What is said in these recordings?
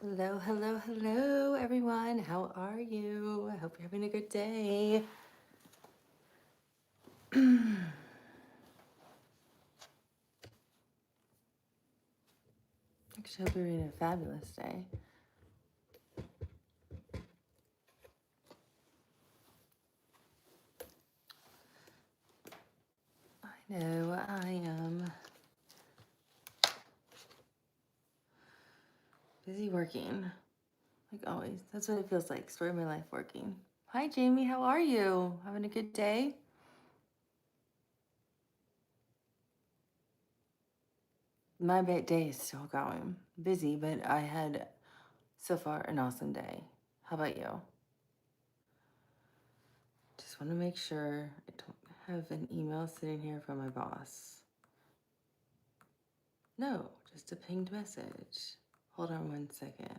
Hello, hello, hello, everyone. How are you? I hope you're having a good day. Actually, I hope you're having a fabulous day. I know I am busy working, like always. That's what it feels like. Story of my life working. Hi, Jamie. How are you? Having a good day? My day is still going. Busy, but I had so far an awesome day. How about you? Just want to make sure I don't have an email sitting here from my boss. No, just a pinged message. Hold on 1 second.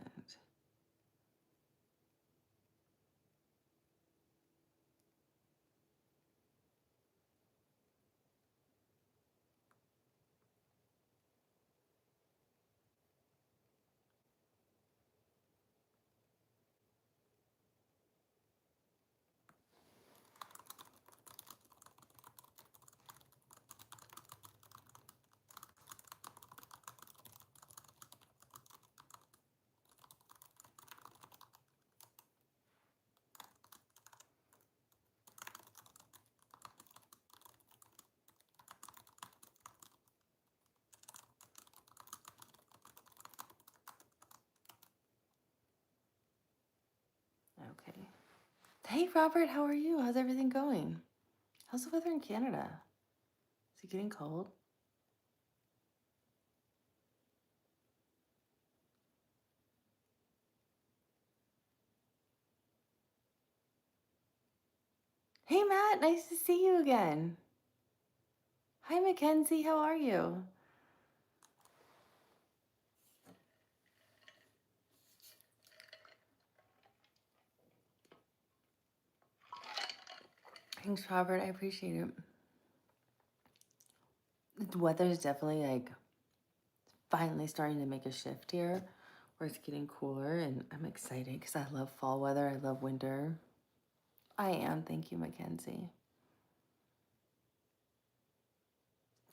Okay. Hey, Robert, how are you? How's everything going? How's the weather in Canada? Is it getting cold? Hey, Matt, nice to see you again. Hi, Mackenzie, how are you? Thanks, Robert. I appreciate it. The weather is definitely like finally starting to make a shift here where it's getting cooler, and I'm excited because I love fall weather. I love winter. I am. Thank you, Mackenzie.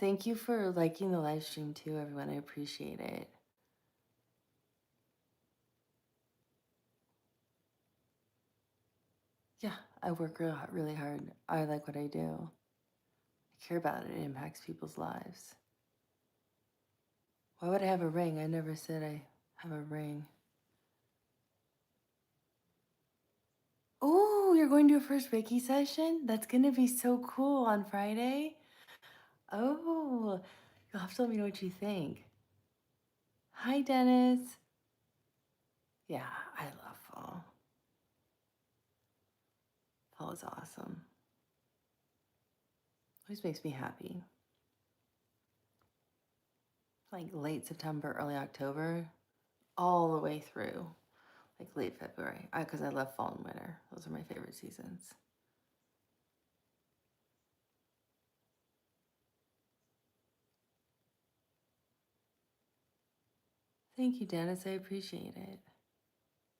Thank you for liking the live stream too, everyone. I appreciate it. Yeah, I work really hard. I like what I do. I care about it. It impacts people's lives. Why would I have a ring? I never said I have a ring. Oh, you're going to a first Reiki session? That's going to be so cool on Friday. Oh, you'll have to let me know what you think. Hi, Dennis. Yeah, I love fall. Fall is awesome. Always makes me happy. Like late September, early October, all the way through like late February. Because I love fall and winter. Those are my favorite seasons. Thank you, Dennis. I appreciate it.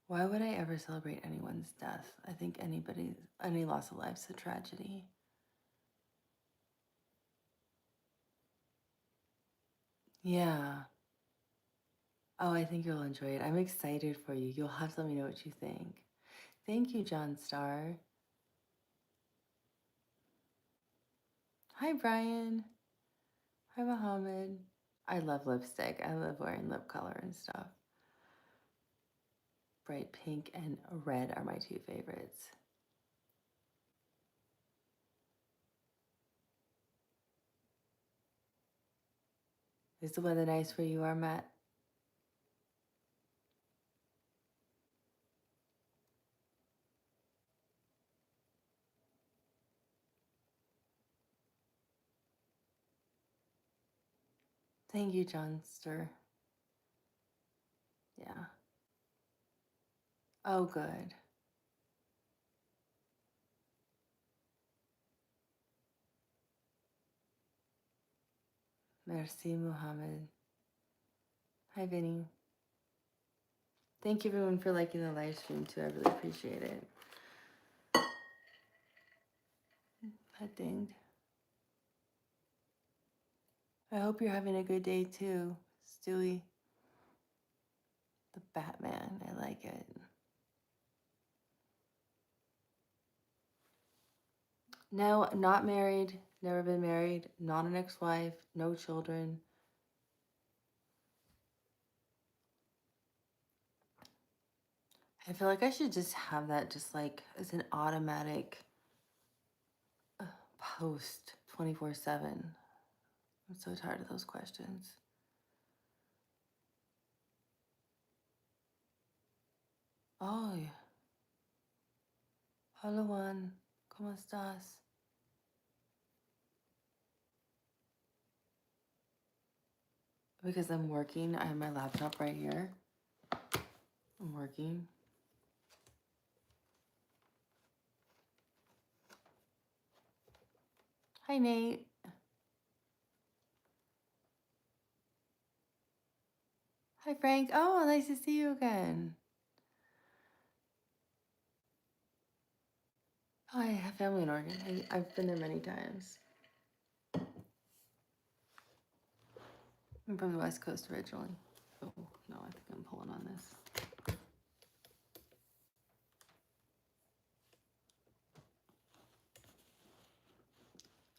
Why would I ever celebrate anyone's death? I think any loss of life is a tragedy. Yeah. Oh, I think you'll enjoy it. I'm excited for you. You'll have to let me know what you think. Thank you, John Starr. Hi, Brian. Hi, Mohammed. I love lipstick. I love wearing lip color and stuff. Bright pink and red are my two favorites. Is the weather nice where you are, Matt? Thank you, John Starr. Yeah. Oh, good. Merci, Mohammed. Hi, Vinny. Thank you everyone for liking the live stream too. I really appreciate it. That dinged. I hope you're having a good day too, Stewie. The Batman. I like it. No, not married. Never been married. Not an ex-wife. No children. I feel like I should just have that just like as an automatic post 24/7. I'm so tired of those questions. Oh, hola Juan, ¿cómo estás? Because I'm working, I have my laptop right here. I'm working. Hi, Nate. Hi, Frank. Oh, nice to see you again. Oh, I have family in Oregon. I've been there many times. I'm from the West Coast originally. Oh, no, I think I'm pulling on this.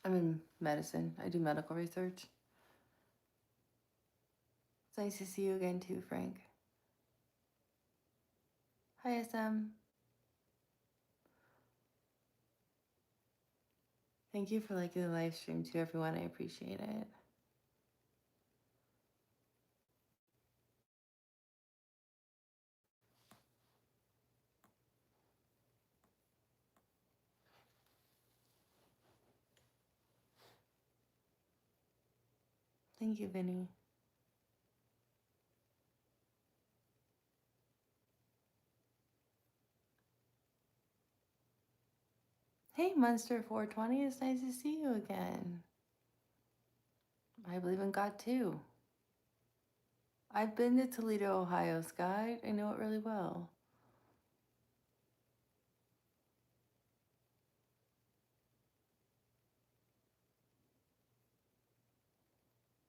I'm in medicine. I do medical research. It's nice to see you again too, Frank. Hi, SM. Thank you for liking the live stream too, everyone. I appreciate it. Thank you, Vinny. Hey, Monster420. It's nice to see you again. I believe in God too. I've been to Toledo, Ohio, Scott. I know it really well.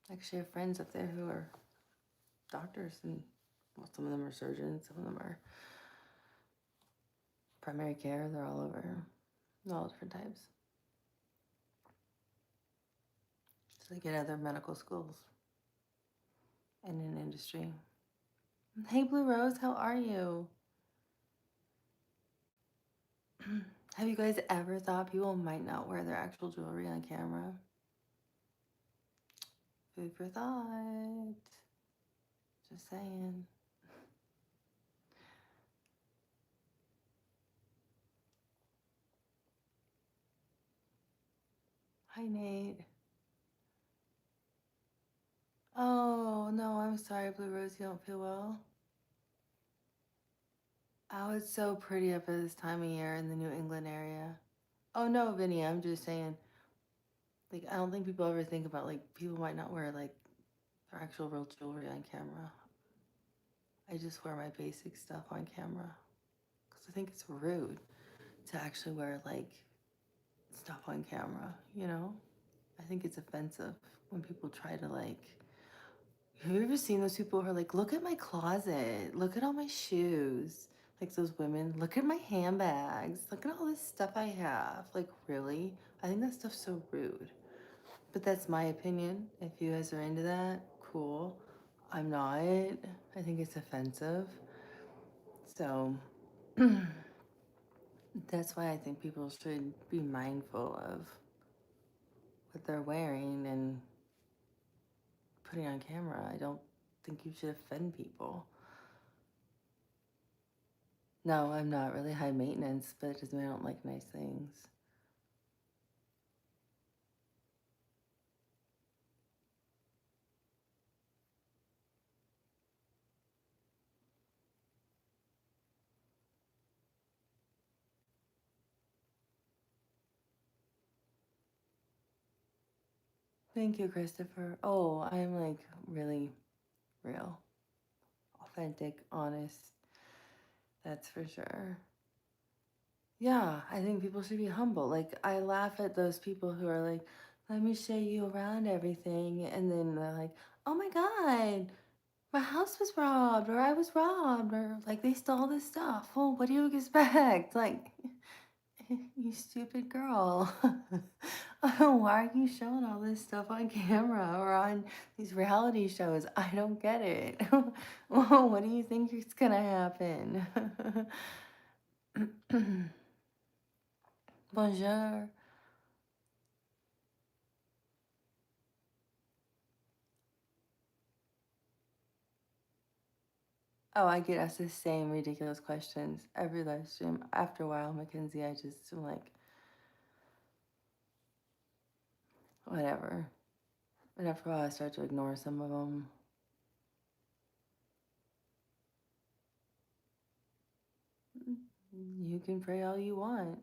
Actually, I have friends up there who are doctors, and well, some of them are surgeons, some of them are primary care. They're all over, all different types. So they get other medical schools and in industry. Hey, Blue Rose, how are you? Have you guys ever thought people might not wear their actual jewelry on camera? Food for thought. Just saying. Hi, Nate. Oh, no, I'm sorry, Blue Rose, you don't feel well? Oh, it's so pretty up at this time of year in the New England area. Oh, no, Vinny, I'm just saying, like, I don't think people ever think about, like, people might not wear, like, their actual real jewelry on camera. I just wear my basic stuff on camera because I think it's rude to actually wear, like, stuff on camera, you know? I think it's offensive when people try to, like, have you ever seen those people who are like, look at my closet, look at all my shoes? Like those women, look at my handbags, look at all this stuff I have. Like, really? I think that stuff's so rude. But that's my opinion. If you guys are into that, cool. I'm not. I think it's offensive. So that's why I think people should be mindful of what they're wearing and putting on camera. I don't think you should offend people. No, I'm not really high maintenance, but it doesn't mean I don't like nice things. Thank you, Christopher. Oh, I'm like really real, authentic, honest. That's for sure. Yeah, I think people should be humble. Like, I laugh at those people who are like, let me show you around everything. And then they're like, oh my God, my house was robbed, or I was robbed, or like they stole this stuff. Well, what do you expect? Like, you stupid girl. Why are you showing all this stuff on camera or on these reality shows? I don't get it. What do you think is gonna happen? Bonjour. Oh, I get asked the same ridiculous questions every live stream. After a while, Mackenzie, I just am like, whatever. But after a while, I start to ignore some of them. You can pray all you want.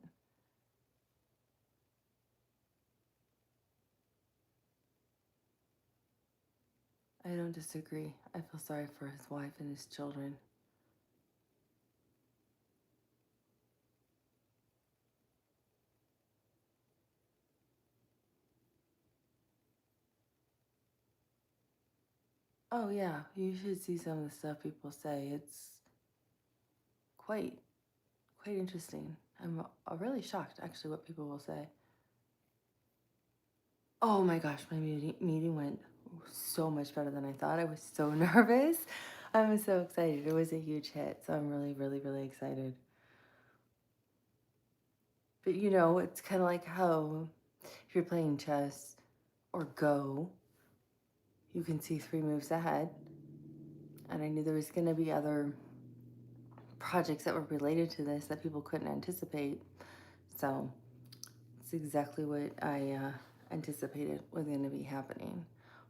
I don't disagree. I feel sorry for his wife and his children. Oh yeah, you should see some of the stuff people say. It's quite quite interesting. I'm really shocked actually what people will say. Oh my gosh, my meeting went so much better than I thought. I was so nervous. I was so excited. It was a huge hit, so I'm really really really excited. But you know, it's kind of like how if you're playing chess or Go, you can see 3 moves ahead. And I knew there was going to be other projects that were related to this that people couldn't anticipate. So it's exactly what I anticipated was going to be happening.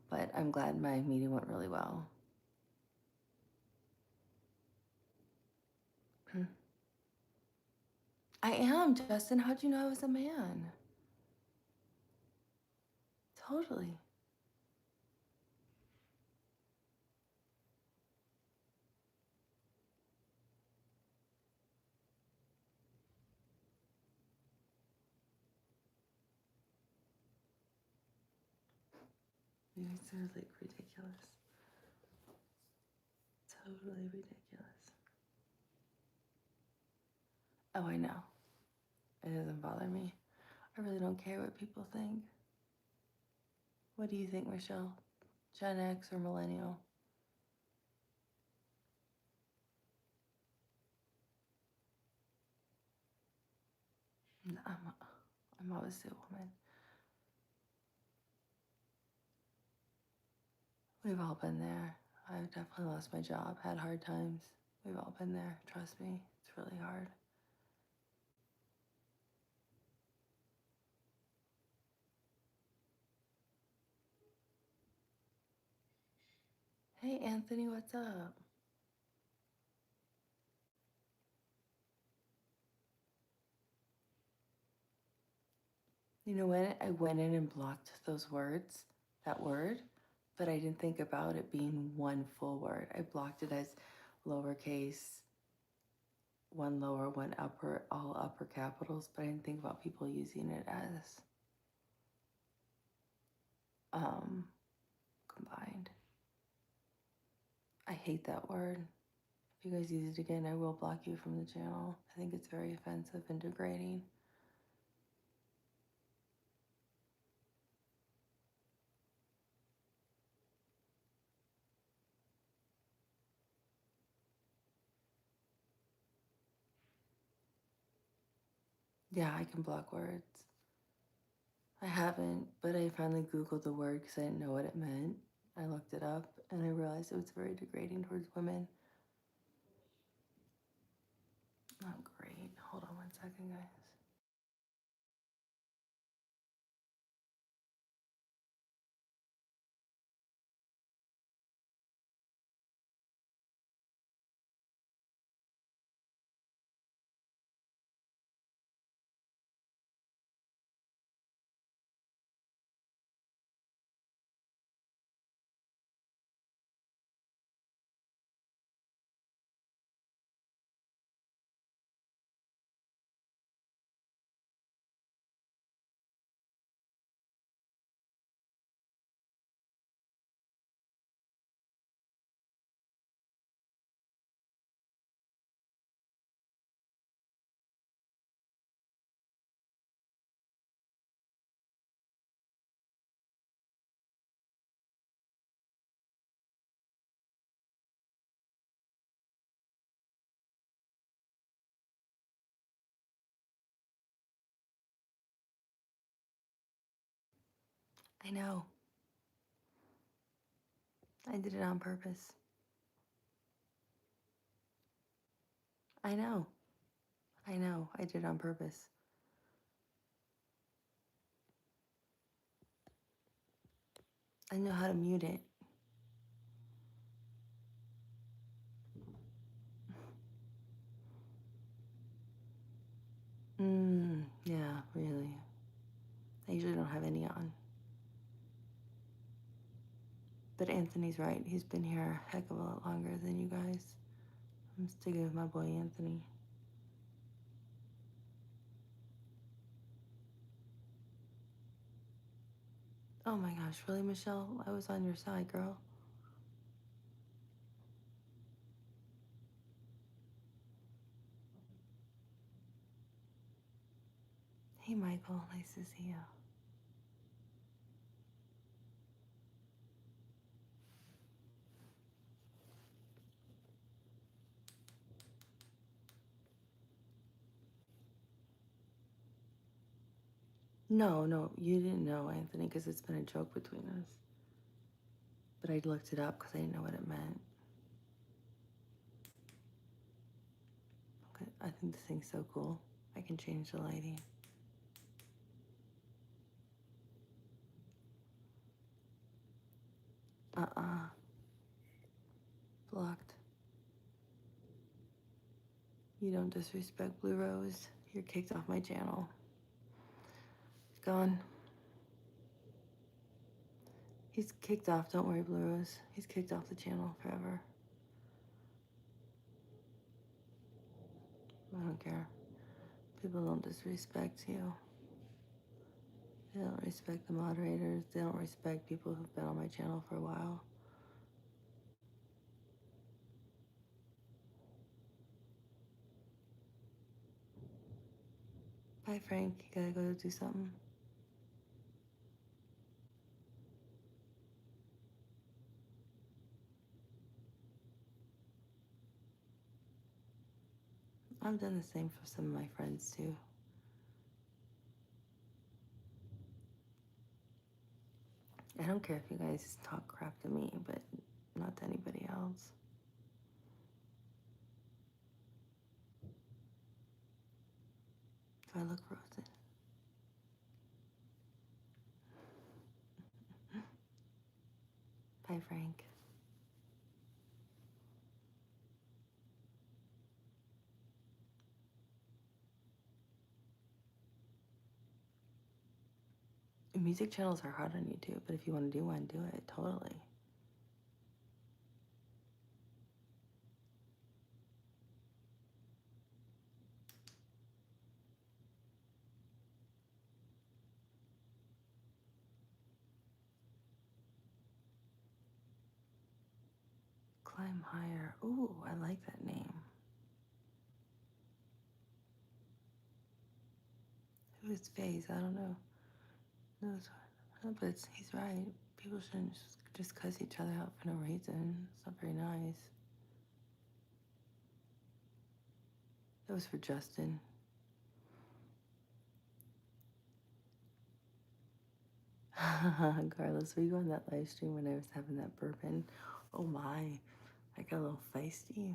But I'm glad my meeting went really well. I am, Justin. How'd you know I was a man? Totally. You guys are like ridiculous. Totally ridiculous. Oh, I know. It doesn't bother me. I really don't care what people think. What do you think, Michelle? Gen X or millennial? I'm obviously a woman. We've all been there. I've definitely lost my job, had hard times. We've all been there. Trust me, it's really hard. Hey, Anthony, what's up? You know when I went in and blocked those words, that word, but I didn't think about it being one full word. I blocked it as lowercase, one lower, one upper, all upper capitals, but I didn't think about people using it as um, combined. I hate that word. If you guys use it again, I will block you from the channel. I think it's very offensive and degrading. Yeah, I can block words. I haven't, but I finally Googled the word because I didn't know what it meant. I looked it up and I realized it was very degrading towards women. Not great. Hold on one second, guys. I know. I did it on purpose. I know. I know. I did it on purpose. I know how to mute it. Yeah, really. I usually don't have any on. But Anthony's right. He's been here a heck of a lot longer than you guys. I'm sticking with my boy Anthony. Oh my gosh, really, Michelle? I was on your side, girl. Hey, Michael. Nice to see you. No, you didn't know, Anthony, because it's been a joke between us. But I looked it up because I didn't know what it meant. Okay, I think this thing's so cool. I can change the lighting. Blocked. You don't disrespect Blue Rose. You're kicked off my channel. Gone. He's kicked off. Don't worry, Blue Rose. He's kicked off the channel forever. I don't care. People don't disrespect you. They don't respect the moderators. They don't respect people who've been on my channel for a while. Bye, Frank. You gotta go do something. I've done the same for some of my friends, too. I don't care if you guys talk crap to me, but not to anybody else. Do I look frozen? Bye, Frank. Music channels are hard on YouTube, but if you want to do one, do it. Totally. Climb higher. Ooh, I like that name. Who is Faze? I don't know. No, but he's right. People shouldn't just cuss each other out for no reason. It's not very nice. That was for Justin. Carlos, were you on that live stream when I was having that bourbon? Oh my, I got a little feisty.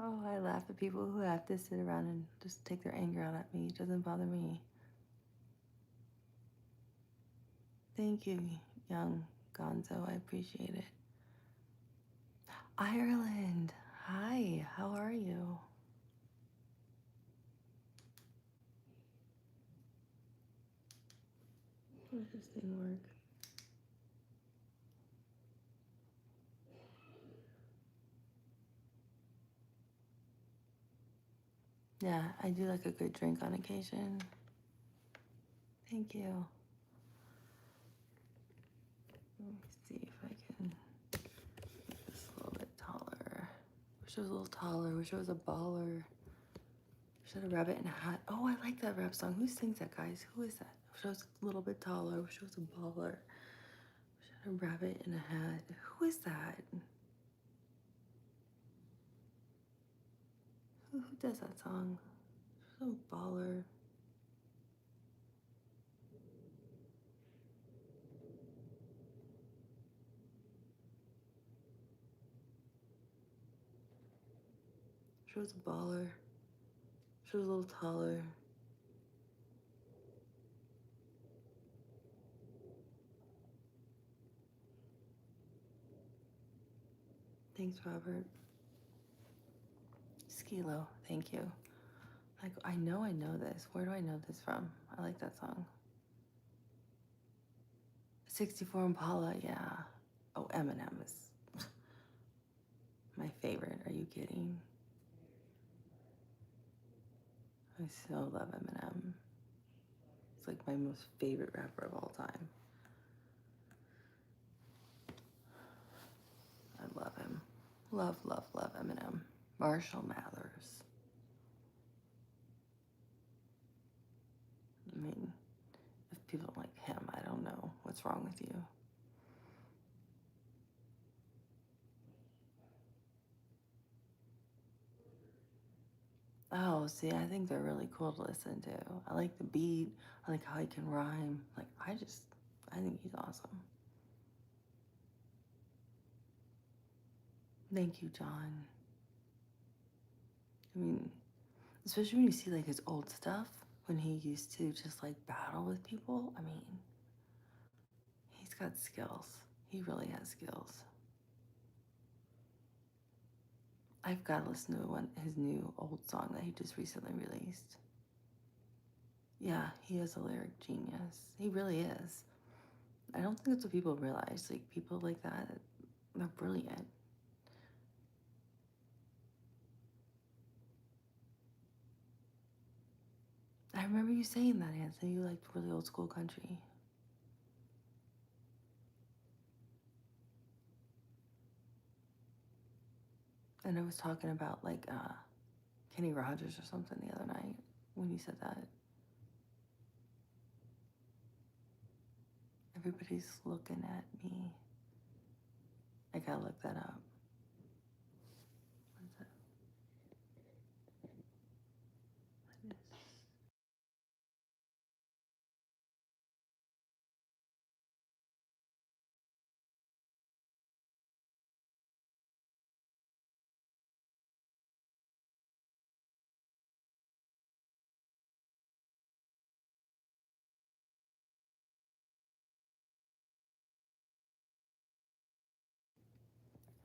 Oh, I laugh at people who have to sit around and just take their anger out at me. It doesn't bother me. Thank you, young Gonzo. I appreciate it. Ireland. Hi, how are you? How does this thing work? Yeah, I do like a good drink on occasion. Thank you. Let me see if I can make this a little bit taller. Wish it was a little taller. Wish it was a baller. Wish I had a rabbit in a hat. Oh, I like that rap song. Who sings that, guys? Who is that? Wish I was a little bit taller. Wish it was a baller. Wish I had a rabbit in a hat. Who is that? Who does that song? Some baller. She was a baller. She was a little taller. Thanks, Robert. Skilo, thank you. Like, I know this. Where do I know this from? I like that song. 64 Impala, yeah. Oh, Eminem is my favorite. Are you kidding? I so love Eminem. It's like my most favorite rapper of all time. I love him. Love, love, love Eminem. Marshall Mathers. I mean, if people don't like him, I don't know what's wrong with you. Oh, see, I think they're really cool to listen to. I like the beat. I like how he can rhyme. Like, I think he's awesome. Thank you, John. I mean, especially when you see like his old stuff, when he used to just like battle with people. I mean, he's got skills. He really has skills. I've got to listen to his new old song that he just recently released. Yeah, he is a lyric genius. He really is. I don't think that's what people realize. Like, people like that, they're brilliant. I remember you saying that, Anthony. You liked really old school country. And I was talking about like Kenny Rogers or something the other night when you said that. Everybody's looking at me. I gotta look that up. What is that? What is...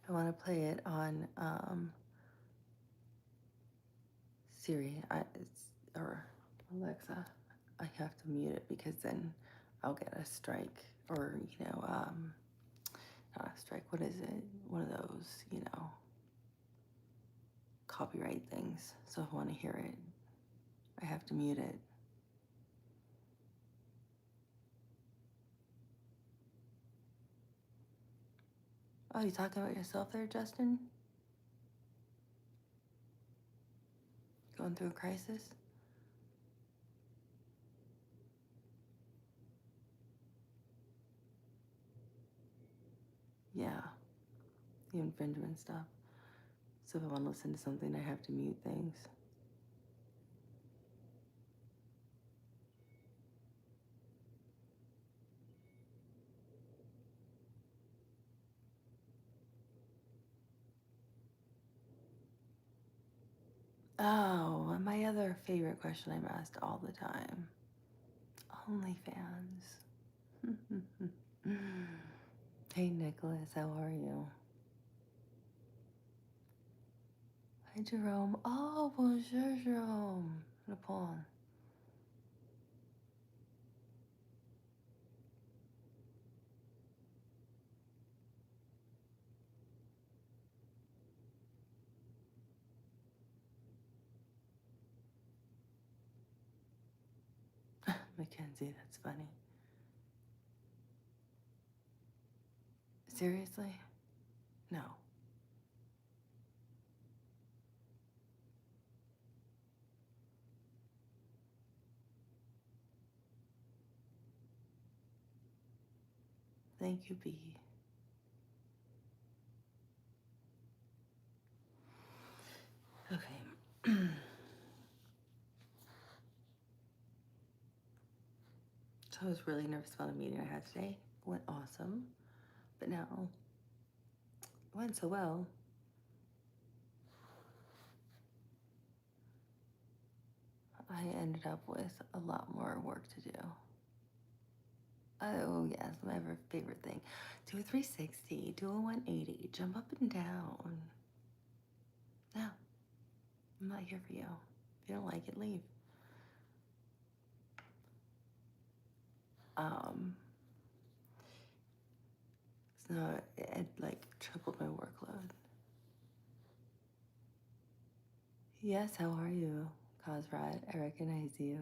I want to play it on Siri or Alexa. I have to mute it because then I'll get a strike or, not a strike. What is it? One of those, copyright things. So if I want to hear it, I have to mute it. Oh, you talking about yourself there, Justin? Going through a crisis? Yeah, the infringement stuff. So if I want to listen to something, I have to mute things. Oh, and my other favorite question I'm asked all the time. OnlyFans. Hey, Nicholas, how are you? Hi, Jerome. Oh, bonjour, Jerome. Le pont. Mackenzie, that's funny. Seriously? No. Thank you, B. Okay. So I was really nervous about a meeting I had today. It went awesome. But now, it went so well. I ended up with a lot more work to do. Oh, yes, my favorite thing. Do a 360, do a 180, jump up and down. No, I'm not here for you. If you don't like it, leave. So it like tripled my workload. Yes, how are you, Cosrat? I recognize you.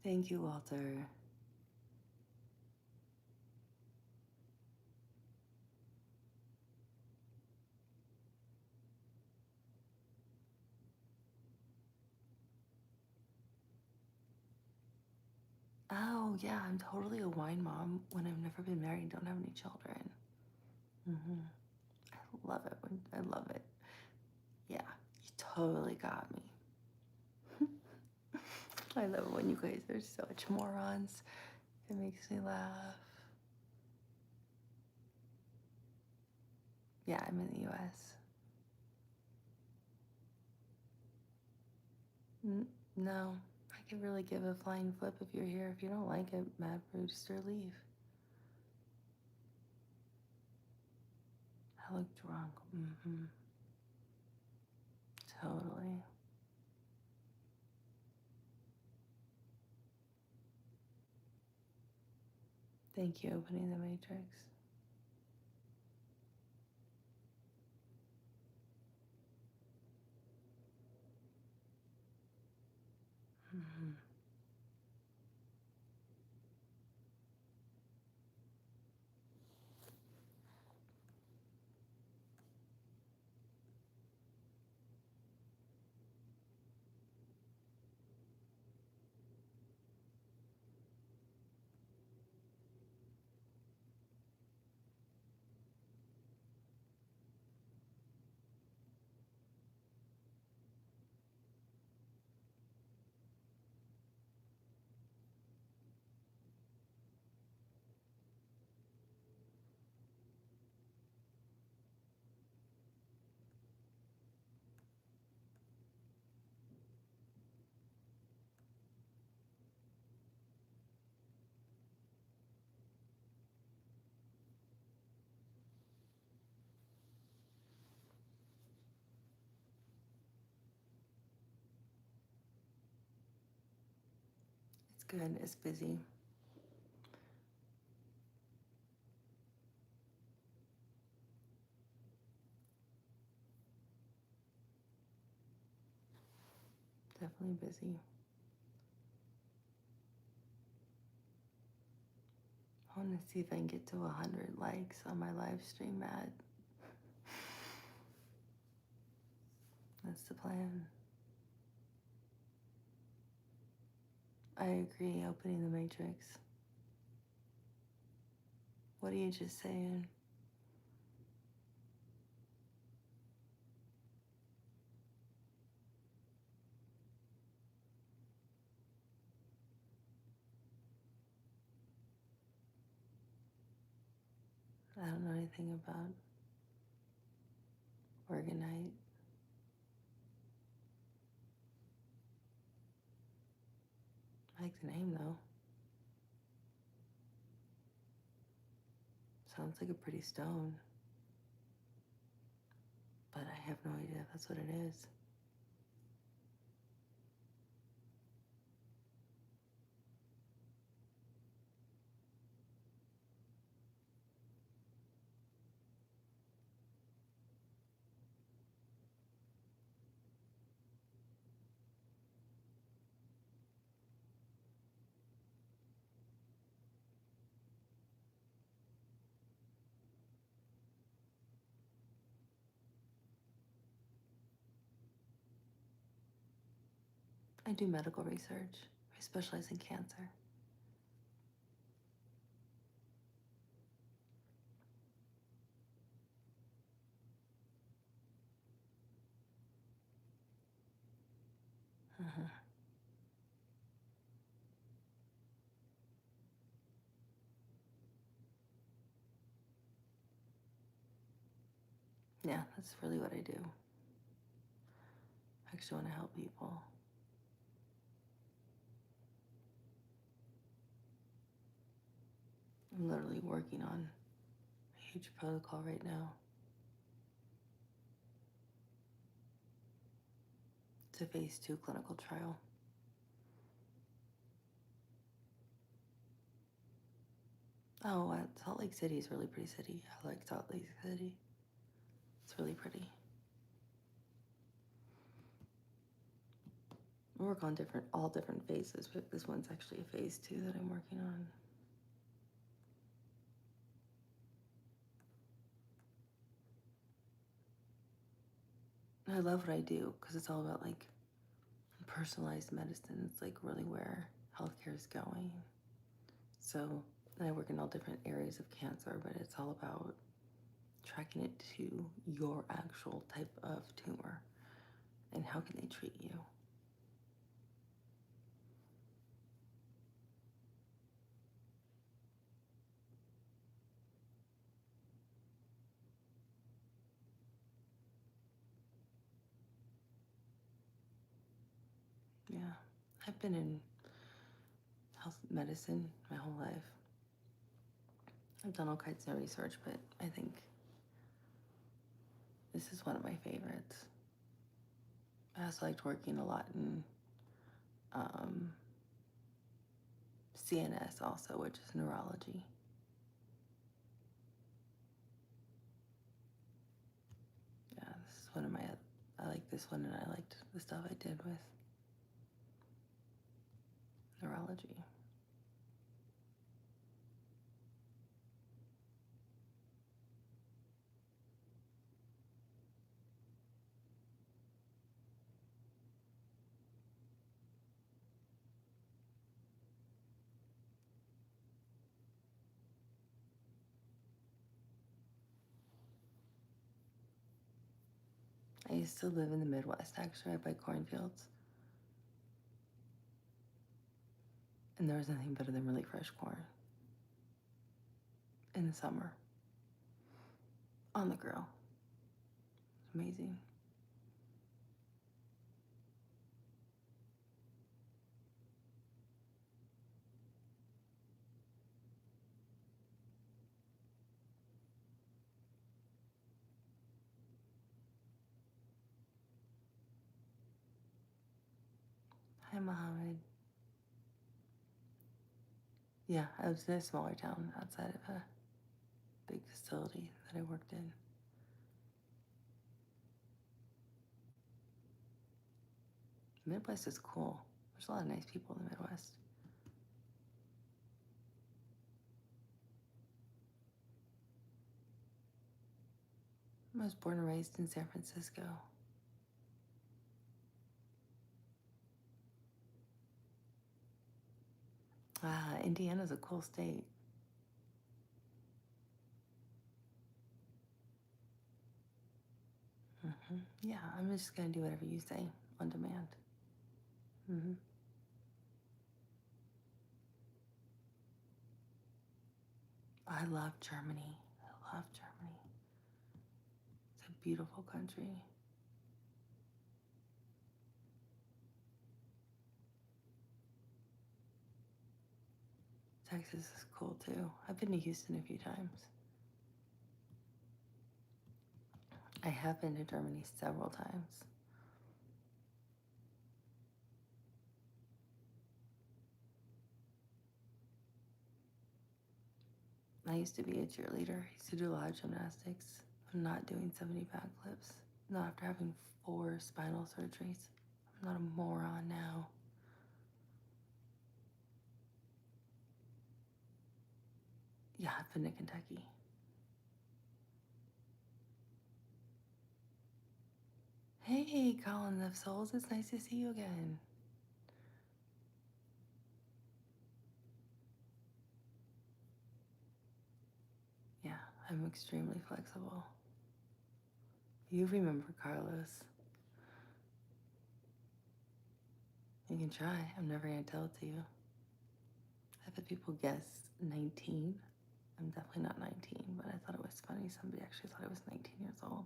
Thank you, Walter. Oh, yeah, I'm totally a wine mom when I've never been married and don't have any children. I love it. I love it. Yeah, you totally got me. I love it when you guys are such morons. It makes me laugh. Yeah, I'm in the US. No, I could really give a flying flip if you're here. If you don't like it, Mad Rooster, leave. I look drunk. Totally. Thank you, opening the Matrix. It's good. It's busy. Definitely busy. I want to see if I can get to 100 likes on my live stream, Matt. That's the plan. I agree, opening the Matrix. What are you just saying? I don't know anything about Organite. I like the name though. Sounds like a pretty stone. But I have no idea if that's what it is. I do medical research. I specialize in cancer. Uh-huh. Yeah, that's really what I do. I actually want to help people. I'm literally working on a huge protocol right now. It's a phase 2 clinical trial. Oh, Salt Lake City is a really pretty city. I like Salt Lake City. It's really pretty. I work on all different phases, but this one's actually a phase 2 that I'm working on. And I love what I do because it's all about like personalized medicine. It's like really where healthcare is going. So I work in all different areas of cancer, but it's all about tracking it to your actual type of tumor and how can they treat you. Yeah, I've been in health medicine my whole life. I've done all kinds of research, but I think this is one of my favorites. I also liked working a lot in um, CNS also, which is neurology. Yeah, this is one of my, I like this one and I liked the stuff I did with neurology. I used to live in the Midwest, actually, right by cornfields. And there was nothing better than really fresh corn in the summer on the grill. It's amazing. Hi, Mohammed. Yeah, I was in a smaller town outside of a big facility that I worked in. The Midwest is cool. There's a lot of nice people in the Midwest. I was born and raised in San Francisco. Indiana's a cool state. Yeah, I'm just gonna do whatever you say on demand. hmm I love Germany. I love Germany. It's a beautiful country. Texas is cool too. I've been to Houston a few times. I have been to Germany several times. I used to be a cheerleader. I used to do a lot of gymnastics. I'm not doing 70 backflips. Not after having 4 spinal surgeries. I'm not a moron now. Yeah, I've been to Kentucky. Hey, Colin of Souls. It's nice to see you again. I'm extremely flexible. You remember Carlos. You can try. I'm never going to tell it to you. I've had people guess 19. I'm definitely not 19, but I thought it was funny. Somebody actually thought I was 19 years old.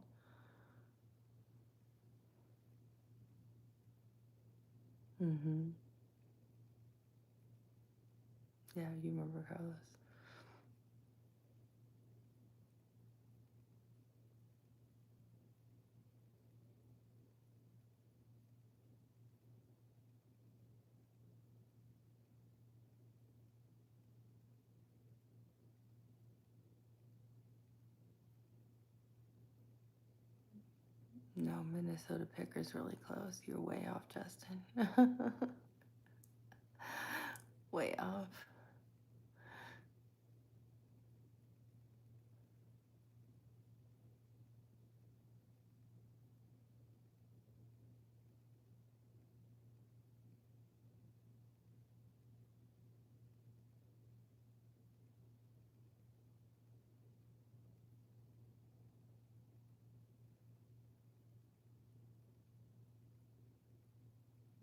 Mm-hmm. Yeah, you remember Carlos. No, Minnesota Picker's really close. You're way off, Justin. Way off.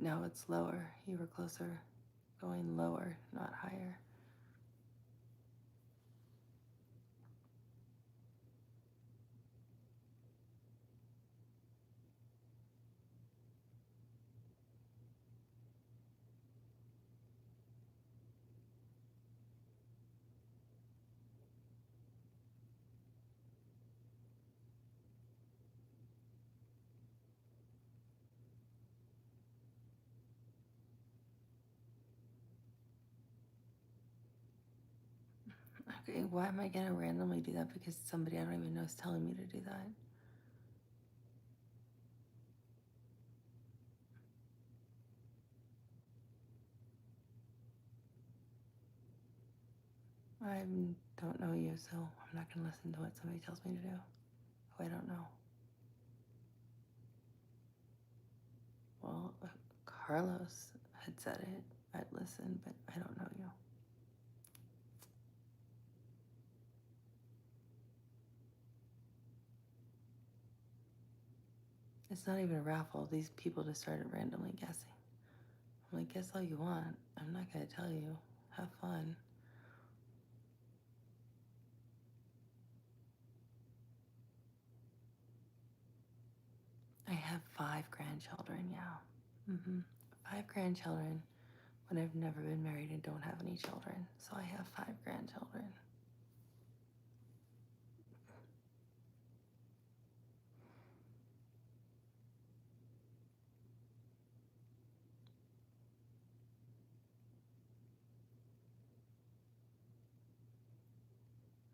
No, it's lower. You were closer. Going lower, not higher. Okay, why am I gonna randomly do that? Because somebody I don't even know is telling me to do that. I don't know you, so I'm not gonna listen to what somebody tells me to do. Who I don't know. Well, Carlos had said it. I'd listen, but I don't know you. It's not even a raffle. These people just started randomly guessing. I'm like, guess all you want. I'm not gonna tell you. Have fun. I have 5 grandchildren, yeah. 5 grandchildren when I've never been married and don't have any children. So I have 5 grandchildren.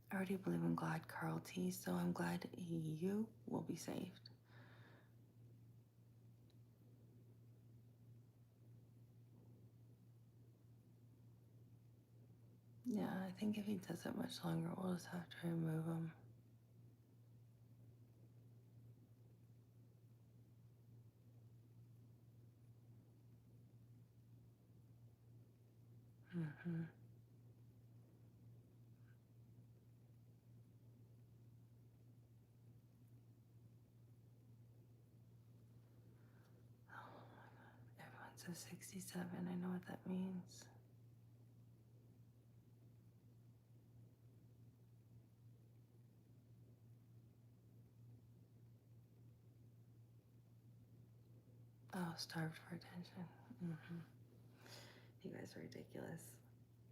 I already believe in God, Carl T, so I'm glad you will be saved. Yeah, I think if he does it much longer, we'll just have to remove him. Mm-hmm. Everyone says 67. I know what that means. Oh, starved for attention. Mm-hmm. You guys are ridiculous.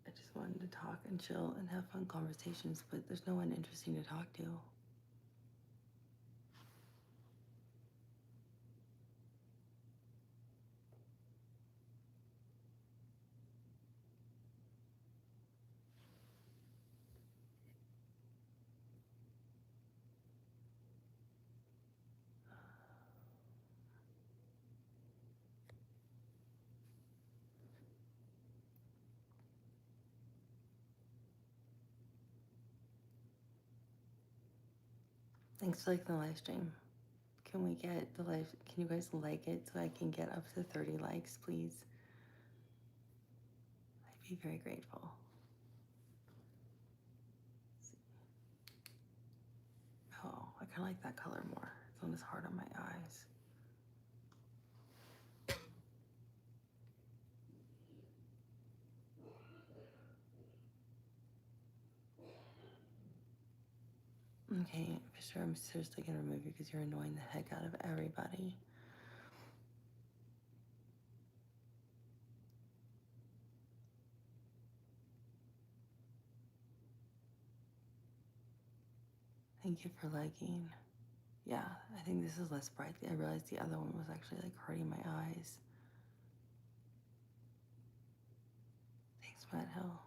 I just wanted to talk and chill and have fun conversations, but there's no one interesting to talk to. Thanks for liking the live stream. Can we get the live? Can you guys like it so I can get up to 30 likes, please? I'd be very grateful. kind of like that color more. It's not as hard on my eyes. Okay, Fisher, I'm seriously gonna remove you because you're annoying the heck out of everybody. Thank you for liking. Yeah, I think this is less bright. I realized the other one was actually like hurting my eyes. Thanks, Matt Hill.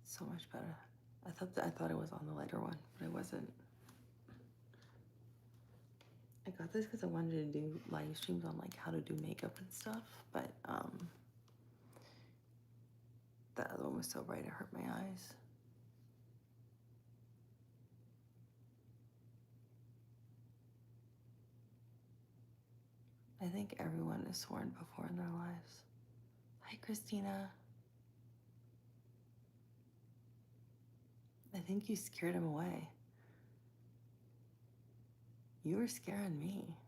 So much better. I thought it was on the lighter one, but it wasn't. I got this because I wanted to do live streams on like how to do makeup and stuff, but that other one was so bright it hurt my eyes. I think everyone has sworn before in their lives. Hi, Christina. I think you scared him away. You were scaring me.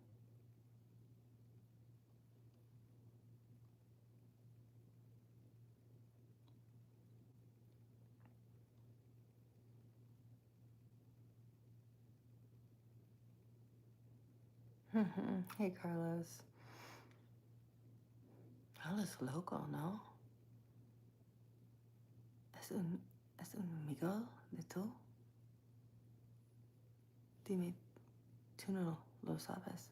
Hey, Carlos. Hablas loco, ¿no? Es un amigo de tú? Dime, tú no lo sabes.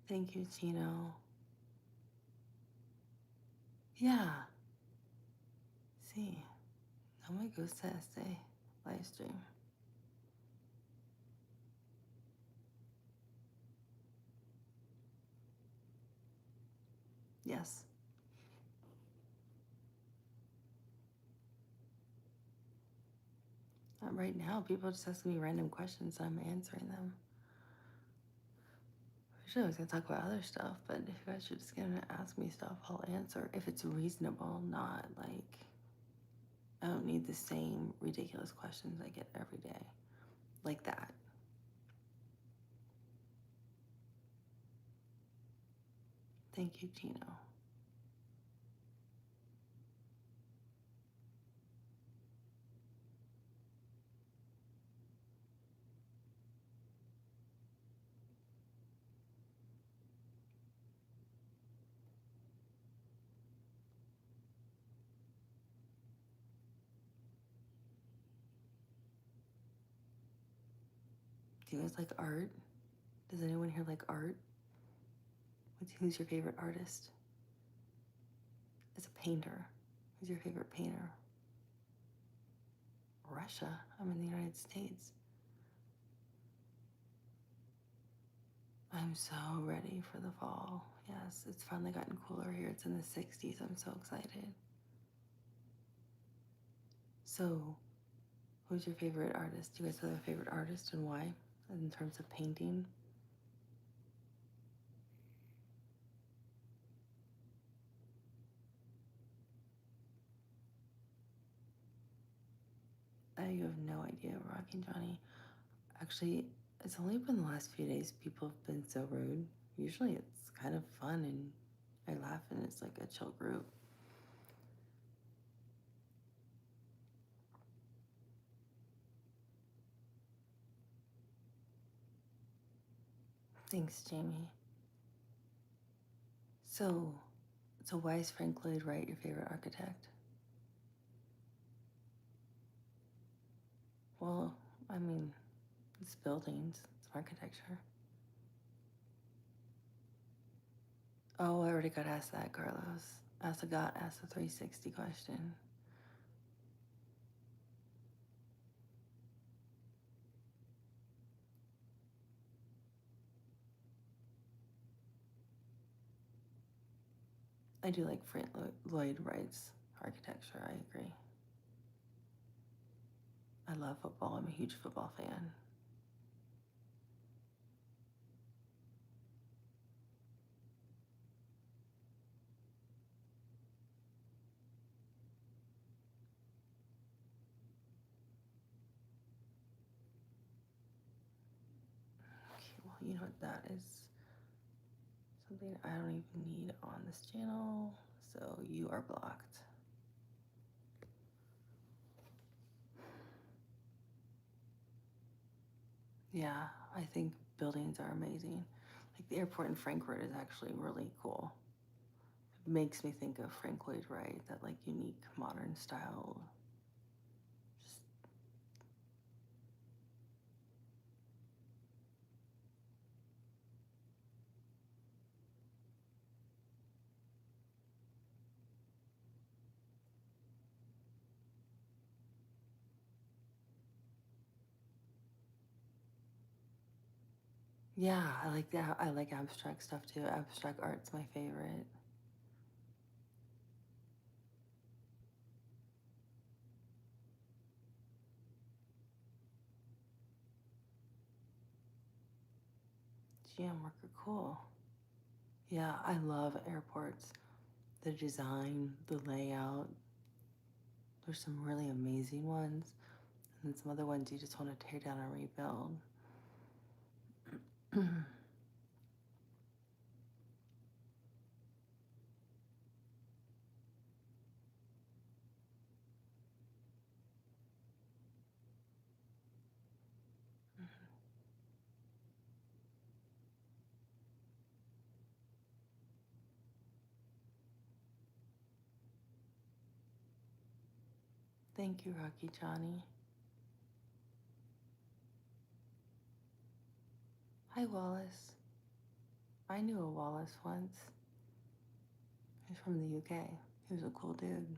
Thank you, Chino. Yeah. Sí. No me gusta este live stream. Yes. Right now, people are just asking me random questions, so I'm answering them. Actually, I was gonna talk about other stuff, but if you guys are just gonna ask me stuff, I'll answer if it's reasonable, not like I don't need the same ridiculous questions I get every day. Like that. Thank you, Gino. Do you guys like art? Does anyone here like art? Who's your favorite artist? As a painter, who's your favorite painter? Russia? I'm in the United States. I'm so ready for the fall. Yes, it's finally gotten cooler here. It's in the 60s. I'm so excited. So, who's your favorite artist? Do you guys have a favorite artist and why? In terms of painting? You have no idea, Rocking Johnny. Actually, it's only been the last few days people have been so rude. Usually it's kind of fun and I laugh and it's like a chill group. Thanks, Jamie. So why is Frank Lloyd Wright your favorite architect? Well, I mean, it's buildings, it's architecture. Oh, I already got asked that, Carlos. I also got asked the 360 question. I do like Frank Lloyd Wright's architecture, I agree. I love football, I'm a huge football fan. you know what, that is something I don't even need on this channel, so you are blocked. Yeah, I think buildings are amazing. Like the airport in Frankfurt is actually really cool. It makes me think of Frank Lloyd Wright, that like unique modern style. Just, yeah, I like that. I like abstract stuff too. Abstract art's my favorite. GM worker, cool. Yeah, I love airports. The design, the layout. There's some really amazing ones, and then some other ones you just want to tear down and rebuild. Thank you, Rocky Johnny. Hi, Wallace. I knew a Wallace once. He's from the UK. He was a cool dude.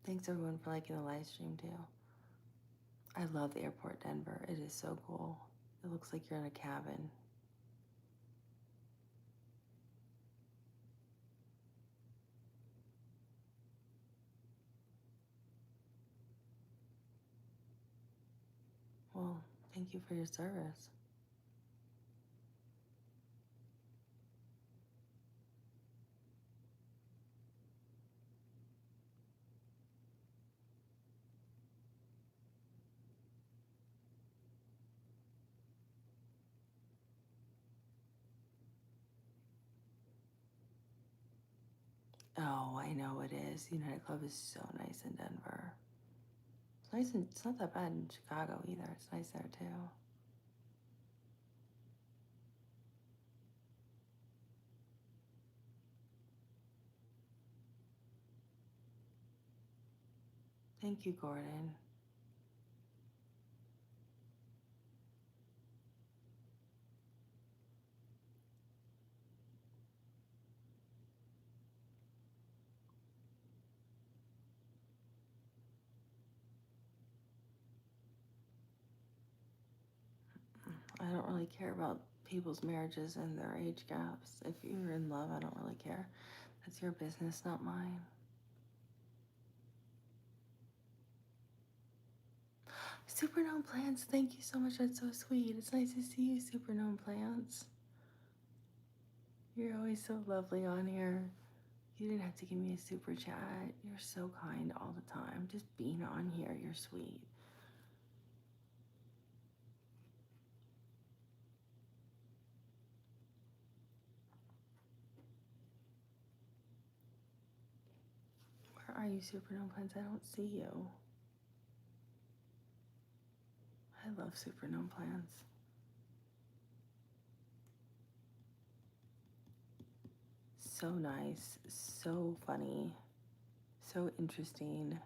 Thanks everyone for liking the live stream too. I love the airport, Denver. It is so cool. It looks like you're in a cabin. Well, thank you for your service. Oh, I know it is. United Club is so nice in Denver. It's nice and it's not that bad in Chicago either. It's nice there too. Thank you, Gordon. I don't really care about people's marriages and their age gaps. If you're in love, I don't really care. That's your business, not mine. Super Gnome Plants, thank you so much. That's so sweet. It's nice to see you, Super Gnome Plants. You're always so lovely on here. You didn't have to give me a super chat. You're so kind all the time. Just being on here, you're sweet. Where are you, Super Gnome Plants? I don't see you. I love Super Gnome Plants. So nice, so funny, so interesting.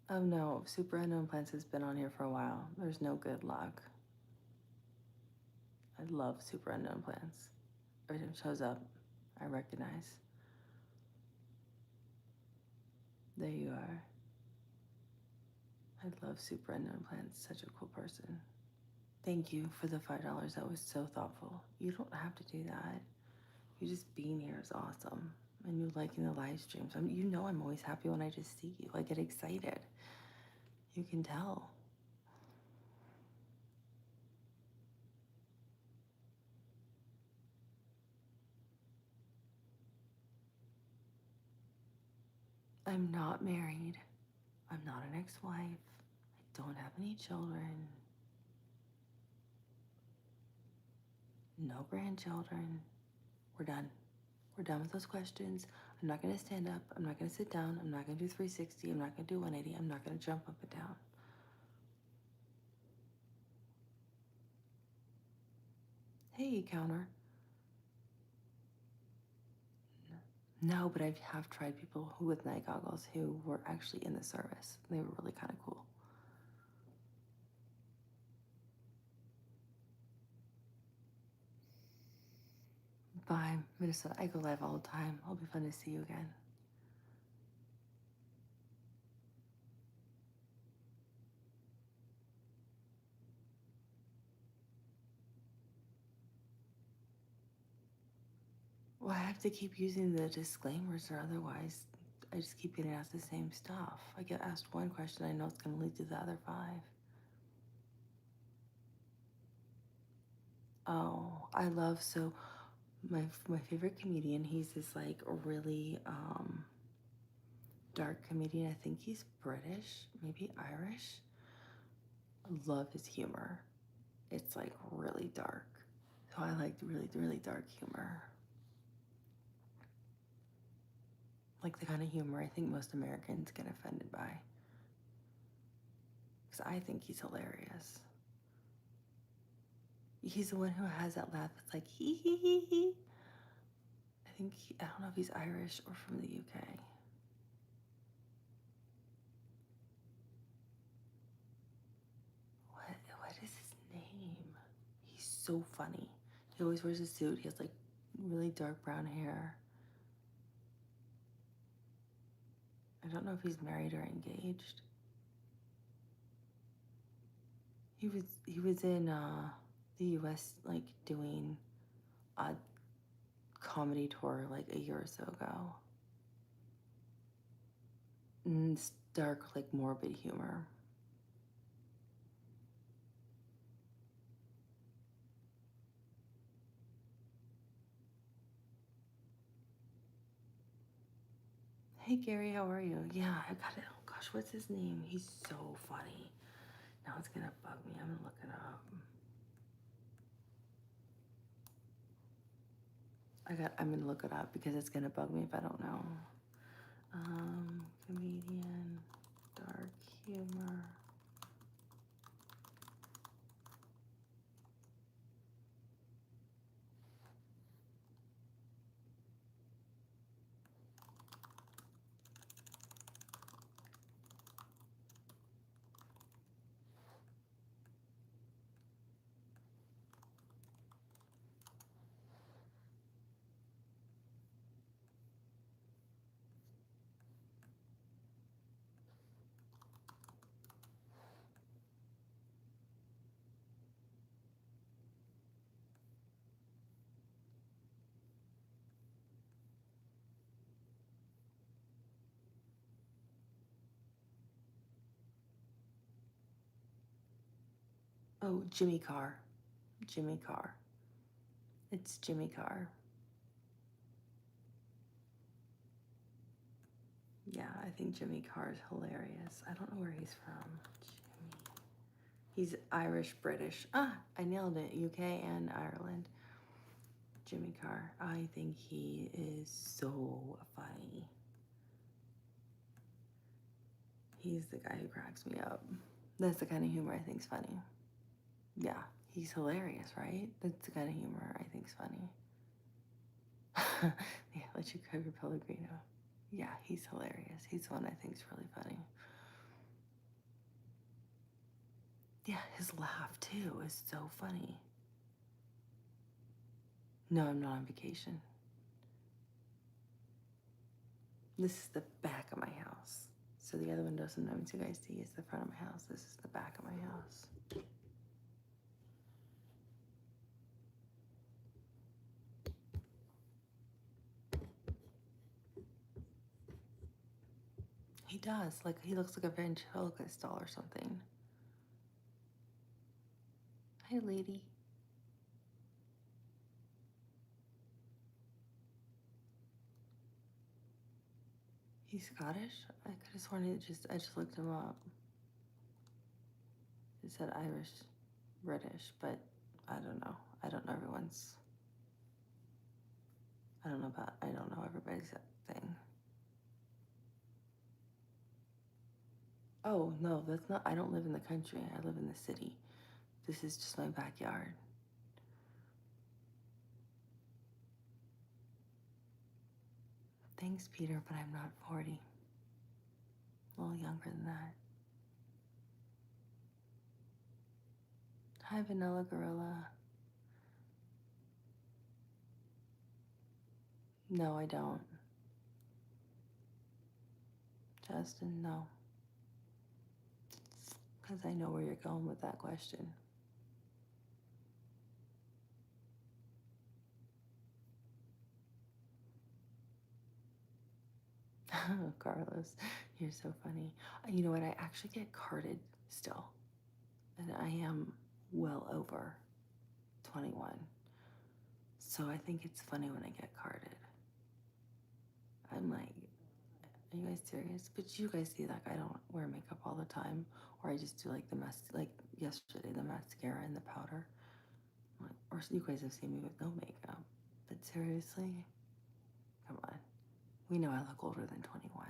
Oh no, Super Unknown Plants has been on here for a while. There's no good luck. I love Super Unknown Plants. Every time it shows up, I recognize. There you are. I love Super Unknown Plants. Such a cool person. Thank you for the $5. That was so thoughtful. You don't have to do that. You just being here is awesome. And you liking the live streams. You know I'm always happy when I just see you. I get excited. You can tell. I'm not married. I'm not an ex-wife. I don't have any children. No grandchildren. We're done. We're done with those questions. I'm not gonna stand up. I'm not gonna sit down. I'm not gonna do 360. I'm not gonna do 180. I'm not gonna jump up and down. Hey, counter. No, but I have tried people who with night goggles who were actually in the service. They were really kind of cool. Bye, Minnesota. I go live all the time. It'll be fun to see you again. Well, I have to keep using the disclaimers, or otherwise I just keep getting asked the same stuff. I get asked one question, I know it's going to lead to the other 5. Oh, I love, so my favorite comedian, he's this like really dark comedian. I think he's British, maybe Irish. I love his humor. It's like really dark. So I like really, really dark humor. Like the kind of humor I think most Americans get offended by. Because I think he's hilarious. He's the one who has that laugh that's like hee hee hee hee. I don't know if he's Irish or from the UK. What is his name? He's so funny. He always wears a suit. He has like really dark brown hair. I don't know if he's married or engaged. He was in the US like doing a comedy tour like a year or so ago. And it's dark, like morbid humor. Hey Gary, how are you? Yeah, I got it. Oh gosh, what's his name? He's so funny. Now it's gonna bug me. I'm gonna look it up. I'm gonna look it up because it's gonna bug me if I don't know. Comedian, dark humor. Oh, Jimmy Carr. Jimmy Carr. It's Jimmy Carr. Yeah, I think Jimmy Carr is hilarious. I don't know where he's from. Jimmy. He's Irish, British. Ah, I nailed it. UK and Ireland. Jimmy Carr. I think he is so funny. He's the guy who cracks me up. That's the kind of humor I think's funny. Yeah, he's hilarious, right? That's the kind of humor I think's funny. Yeah, let you grab your Pellegrino. Yeah, he's hilarious. He's the one I think's really funny. Yeah, his laugh too is so funny. No, I'm not on vacation. This is the back of my house. So the other window sometimes you guys see is the front of my house. This is the back of my house. He does. Like, he looks like a ventriloquist doll or something. Hi, lady. He's Scottish? I could have sworn I just looked him up. It said Irish, British, but I don't know. I don't know everyone's. I don't know everybody's thing. Oh, no, that's not, I don't live in the country. I live in the city. This is just my backyard. Thanks, Peter, but I'm not 40. A little younger than that. Hi, Vanilla Gorilla. No, I don't. Justin, no. Because I know where you're going with that question. Carlos, you're so funny. You know what? I actually get carded still. And I am well over 21. So I think it's funny when I get carded. I'm like, are you guys serious? But you guys see, like, I don't wear makeup all the time. Or I just do like like yesterday, the mascara and the powder. Like, or you guys have seen me with no makeup. But seriously, come on. We know I look older than 21.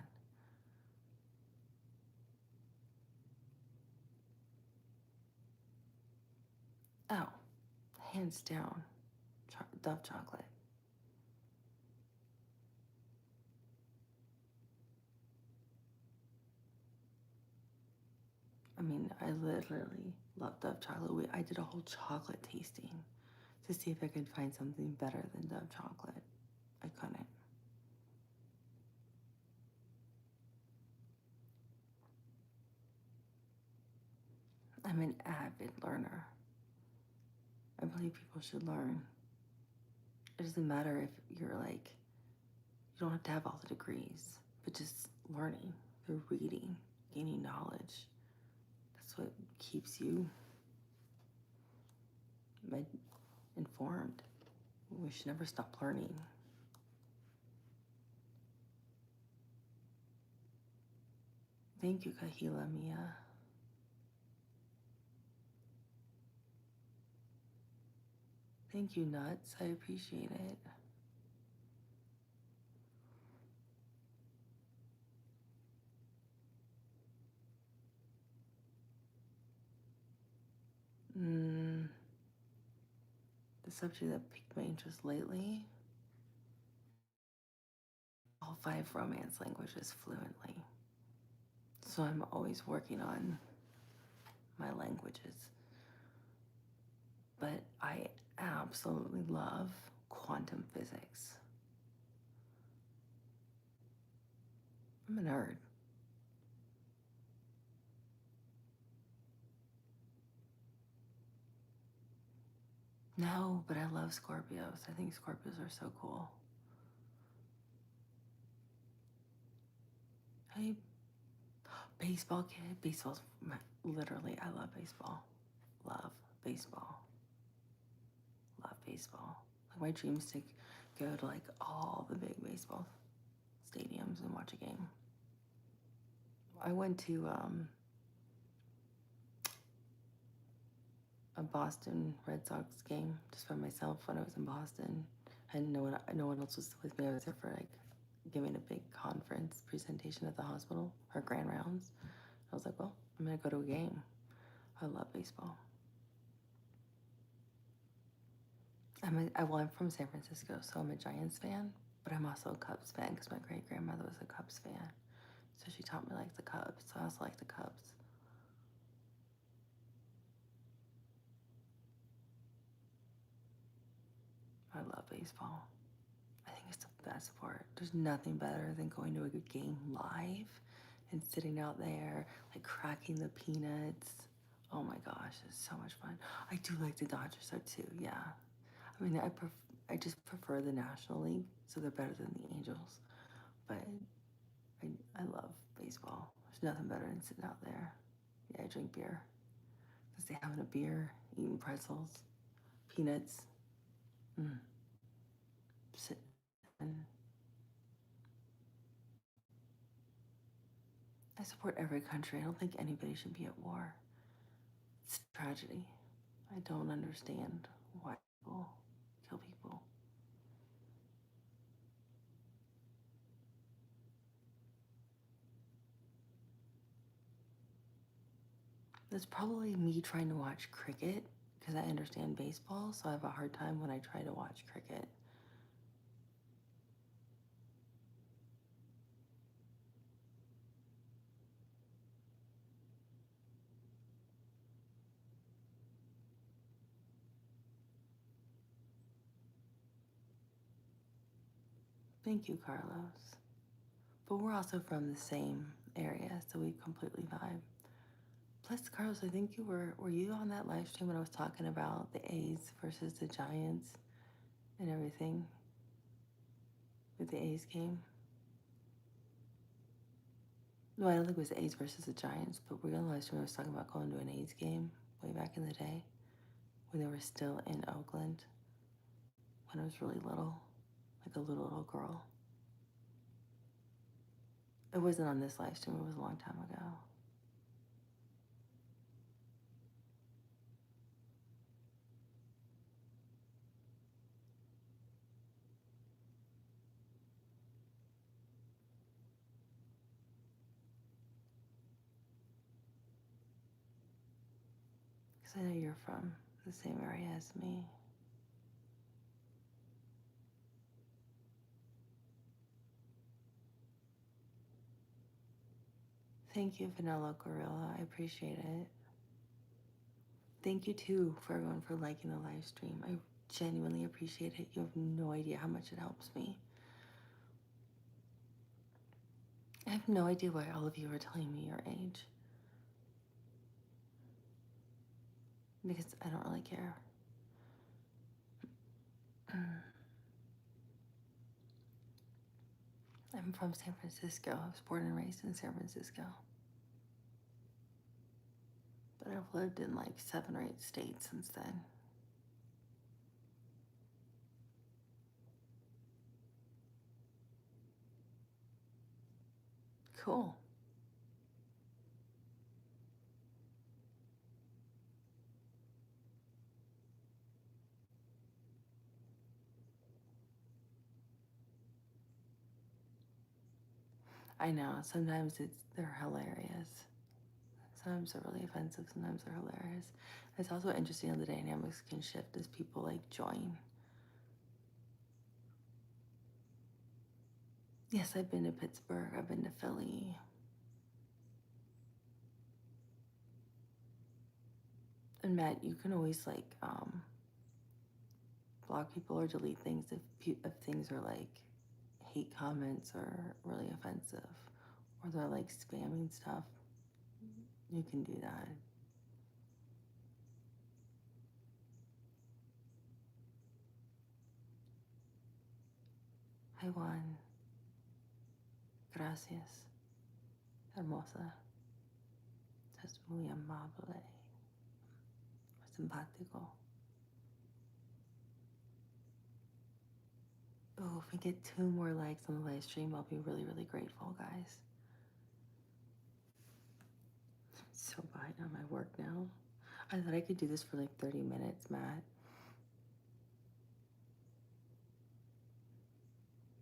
Oh, hands down, Dove chocolate. I mean, I literally love Dove chocolate. I did a whole chocolate tasting to see if I could find something better than Dove chocolate. I couldn't. I'm an avid learner. I believe people should learn. It doesn't matter if you're like, you don't have to have all the degrees, but just learning, the reading, gaining knowledge. That's what keeps you informed. We should never stop learning. Thank you, Kahila Mia. Thank you, Nuts. I appreciate it. The subject that piqued my interest lately, all 5 romance languages fluently. So I'm always working on my languages. But I absolutely love quantum physics. I'm a nerd. No, but I love Scorpios. I think Scorpios are so cool. Hey, baseball kid. Literally, I love baseball. Love baseball. Love baseball. Like my dreams to go to like all the big baseball stadiums and watch a game. I went to a Boston Red Sox game just by myself when I was in Boston, and no one else was with me. I was there for like giving a big conference presentation at the hospital or grand rounds. I was like, well, I'm gonna go to a game. I love baseball. I'm from San Francisco, so I'm a Giants fan, but I'm also a Cubs fan because my great grandmother was a Cubs fan. So she taught me like the Cubs, so I also like the Cubs. I love baseball. I think it's the best sport. There's nothing better than going to a good game live and sitting out there, like cracking the peanuts. Oh my gosh, it's so much fun. I do like the Dodgers though too, yeah. I mean, I just prefer the National League, so they're better than the Angels. But I love baseball. There's nothing better than sitting out there. Yeah, I drink beer. Just having a beer, eating pretzels, peanuts, sitting. I support every country. I don't think anybody should be at war. It's a tragedy. I don't understand why people kill people. It's probably me trying to watch cricket because I understand baseball, so I have a hard time when I try to watch cricket. Thank you, Carlos. But we're also from the same area, so we completely vibe. Plus, Carlos, I think were you on that live stream when I was talking about the A's versus the Giants and everything with the A's game? No, I don't think it was the A's versus the Giants, but were you on the live stream I was talking about going to an A's game way back in the day when they were still in Oakland when I was really little, like a little girl? It wasn't on this live stream, it was a long time ago. Because I know you're from the same area as me. Thank you, Vanilla Gorilla. I appreciate it. Thank you, too, for everyone for liking the live stream. I genuinely appreciate it. You have no idea how much it helps me. I have no idea why all of you are telling me your age. Because I don't really care. I'm from San Francisco. I was born and raised in San Francisco. But I've lived in like 7 or 8 states since then. Cool. I know, sometimes they're hilarious. Sometimes they're really offensive, sometimes they're hilarious. It's also interesting how the dynamics can shift as people like join. Yes, I've been to Pittsburgh, I've been to Philly. And Matt, you can always like block people or delete things if things are like hate comments or really offensive, or they're like spamming stuff. You can do that. Hi Juan. Gracias. Hermosa. Es muy amable. Simpático. Oh, if we get 2 more likes on the live stream, I'll be really, really grateful, guys. I'm so behind on my work now. I thought I could do this for like 30 minutes, Matt.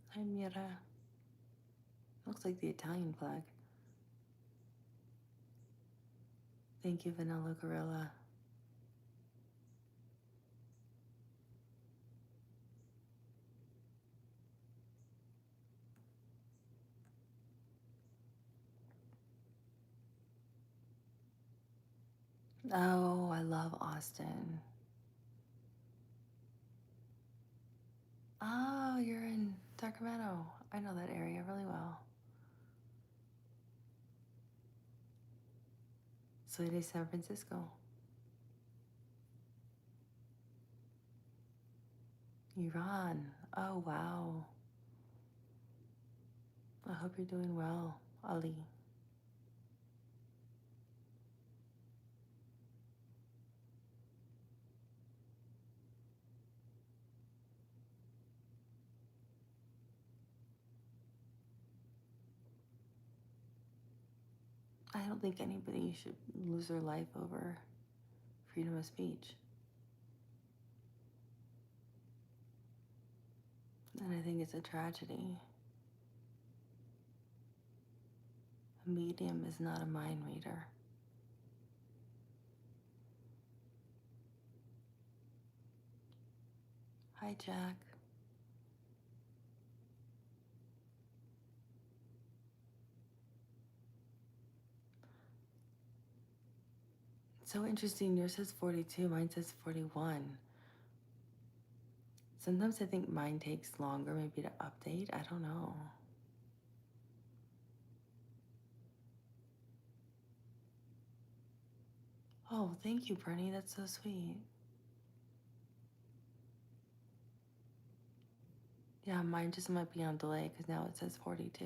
Hi, Mira. Looks like the Italian flag. Thank you, Vanilla Gorilla. Oh, I love Austin. Oh, you're in Sacramento. I know that area really well. So it is San Francisco. Iran. Oh, wow. I hope you're doing well, Ali. I don't think anybody should lose their life over freedom of speech. And I think it's a tragedy. A medium is not a mind reader. Hi, Jack. It's so interesting. Yours says 42, mine says 41. Sometimes I think mine takes longer maybe to update. I don't know. Oh, thank you, Bernie. That's so sweet. Yeah, mine just might be on delay because now it says 42.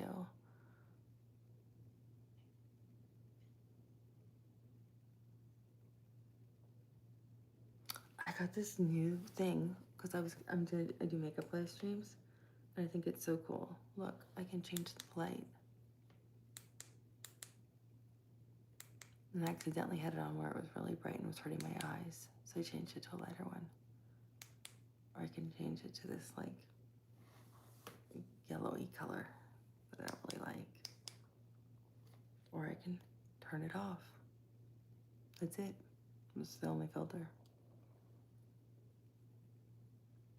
I got this new thing because I do makeup live streams, and I think it's so cool. Look, I can change the light. And I accidentally had it on where it was really bright and was hurting my eyes, so I changed it to a lighter one. Or I can change it to this like yellowy color that I don't really like. Or I can turn it off. That's it. It's the only filter.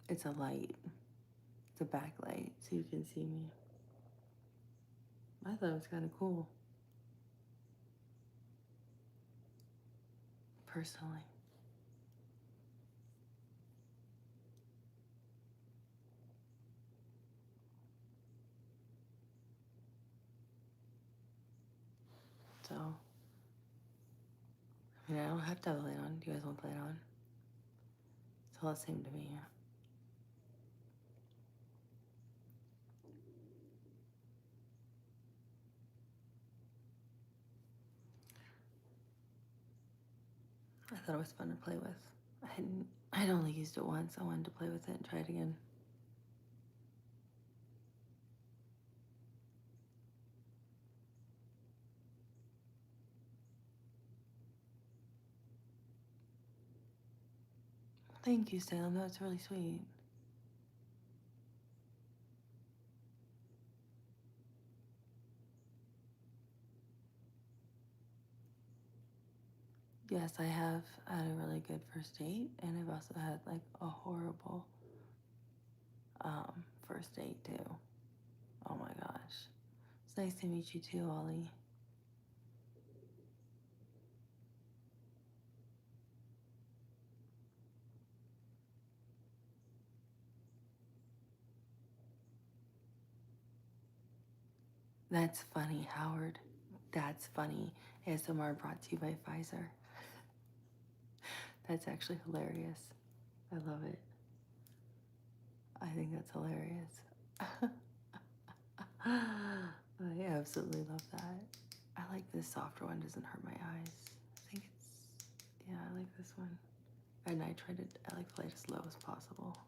It's a light. It's a backlight, so you can see me. I thought it was kind of cool, personally. So, I mean, I don't have to have the light on. Do you guys want the light on? It's all the same to me. I thought it was fun to play with. I'd only used it once. I wanted to play with it and try it again. Thank you, Salem. That was really sweet. Yes, I have had a really good first date, and I've also had like a horrible first date too. Oh my gosh. It's nice to meet you too, Ollie. That's funny, Howard. That's funny. ASMR brought to you by Pfizer. That's actually hilarious. I love it. I think that's hilarious. I absolutely love that. I like this softer one, doesn't hurt my eyes. I think it's, yeah, I like this one. And I like to light as low as possible.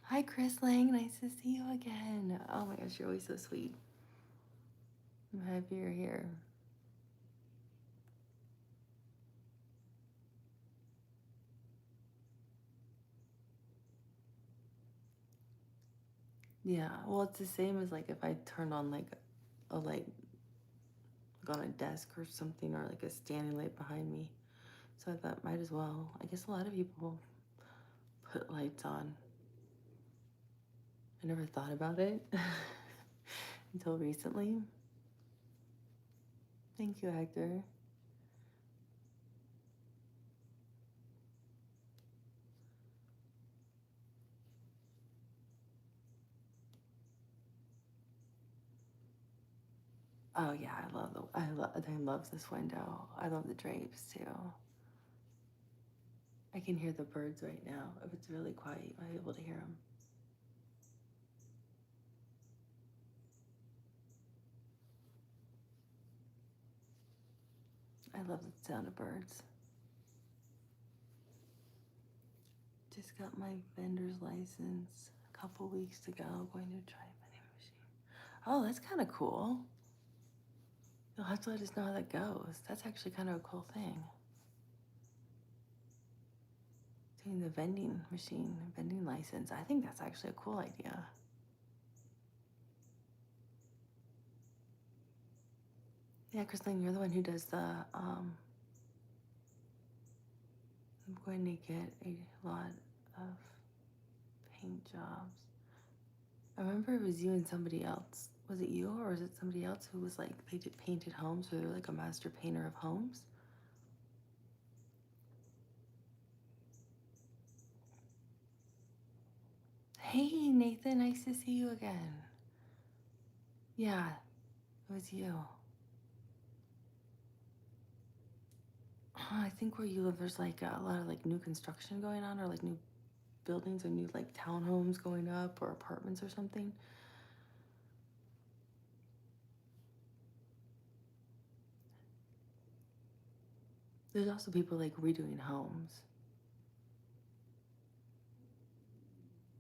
Hi, Chris Lang. Nice to see you again. Oh my gosh, you're always so sweet. I'm happy you're here. Yeah, well, it's the same as like if I turned on like a light like on a desk or something, or like a standing light behind me. So I thought might as well. I guess a lot of people put lights on. I never thought about it until recently. Thank you, Hector. Oh yeah, I love this window. I love the drapes too. I can hear the birds right now. If it's really quiet, you might be able to hear them. I love the sound of birds. Just got my vendor's license a couple weeks ago. Going to try a vending machine. Oh, that's kind of cool. You'll have to let us know how that goes. That's actually kind of a cool thing. Doing the vending machine, vending license. I think that's actually a cool idea. Yeah, Christine, you're the one who does the, I'm going to get a lot of paint jobs. I remember it was you and somebody else. Was it you or was it somebody else who was like, they did painted homes, or they were like a master painter of homes? Hey, Nathan, nice to see you again. Yeah, it was you. I think where you live, there's like a lot of like new construction going on, or like new buildings or new like townhomes going up or apartments or something. There's also people like redoing homes,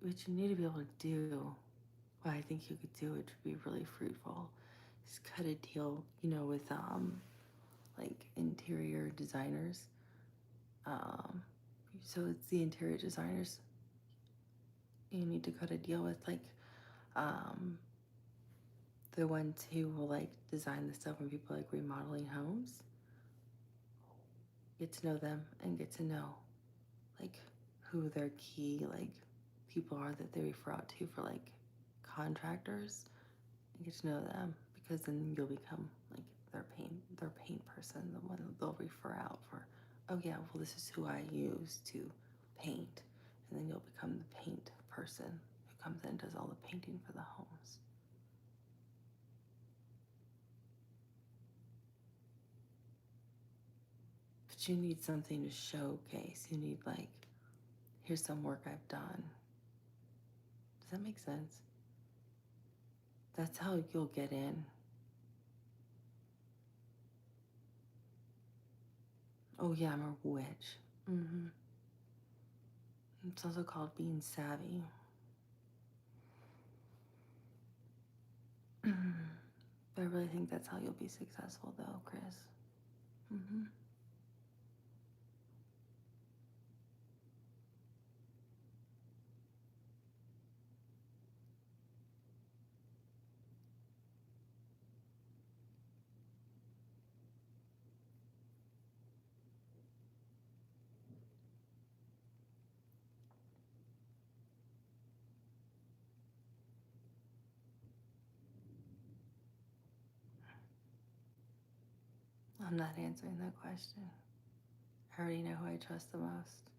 which you need to be able to do. What I think you could do, it would be really fruitful. Just cut a deal, with like interior designers. Um, so it's the interior designers you need to cut a deal with, like um, the ones who will like design the stuff when people like remodeling homes. Get to know them and get to know like who their key like people are that they refer out to for like contractors, and get to know them, because then you'll become like their paint person, the one they'll refer out for. Oh yeah, well this is who I use to paint, and then you'll become the paint person who comes in and does all the painting for the homes. But you need something to showcase. You need like, here's some work I've done. Does that make sense? That's how you'll get in. Oh yeah, I'm a witch. It's also called being savvy. But I really think that's how you'll be successful though, Chris. I'm not answering that question. I already know who I trust the most.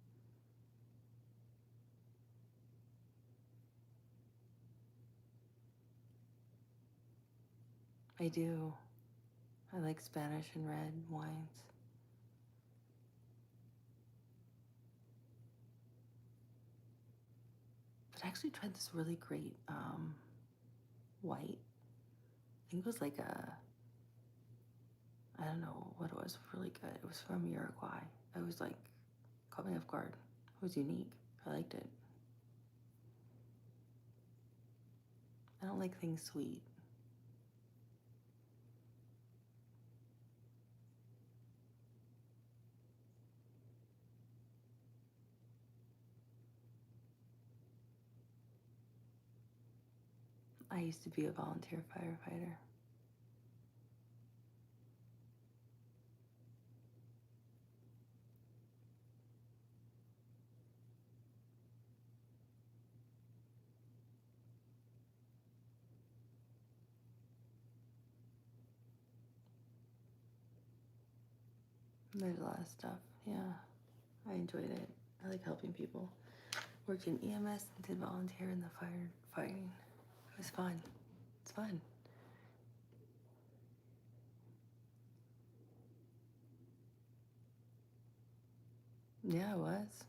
I do. I like Spanish and red wines. But I actually tried this really great white. I think it was like I don't know what it was, really good. It was from Uruguay. It was like, caught me off guard. It was unique. I liked it. I don't like things sweet. I used to be a volunteer firefighter. There's a lot of stuff. Yeah, I enjoyed it. I like helping people. Worked in EMS and did volunteer in the firefighting. It was fun. It's fun. Yeah, it was.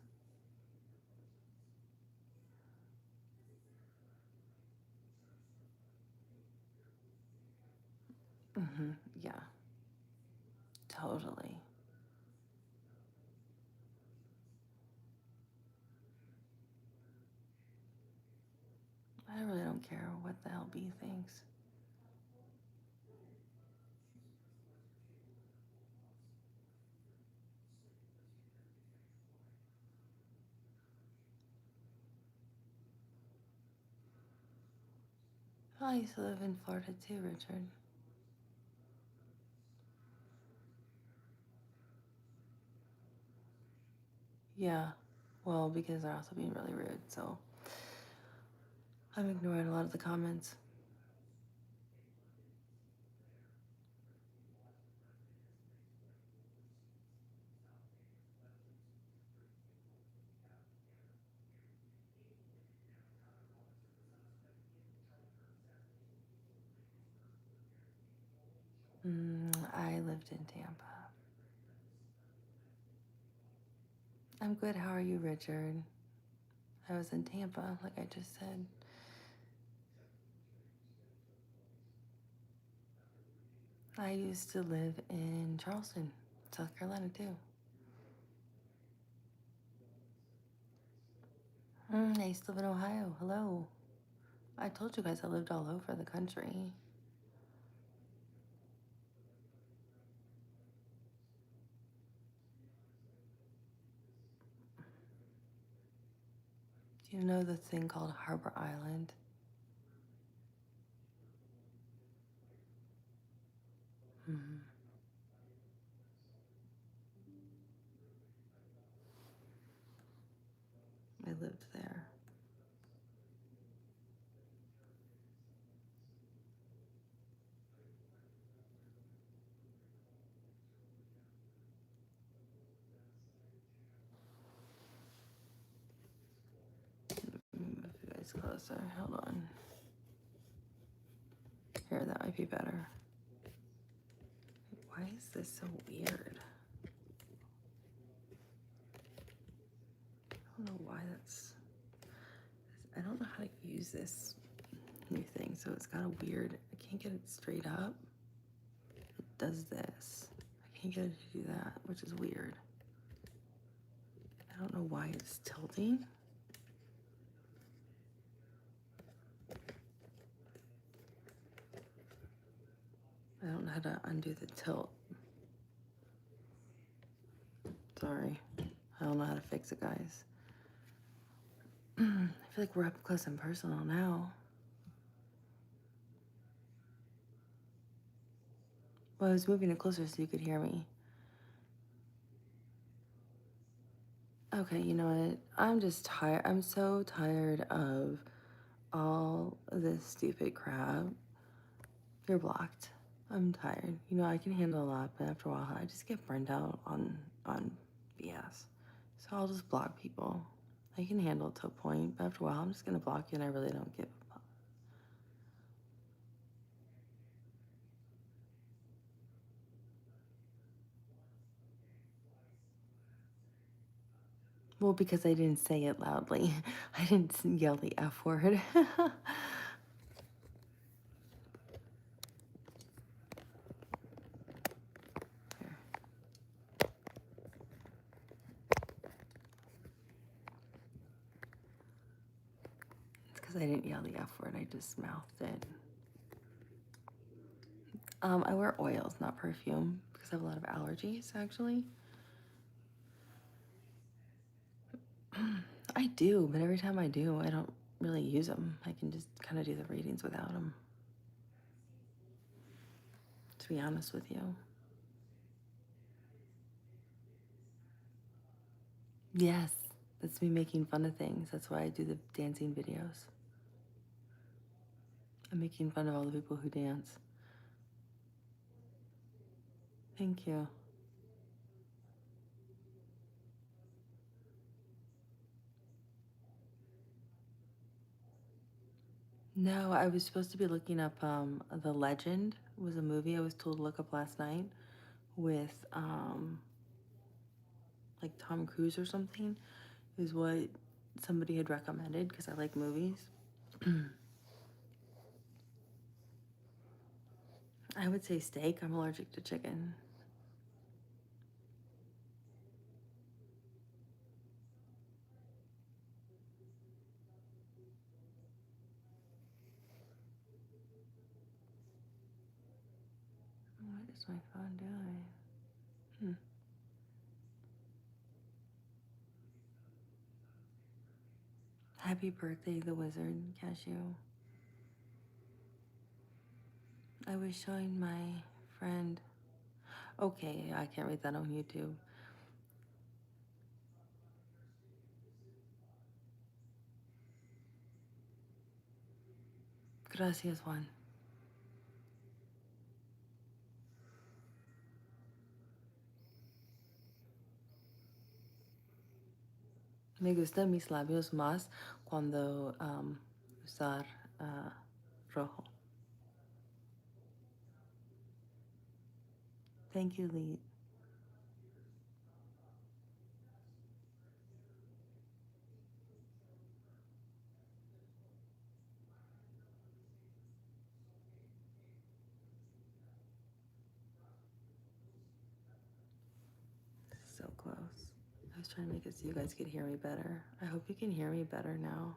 Yeah, totally. don't care what the hell B thinks. Oh, I used to live in Florida too, Richard. Yeah, well, because they're also being really rude, so I'm ignoring a lot of the comments. I lived in Tampa. I'm good. How are you, Richard? I was in Tampa, like I just said. I used to live in Charleston, South Carolina, too. I used to live in Ohio. Hello. I told you guys I lived all over the country. Do you know the thing called Harbor Island? Mm-hmm. I lived there. Move you guys closer. Hold on. Here, that might be better. Why is this so weird? I don't know why that's... I don't know how to use this new thing, so it's kind of weird. I can't get it straight up. It does this. I can't get it to do that, which is weird. I don't know why it's tilting. I don't know how to undo the tilt. Sorry. I don't know how to fix it, guys. I feel like we're up close and personal now. Well, I was moving it closer so you could hear me. Okay, you know what? I'm just tired. I'm so tired of all this stupid crap. You're blocked. I'm tired. You know, I can handle a lot, but after a while, I just get burned out on BS. So I'll just block people. I can handle it to a point, but after a while, I'm just gonna block you, and I really don't give a fuck. Well, because I didn't say it loudly. I didn't yell the F word. It's because I didn't yell the F word. I just mouthed it. I wear oils, not perfume, because I have a lot of allergies, actually. I do, but every time I do, I don't really use them. I can just kind of do the readings without them, to be honest with you. Yes, that's me making fun of things. That's why I do the dancing videos. I'm making fun of all the people who dance. Thank you. No, I was supposed to be looking up The Legend was a movie I was told to look up last night with like Tom Cruise or something, is what somebody had recommended because I like movies. I would say steak. I'm allergic to chicken. What's my phone doing? Happy birthday, the wizard, Cashew. I was showing my friend. Okay, I can't read that on YouTube. Gracias, Juan. Me gustan mis labios más cuando usar rojo. Thank you, Lee. So close. I was trying to make it so you guys could hear me better. I hope you can hear me better now.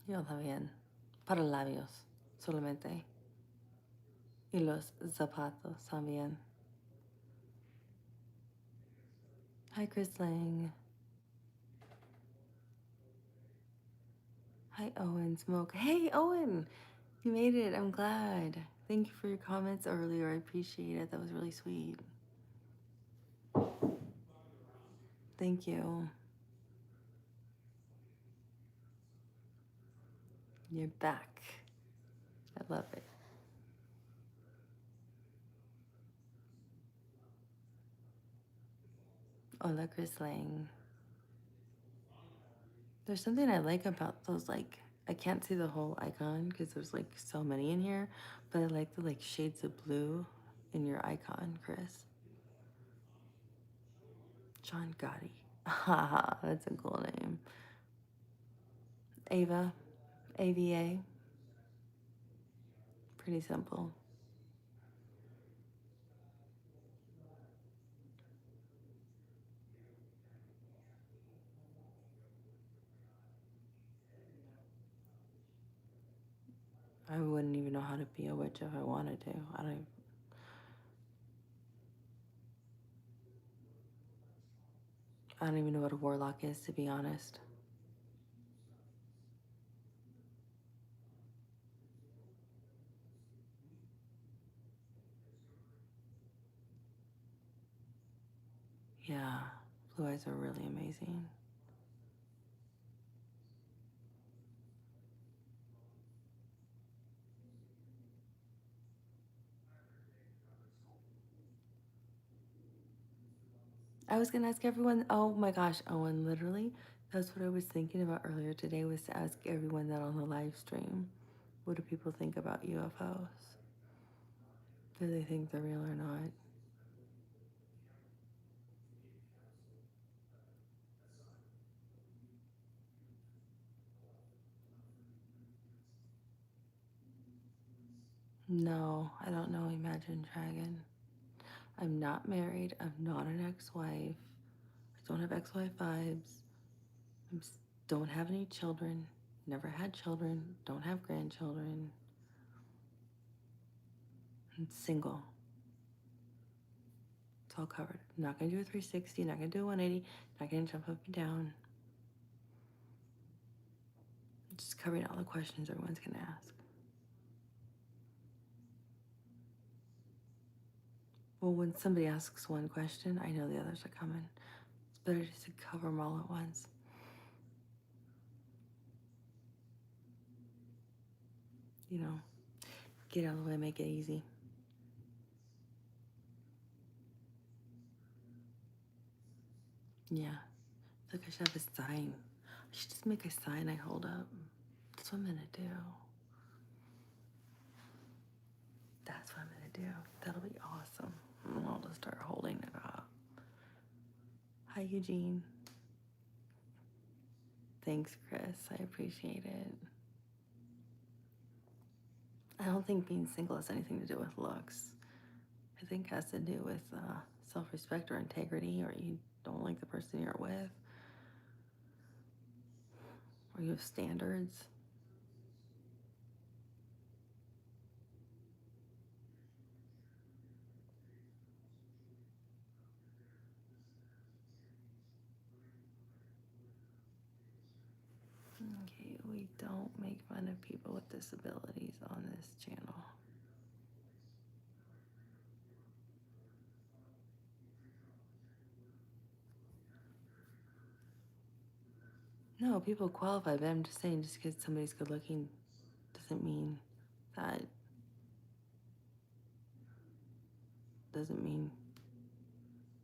Yo también. Para labios, solamente. Y los zapatos también. Hi, Chris Lang. Hi, Owen Smoke. Hey, Owen! You made it. I'm glad. Thank you for your comments earlier. I appreciate it. That was really sweet. Thank you. You're back. I love it. Hola, Chris Lang. There's something I like about those, like, I can't see the whole icon because there's like so many in here, but I like the like shades of blue in your icon, Chris. John Gotti. Haha, that's a cool name. Ava, AVA. Pretty simple. I wouldn't even know how to be a witch if I wanted to. I don't even know what a warlock is, to be honest. Yeah, blue eyes are really amazing. I was gonna ask everyone, oh my gosh, Owen, literally, that's what I was thinking about earlier today, was to ask everyone that on the live stream, what do people think about UFOs? Do they think they're real or not? No, I don't know Imagine Dragon. I'm not married. I'm not an ex-wife. I don't have ex-wife vibes. I don't have any children. Never had children. Don't have grandchildren. I'm single. It's all covered. I'm not gonna do a 360. Not gonna do a 180. Not gonna jump up and down. Just covering all the questions everyone's gonna ask. Well, when somebody asks one question, I know the others are coming. It's better just to cover them all at once. You know, get out of the way, make it easy. Yeah. I feel like I should have a sign. I should just make a sign I hold up. That's what I'm gonna do. That's what I'm gonna do. That'll be awesome. And I'll just start holding it up. Hi, Eugene. Thanks, Chris. I appreciate it. I don't think being single has anything to do with looks. I think it has to do with self-respect or integrity, or you don't like the person you're with. Or you have standards. Okay, we don't make fun of people with disabilities on this channel. No, people qualify, but I'm just saying, just because somebody's good looking doesn't mean that, doesn't mean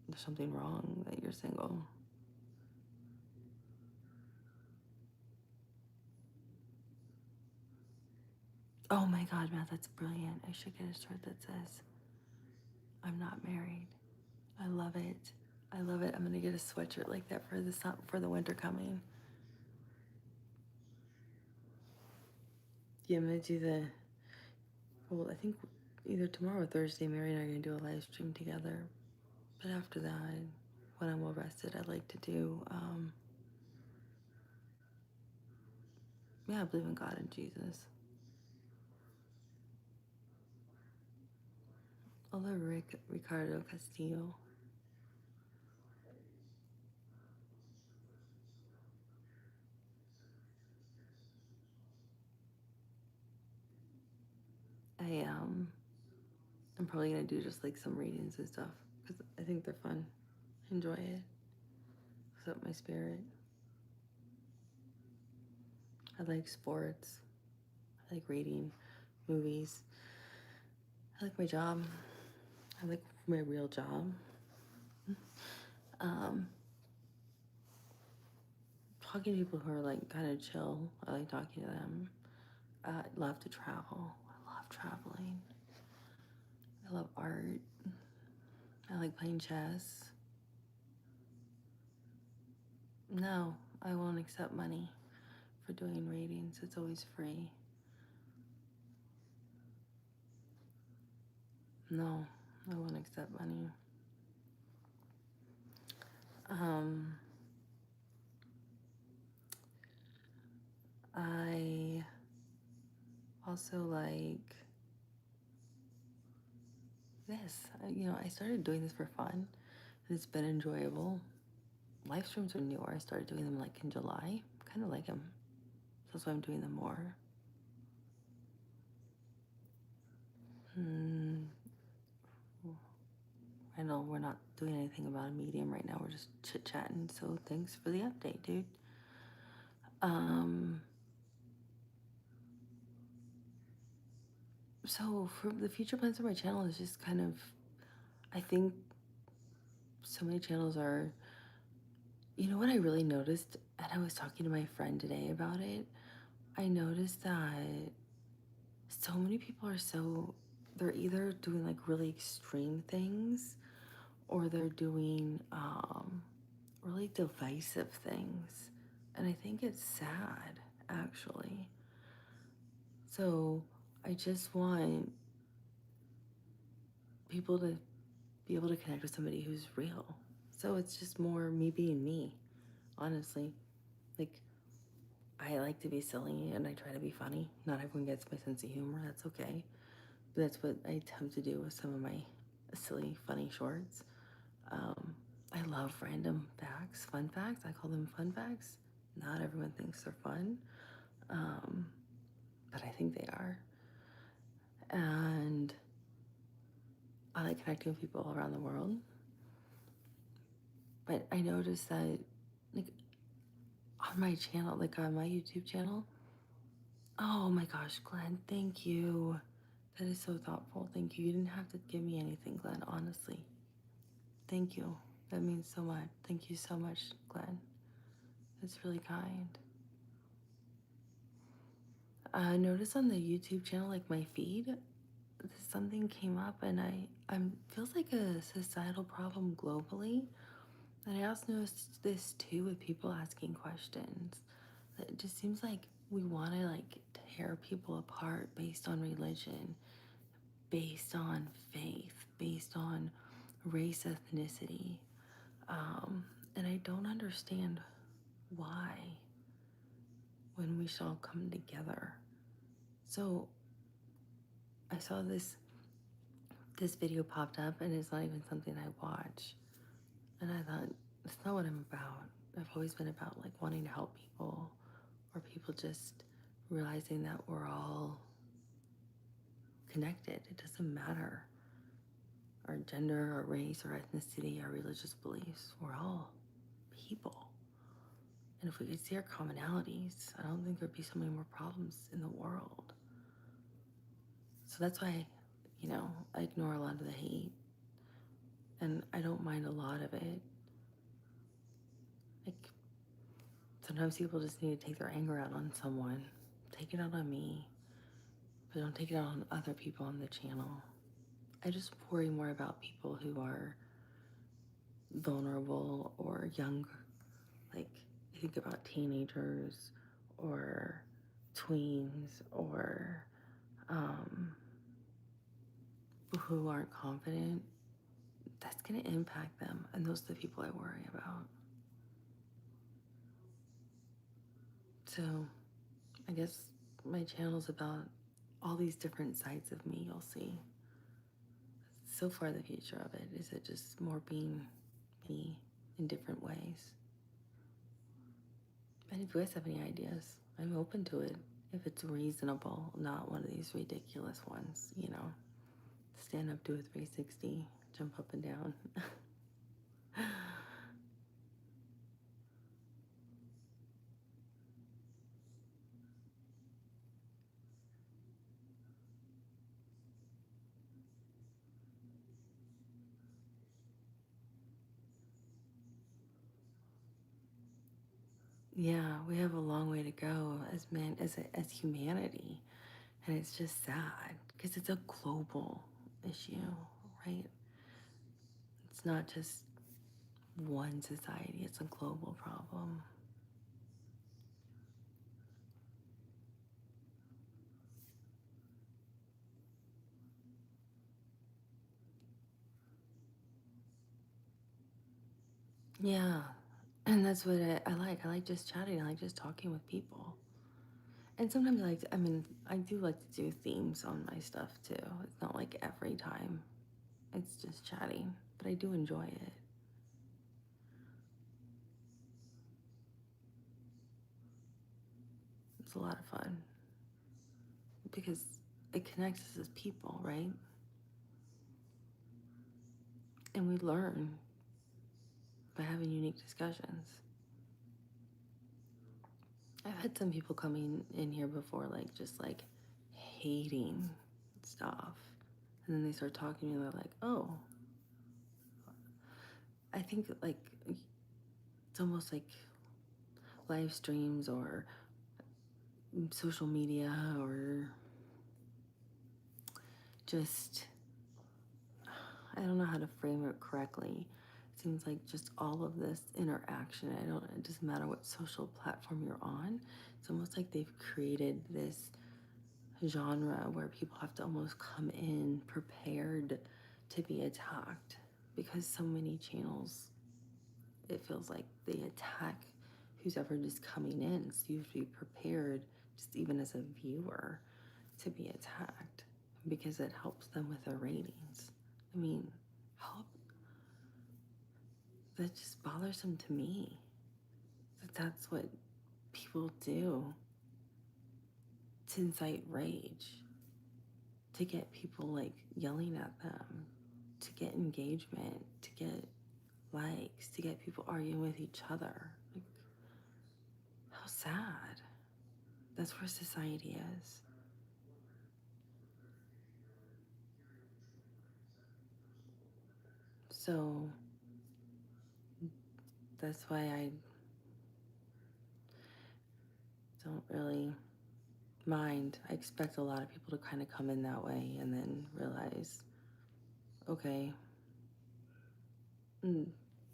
there's something wrong that you're single. Oh my God, Matt, that's brilliant. I should get a shirt that says, I'm not married. I love it. I love it. I'm gonna get a sweatshirt like that for the winter coming. Yeah, I'm gonna do well, I think either tomorrow or Thursday, Mary and I are gonna do a live stream together. But after that, when I'm well rested, I'd like to do, yeah, I believe in God and Jesus. Although Ricardo Castillo. I'm probably gonna do just like some readings and stuff because I think they're fun. Enjoy it. It's up my spirit. I like sports. I like reading, movies. I like my job. I like my real job. Um, Talking to people who are like kind of chill. I like talking to them. I love to travel. I love traveling. I love art. I like playing chess. No, I won't accept money for doing readings. It's always free. No, I won't accept money. Um, I also like this. I started doing this for fun, and it's been enjoyable. Live streams are newer. I started doing them like in July. Kind of like them. So that's why I'm doing them more. I know we're not doing anything about a medium right now. We're just chit-chatting. So thanks for the update, dude. So for the future plans for my channel is just kind of, I think so many channels are, what I really noticed, and I was talking to my friend today about it, I noticed that so many people they're either doing like really extreme things or they're doing really divisive things. And I think it's sad, actually. So I just want people to be able to connect with somebody who's real. So it's just more me being me, honestly. Like, I like to be silly and I try to be funny. Not everyone gets my sense of humor, that's okay. But that's what I attempt to do with some of my silly, funny shorts. I love random facts, fun facts. I call them fun facts. Not everyone thinks they're fun, but I think they are. And I like connecting with people all around the world. But I noticed that, like, on my channel, like on my YouTube channel, oh my gosh, Glenn, thank you. That is so thoughtful. Thank you. You didn't have to give me anything, Glenn, honestly. Thank you. That means so much. Thank you so much, Glenn. That's really kind. I noticed on the YouTube channel, like my feed, something came up, and I'm feels like a societal problem globally. And I also noticed this too with people asking questions. It just seems like we want to like tear people apart based on religion, based on faith, based on race, ethnicity. And I don't understand why. when we should all come together. So I saw this video popped up, and it's not even something I watch. And I thought, it's not what I'm about. I've always been about like wanting to help people, or people just realizing that we're all connected. It doesn't matter our gender, our race, our ethnicity, our religious beliefs. We're all people. And if we could see our commonalities, I don't think there'd be so many more problems in the world. So that's why, I ignore a lot of the hate, and I don't mind a lot of it. Like, sometimes people just need to take their anger out on someone. Take it out on me, but don't take it out on other people on the channel. I just worry more about people who are vulnerable or young. Like, I think about teenagers or tweens or who aren't confident. That's going to impact them, and those are the people I worry about. So I guess my channel's about all these different sides of me you'll see. So far, the future of it is it just more being me in different ways. And if you guys have any ideas, I'm open to it. If it's reasonable, not one of these ridiculous ones, stand up, do a 360, jump up and down. Yeah, we have a long way to go as humanity, and it's just sad because it's a global issue, right? It's not just one society; it's a global problem. Yeah, and that's what I like. I like just chatting. I like just talking with people. And sometimes I do like to do themes on my stuff too. It's not like every time. It's just chatting, but I do enjoy it. It's a lot of fun because it connects us as people, right? And we learn by having unique discussions. I've had some people coming in here before, like just like hating stuff. And then they start talking to me, and they're like, oh, I think like it's almost like live streams or social media or just, I don't know how to frame it correctly. It seems like just all of this interaction, it doesn't matter what social platform you're on. It's almost like they've created this genre where people have to almost come in prepared to be attacked because so many channels, it feels like they attack who's ever just coming in. So you have to be prepared, just even as a viewer, to be attacked because it helps them with their ratings. I mean, help. That's just bothersome to me. That's what people do to incite rage, to get people like yelling at them, to get engagement, to get likes, to get people arguing with each other. Like, how sad. That's where society is. So that's why I don't really mind. I expect a lot of people to kind of come in that way and then realize, okay, mm,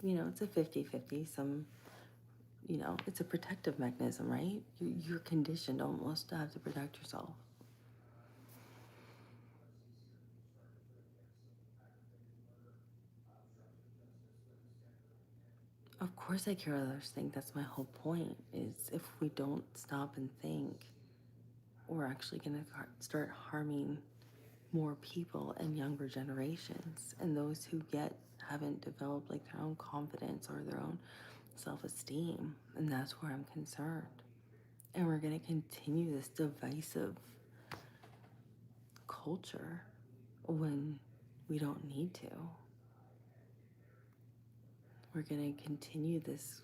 it's a 50-50. It's a protective mechanism, right? You're conditioned almost to have to protect yourself. Of course I care what others think. That's my whole point, is if we don't stop and think, we're actually going to start harming more people and younger generations, and those who haven't developed like their own confidence or their own self-esteem. And that's where I'm concerned. And we're going to continue this divisive culture when we don't need to. We're going to continue this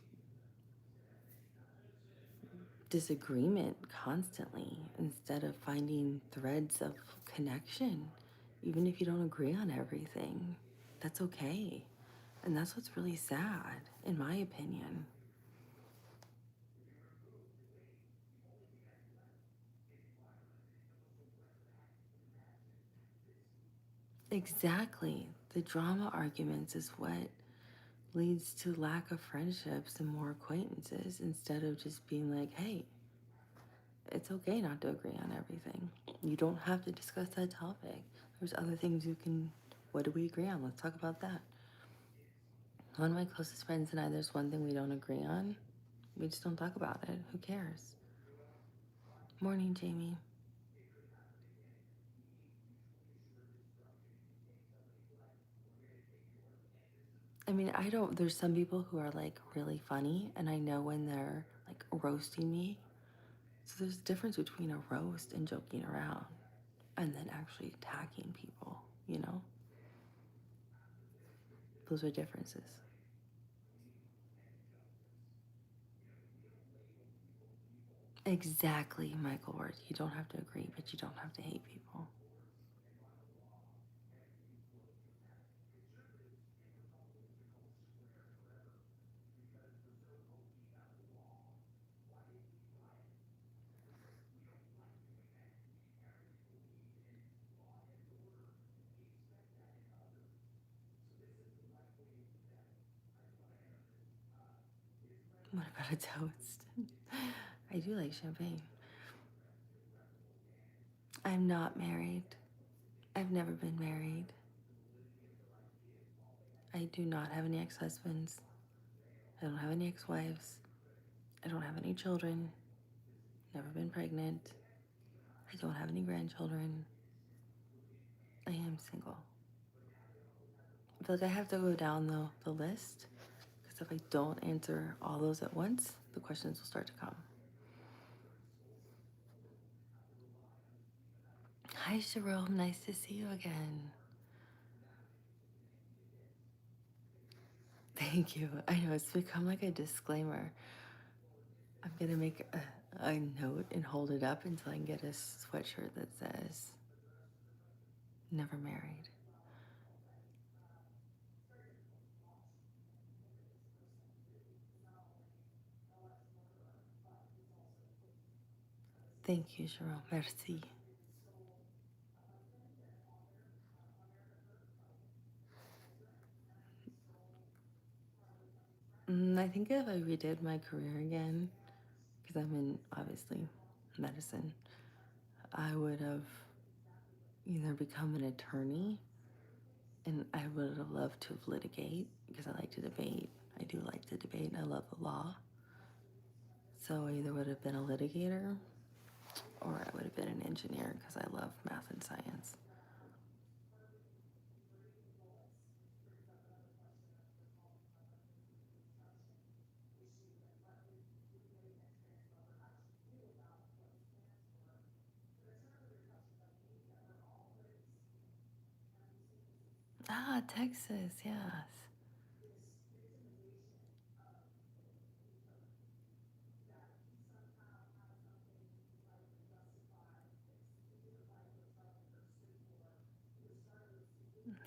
disagreement constantly instead of finding threads of connection. Even if you don't agree on everything, that's okay. And that's what's really sad, in my opinion. Exactly. The drama arguments is what leads to lack of friendships and more acquaintances, instead of just being like, hey, it's okay not to agree on everything. You don't have to discuss that topic. There's other things you can. What do we agree on? Let's talk about that. One of my closest friends and I, there's one thing we don't agree on. We just don't talk about it. Who cares? Morning, Jamie. I mean, there's some people who are like really funny, and I know when they're like roasting me. So there's a difference between a roast and joking around and then actually attacking people, you know? Those are differences. Exactly, Michael Ward. You don't have to agree, but you don't have to hate people. What about a toast? I do like champagne. I'm not married. I've never been married. I do not have any ex-husbands. I don't have any ex-wives. I don't have any children. Never been pregnant. I don't have any grandchildren. I am single. I feel like I have to go down the list, because if I don't answer all those at once, the questions will start to come. Hi, Jerome. Nice to see you again. Thank you. I know it's become like a disclaimer. I'm going to make a note and hold it up until I can get a sweatshirt that says, never married. Thank you, Jerome. Merci. I think if I redid my career again, because I'm in, obviously, medicine, I would have either become an attorney, and I would have loved to litigate, because I like to debate. I do like to debate, and I love the law. So I either would have been a litigator, or I would have been an engineer, because I love math and science. Ah, Texas, yes.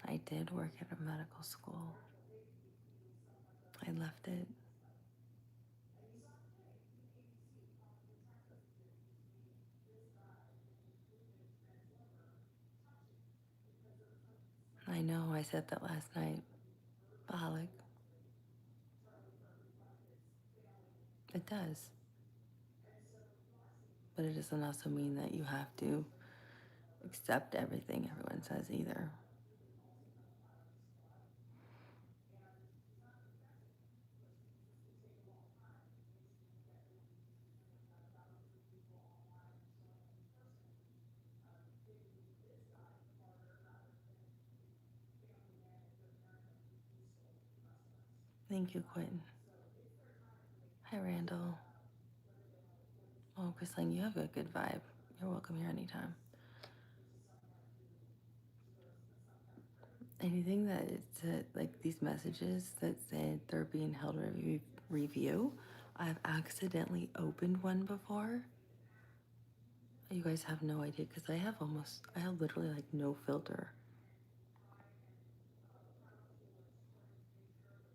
I did work at a medical school. I left it. I know, I said that last night. Alec. It does. But it doesn't also mean that you have to accept everything everyone says either. Thank you, Quentin. Hi, Randall. Oh, Chrisline, you have a good vibe. You're welcome here anytime. Anything that is like these messages that said they're being held review, I've accidentally opened one before. You guys have no idea because I have literally like no filter.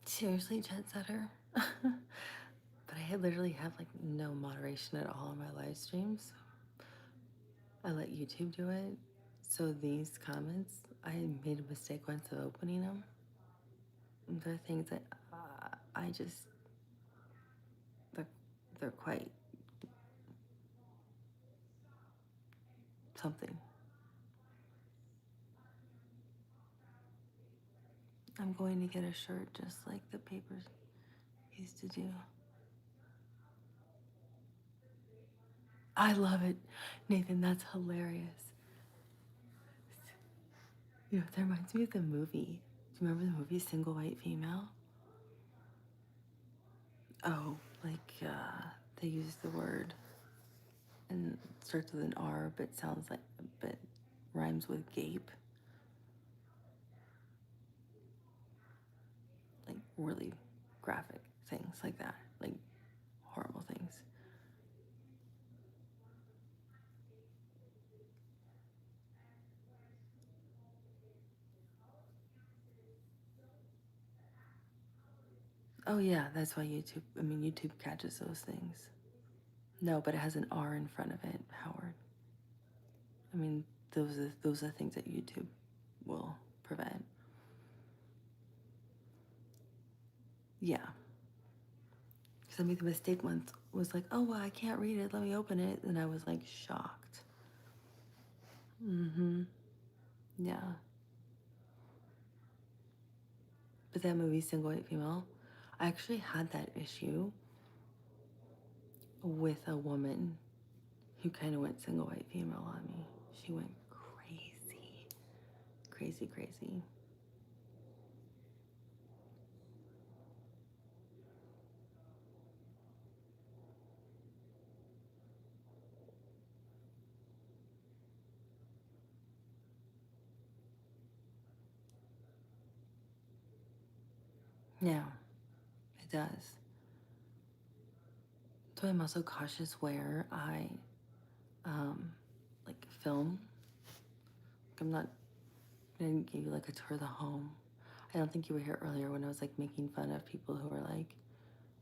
Seriously, Jet Setter? But I literally have like no moderation at all in my live streams. I let YouTube do it. So these comments, I made a mistake once of opening them. They're things that I just, they're quite something. I'm going to get a shirt just like the papers used to do. I love it. Nathan, that's hilarious. You know, that reminds me of the movie. Do you remember the movie Single White Female? Oh, like they use the word and it starts with an R but sounds like, but rhymes with gape. Like really graphic things like that. Like horrible things. Oh yeah, that's why YouTube catches those things. No, but it has an R in front of it, Howard. I mean, those are things that YouTube will prevent. Yeah. Because I made the mistake once, was like, oh, well, I can't read it, let me open it. And I was like shocked. Mm-hmm. Yeah. But that movie, Single White Female, I actually had that issue with a woman who kind of went single white female on me. She went crazy. Crazy, crazy. Yeah, it does. So I'm also cautious where I like film. I'm not gonna give you like a tour of the home. I don't think you were here earlier when I was like making fun of people who are like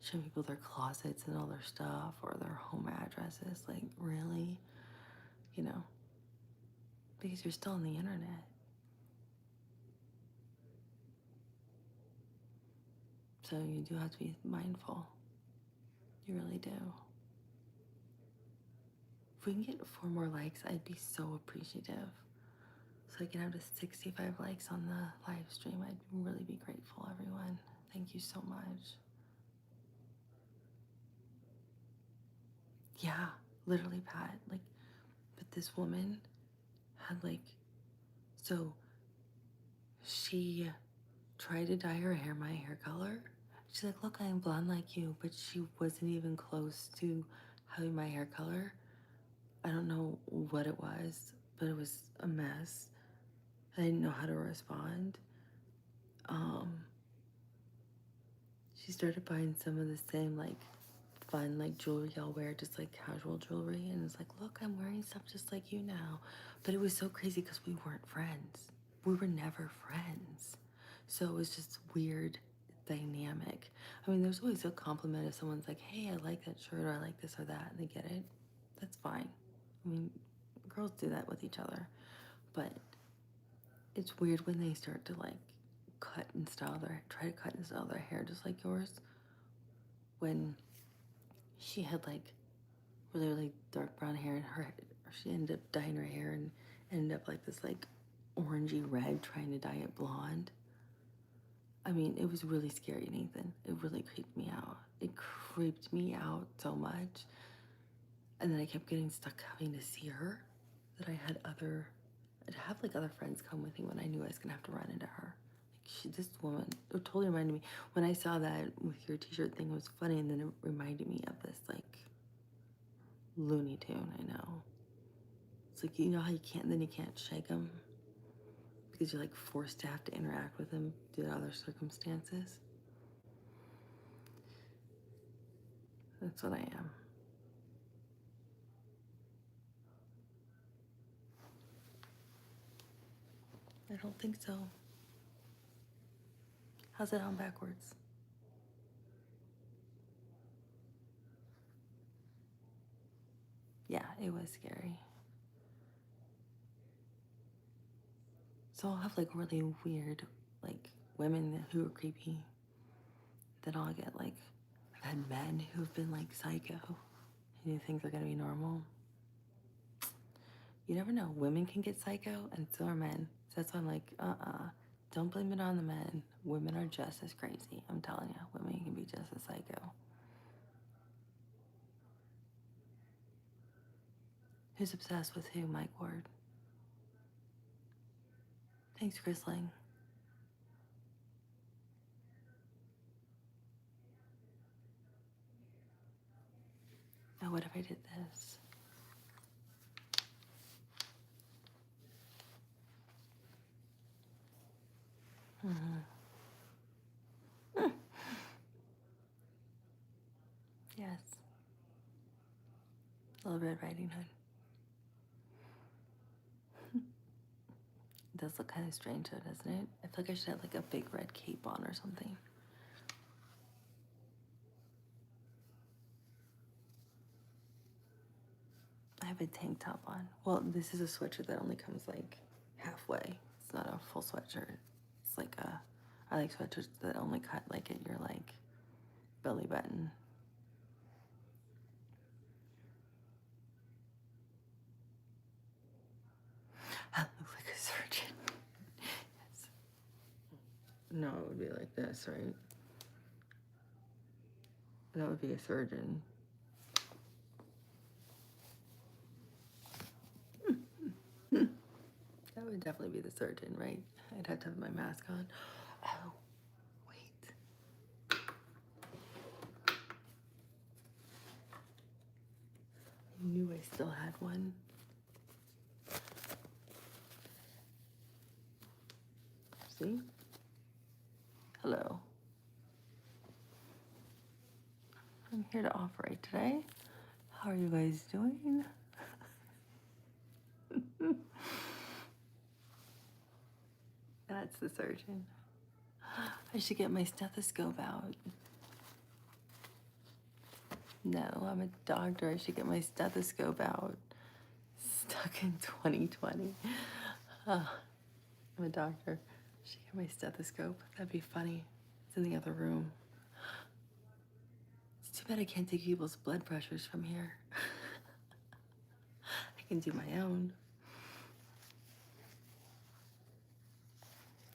showing people their closets and all their stuff or their home addresses. Like, really? You know, because you're still on the internet. So you do have to be mindful. You really do. If we can get 4 more likes, I'd be so appreciative. So I can have just 65 likes on the live stream. I'd really be grateful, everyone. Thank you so much. Yeah, literally, Pat. Like, but this woman had like, so she tried to dye her hair my hair color. She's like, look, I'm blonde like you, but she wasn't even close to having my hair color. I don't know what it was, but it was a mess. I didn't know how to respond. She started buying some of the same like fun like jewelry I'll wear, just like casual jewelry, and it's like, look, I'm wearing stuff just like you now. But it was so crazy because we weren't friends. We were never friends. So it was just weird dynamic. I mean, there's always a compliment if someone's like, hey, I like that shirt or I like this or that, and they get it. That's fine. I mean, girls do that with each other. But it's weird when they start to like try to cut and style their hair just like yours. When she had like really, really dark brown hair and she ended up dyeing her hair and ended up like this like orangey red trying to dye it blonde. I mean, it was really scary, Nathan. It really creeped me out. It creeped me out so much. And then I kept getting stuck having to see her that I'd have like other friends come with me when I knew I was gonna have to run into her. This woman, it totally reminded me. When I saw that with your t-shirt thing, it was funny, and then it reminded me of this, like, Looney Tune, I know. It's like, you know how then you can't shake them? Because you're, like, forced to have to interact with them due to other circumstances. That's what I am. I don't think so. How's it on backwards? Yeah, it was scary. So I'll have like really weird, like women who are creepy. Then I'll get like, I've had men who've been like psycho and you think they're gonna be normal. You never know. Women can get psycho and so are men. So that's why I'm like, don't blame it on the men. Women are just as crazy. I'm telling you, women can be just as psycho. Who's obsessed with who, Mike Ward? Thanks, Chrisling. Now, what if I did this? Yes. Little Red Riding Hood. It does look kind of strange though, doesn't it? I feel like I should have like a big red cape on or something. I have a tank top on. Well, this is a sweatshirt that only comes like halfway. It's not a full sweatshirt. It's like I like sweatshirts that only cut like at your like belly button. I look like a surgeon. Yes. No, it would be like this, right? That would be a surgeon. That would definitely be the surgeon, right? I'd have to have my mask on. Oh, wait. I knew I still had one. See? Hello. I'm here to operate today. How are you guys doing? That's the surgeon. I should get my stethoscope out. No, I'm a doctor. I should get my stethoscope out. Stuck in 2020. I'm a doctor. I should get my stethoscope. That'd be funny. It's in the other room. It's too bad I can't take people's blood pressures from here. I can do my own.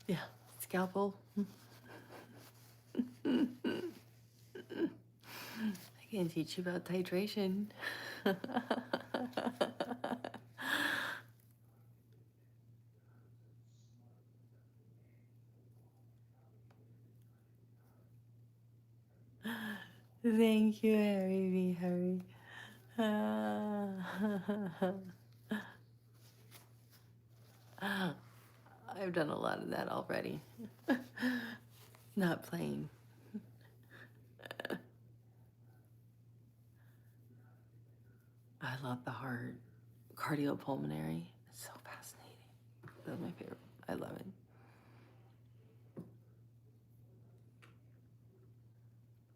Yeah, scalpel. I can teach you about titration. Thank you, Harry V. Harry. I've done a lot of that already. Not playing. I love the heart. Cardiopulmonary. It's so fascinating. That's my favorite. I love it.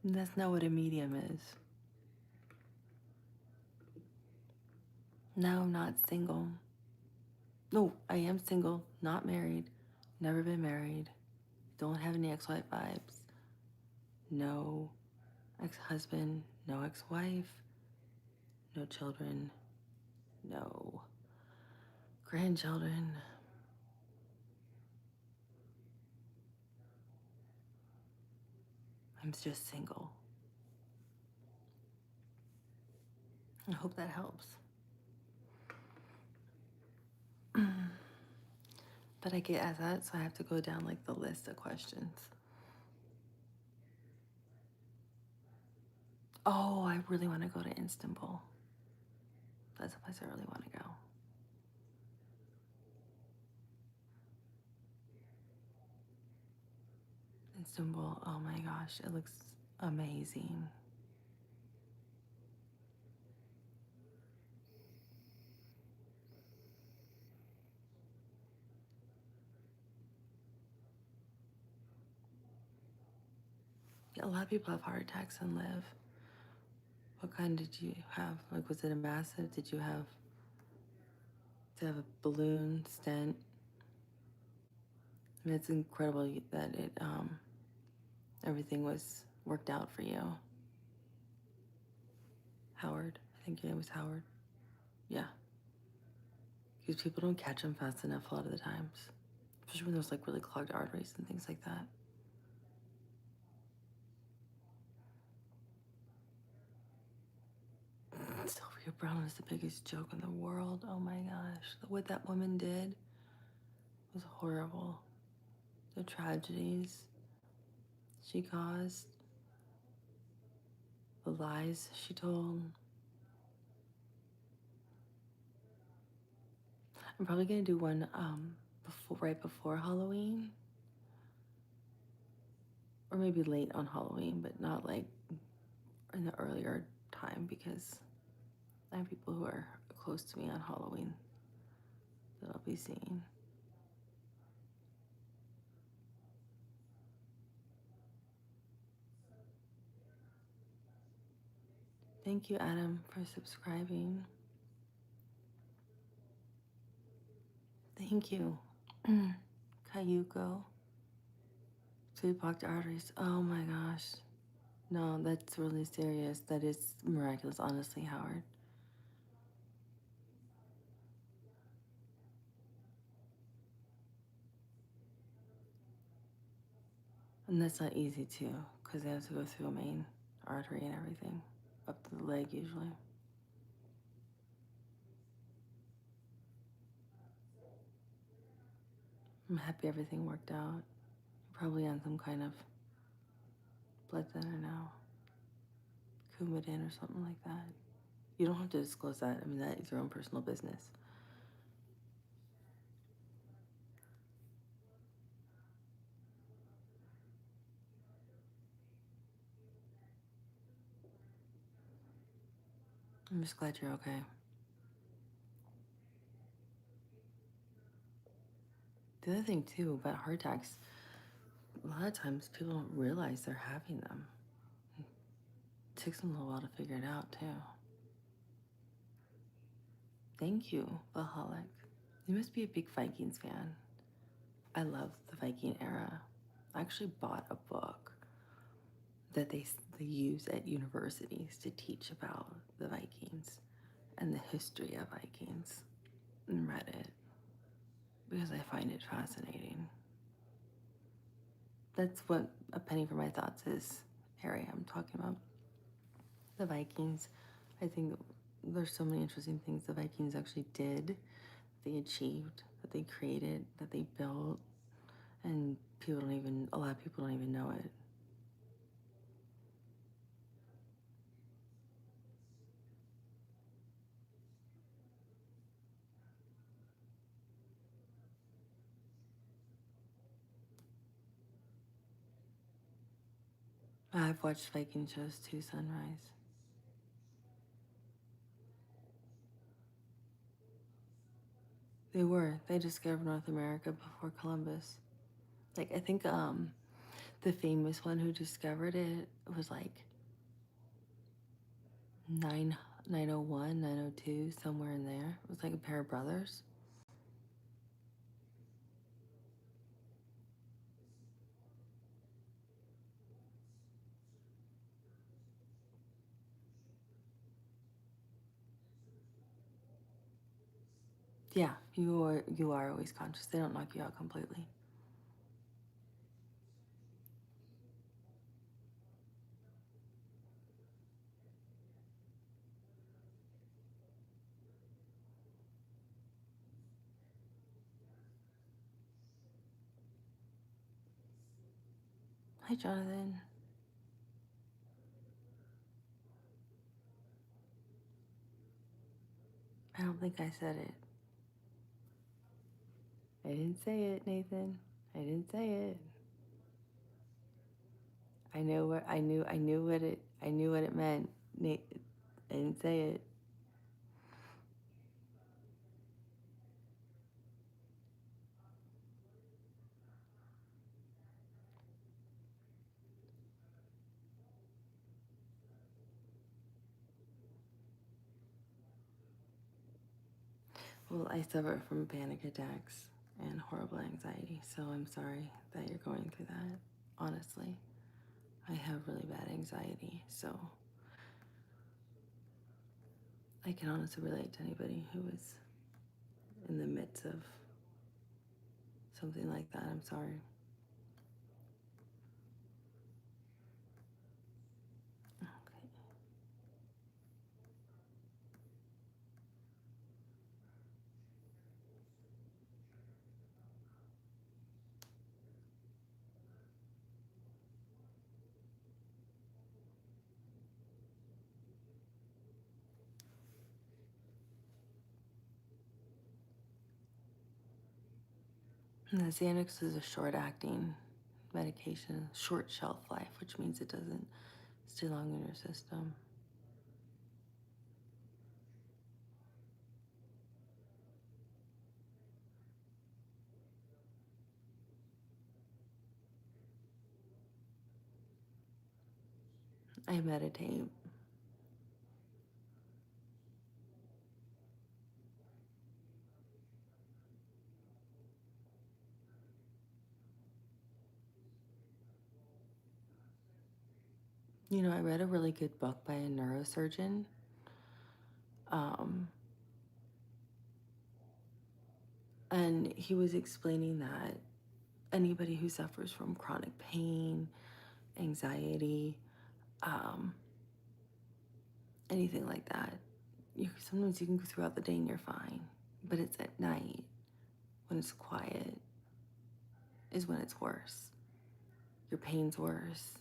And that's not what a medium is. No, I'm not single. No, I am single, not married, never been married, don't have any ex-wife vibes, no ex-husband, no ex-wife, no children, no grandchildren. I'm just single. I hope that helps. But I get at that, so I have to go down like the list of questions. Oh, I really want to go to Istanbul. That's a place I really want to go. Istanbul, oh my gosh, it looks amazing. Yeah, a lot of people have heart attacks and live. What kind did you have? Like, was it a massive? Did you have to have a balloon stent? I mean, it's incredible that everything was worked out for you. Howard, I think your name was Howard. Yeah, because people don't catch them fast enough a lot of the times, especially when there's like really clogged arteries and things like that. Sylvia Brown is the biggest joke in the world. Oh my gosh, what that woman did was horrible. The tragedies she caused, the lies she told. I'm probably gonna do one right before Halloween, or maybe late on Halloween, but not like in the earlier time because I have people who are close to me on Halloween that I'll be seeing. Thank you, Adam, for subscribing. Thank you, Kayuko. Two blocked arteries. Oh my gosh. No, that's really serious. That is miraculous, honestly, Howard. And that's not easy too, because they have to go through a main artery and everything, up to the leg usually. I'm happy everything worked out. Probably on some kind of blood thinner now. Coumadin or something like that. You don't have to disclose that. I mean, that is your own personal business. I'm just glad you're okay. The other thing too about heart attacks, a lot of times people don't realize they're having them. It takes them a little while to figure it out too. Thank you, Baholic. You must be a big Vikings fan. I love the Viking era. I actually bought a book that they use at universities to teach about the Vikings and the history of Vikings, and read it because I find it fascinating. That's what A Penny for My Thoughts is, Harry. I'm talking about the Vikings. I think there's so many interesting things the Vikings actually did, they achieved, that they created, that they built, and a lot of people don't even know it. I've watched Viking shows too, Sunrise. They discovered North America before Columbus. Like, I think the famous one who discovered it was like 901, 902, somewhere in there. It was like a pair of brothers. Yeah, you are always conscious. They don't knock you out completely. Hi, Jonathan. I don't think I said it. I didn't say it, Nathan. I didn't say it. I know what I knew what it meant. Nate, I didn't say it. Well, I suffer from panic attacks and horrible anxiety, so I'm sorry that you're going through that. Honestly, I have really bad anxiety, so I can honestly relate to anybody who is in the midst of something like that. I'm sorry. Okay. And the Xanax is a short-acting medication, short shelf life, which means it doesn't stay long in your system. I meditate. You know, I read a really good book by a neurosurgeon. Um, and he was explaining that anybody who suffers from chronic pain, anxiety, um, anything like that, sometimes you can go throughout the day and you're fine. But it's at night when it's quiet is when it's worse. Your pain's worse.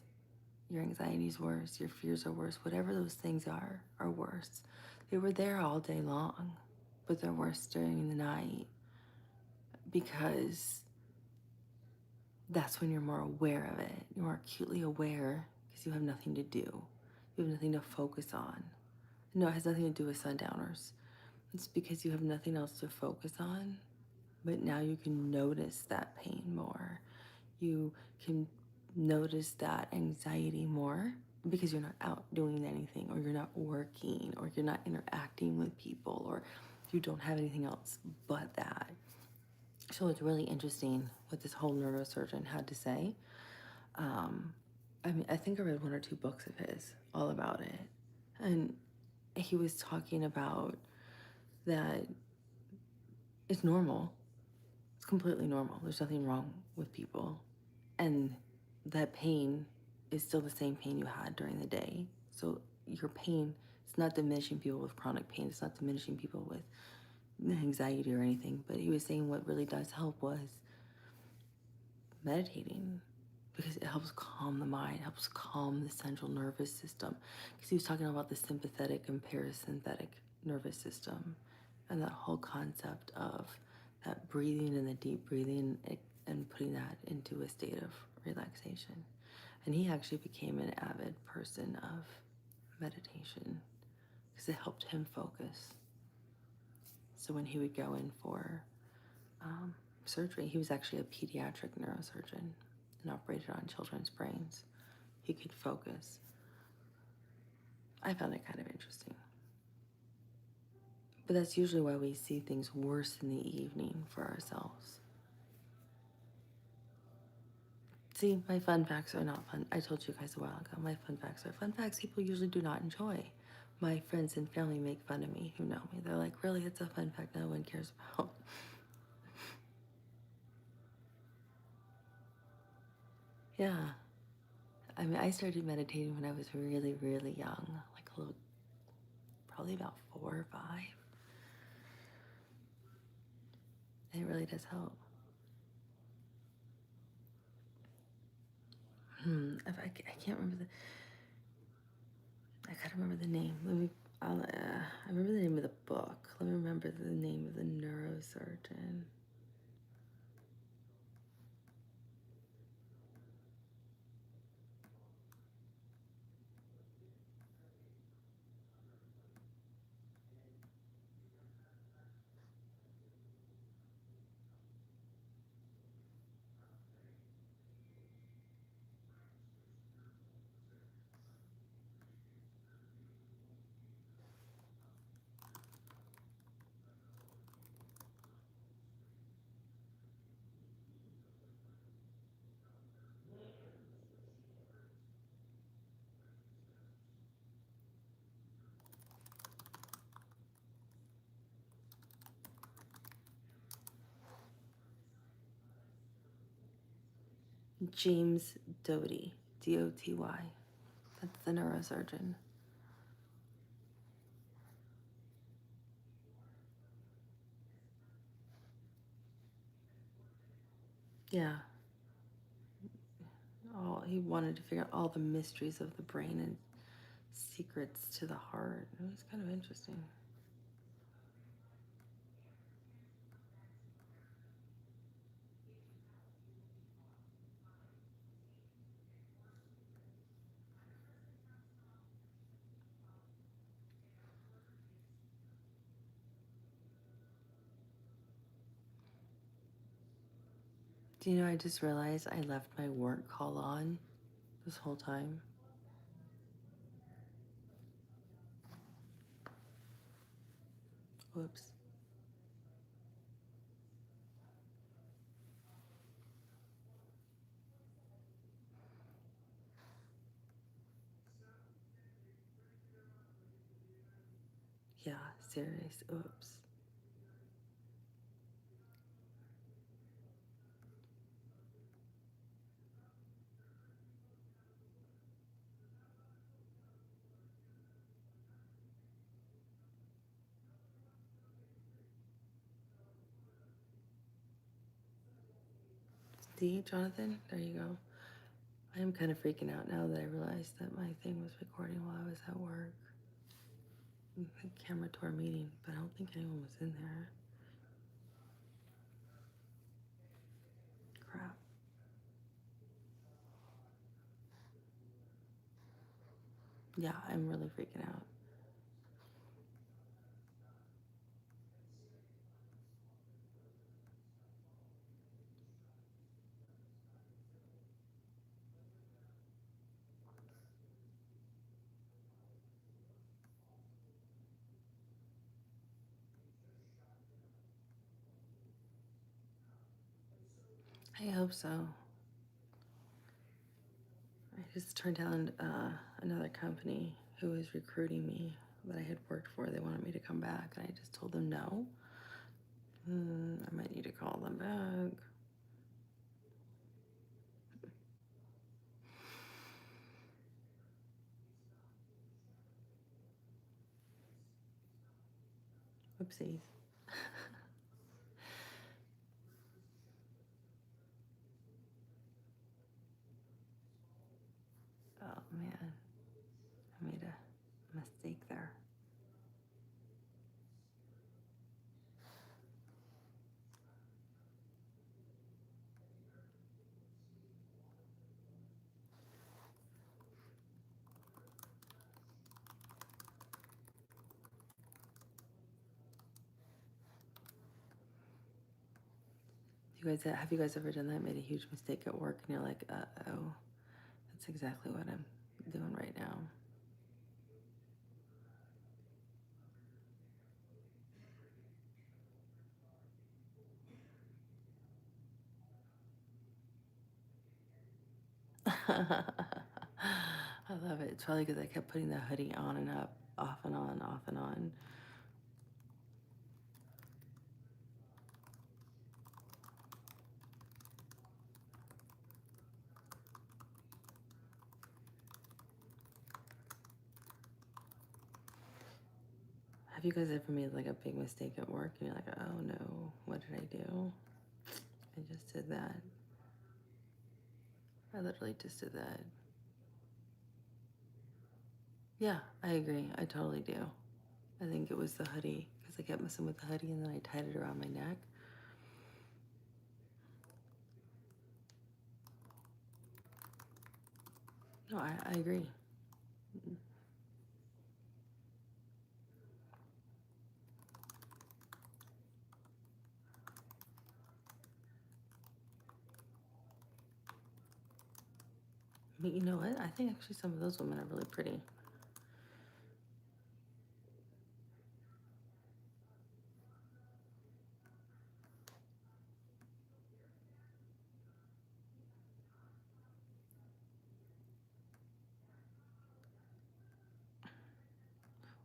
Your anxiety's worse. Your fears are worse. Whatever those things are worse. They were there all day long, but they're worse during the night because that's when you're more aware of it. You're more acutely aware because you have nothing to do. You have nothing to focus on. No, it has nothing to do with sundowners. It's because you have nothing else to focus on, but now you can notice that pain more. You can notice that anxiety more because you're not out doing anything, or you're not working, or you're not interacting with people, or you don't have anything else but that. So it's really interesting what this whole neurosurgeon had to say. I mean, I think I read one or two books of his all about it. And he was talking about that it's normal. It's completely normal. There's nothing wrong with people. And that pain is still the same pain you had during the day. So your pain, it's not diminishing people with chronic pain. It's not diminishing people with anxiety or anything. But he was saying what really does help was meditating, because it helps calm the mind, helps calm the central nervous system. Because he was talking about the sympathetic and parasympathetic nervous system and that whole concept of that breathing and the deep breathing and putting that into a state of relaxation. And he actually became an avid person of meditation because it helped him focus. So when he would go in for surgery, he was actually a pediatric neurosurgeon and operated on children's brains. He could focus. I found it kind of interesting. But that's usually why we see things worse in the evening for ourselves. See, my fun facts are not fun. I told you guys a while ago, my fun facts are fun facts people usually do not enjoy. My friends and family make fun of me who know me. They're like, really, it's a fun fact no one cares about. Yeah. I mean, I started meditating when I was really, really young, like a little, probably about 4 or 5. And it really does help. I can't remember I gotta remember the name. I remember the name of the book. Let me remember the name of the neurosurgeon. James Doty, Doty. That's the neurosurgeon. Yeah. He wanted to figure out all the mysteries of the brain and secrets to the heart. It was kind of interesting. Do you know, I just realized I left my work call on this whole time. Whoops. Yeah, serious. Oops. See, Jonathan? There you go. I am kind of freaking out now that I realized that my thing was recording while I was at work. The camera to our meeting, but I don't think anyone was in there. Crap. Yeah, I'm really freaking out. I hope so. I just turned down another company who was recruiting me that I had worked for. They wanted me to come back, and I just told them no. I might need to call them back. Whoopsies. Oh man, I made a mistake there. Have you guys ever done that? Made a huge mistake at work, and you're like, oh, that's exactly what I'm doing right now. I love it. It's probably because I kept putting the hoodie on and up, off and on, off and on. Have you guys ever made like a big mistake at work and you're like, oh no, what did I do? I just did that. I literally just did that. Yeah, I agree. I totally do. I think it was the hoodie because I kept messing with the hoodie and then I tied it around my neck. No, I agree. But you know what? I think actually some of those women are really pretty.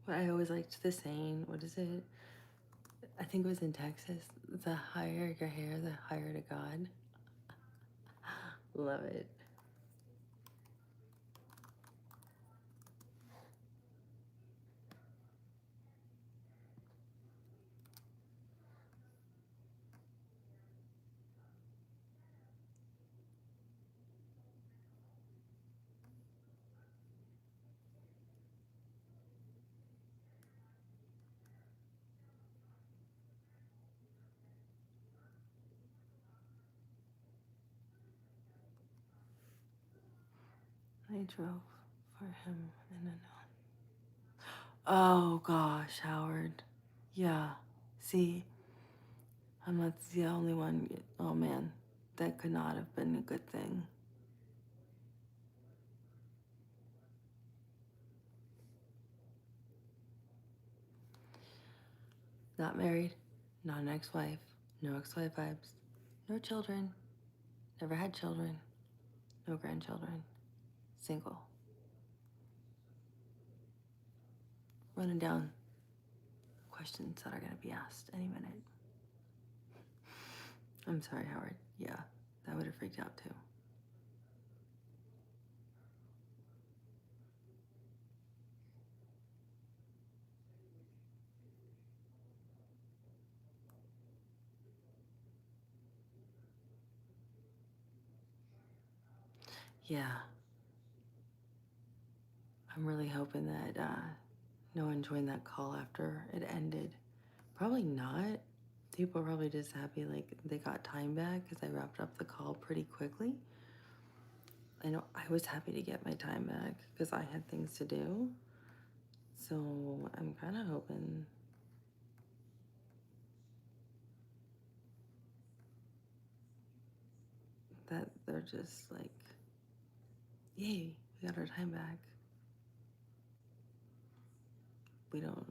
But I always liked the saying, what is it? I think it was in Texas. The higher your hair, the higher to God. Love it. I drove for him in a Oh gosh, Howard. Yeah. See, I'm not the only one. Oh man, that could not have been a good thing. Not married, not an ex-wife, no ex-wife vibes, no children, never had children, no grandchildren, single. Running down questions that are gonna be asked any minute. I'm sorry, Howard. Yeah, that would have freaked out too. Yeah, I'm really hoping that no one joined that call after it ended. Probably not. People are probably just happy like they got time back because I wrapped up the call pretty quickly. I know I was happy to get my time back because I had things to do. So I'm kind of hoping that they're just like, yay, we got our time back. We don't,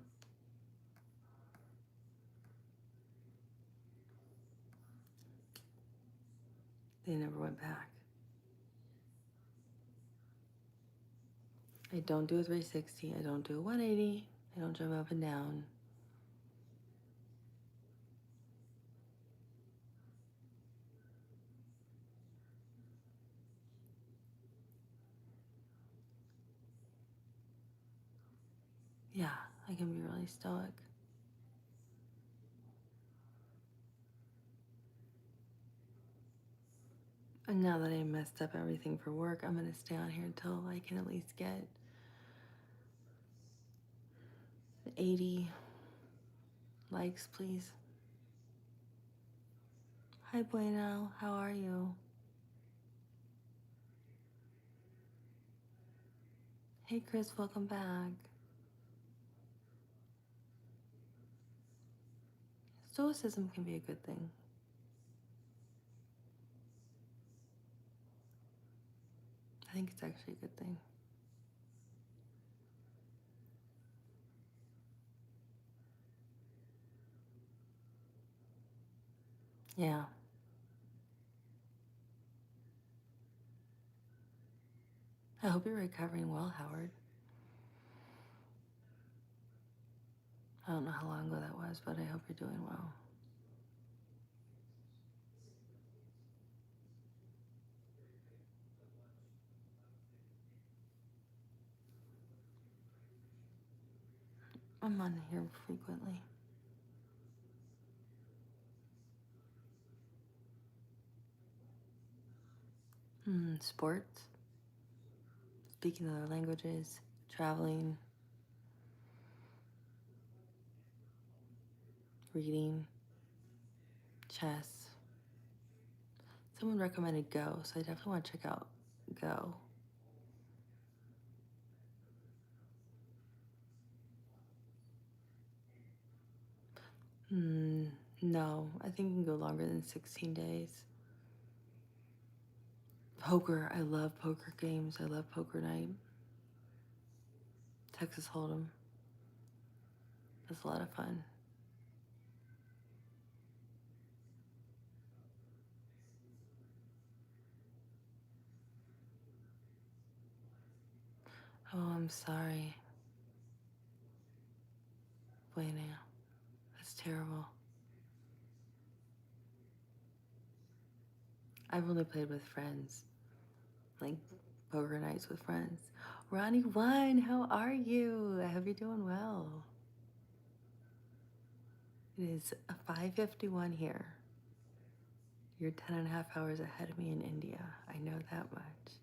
they never went back. I don't do a 360. I don't do a 180. I don't jump up and down. Yeah, I can be really stoic. And now that I messed up everything for work, I'm gonna stay on here until I can at least get 80 likes, please. Hi, Bueno. How are you? Hey, Chris. Welcome back. Stoicism can be a good thing. I think it's actually a good thing. Yeah. I hope you're recovering well, Howard. I don't know how long ago that was, but I hope you're doing well. I'm on here frequently. Sports, speaking other languages, traveling, reading, chess. Someone recommended Go, so I definitely want to check out Go. No, I think you can go longer than 16 days. Poker, I love poker games. I love poker night. Texas Hold'em. That's a lot of fun. Oh, I'm sorry. Bueno, that's terrible. I've only played with friends, like poker nights with friends. Ronnie One, how are you? I hope you're doing well. It is 5:51 here. You're 10 and a half hours ahead of me in India. I know that much.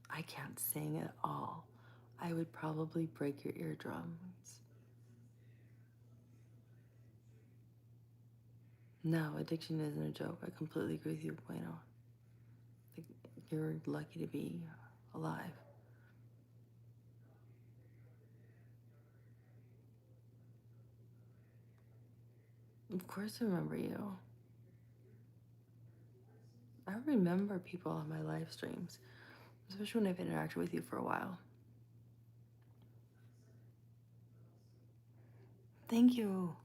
I can't sing at all. I would probably break your eardrums. No, addiction isn't a joke. I completely agree with you, Bueno. Like, you're lucky to be alive. Of course I remember you. I remember people on my live streams, especially when I've interacted with you for a while. Thank you,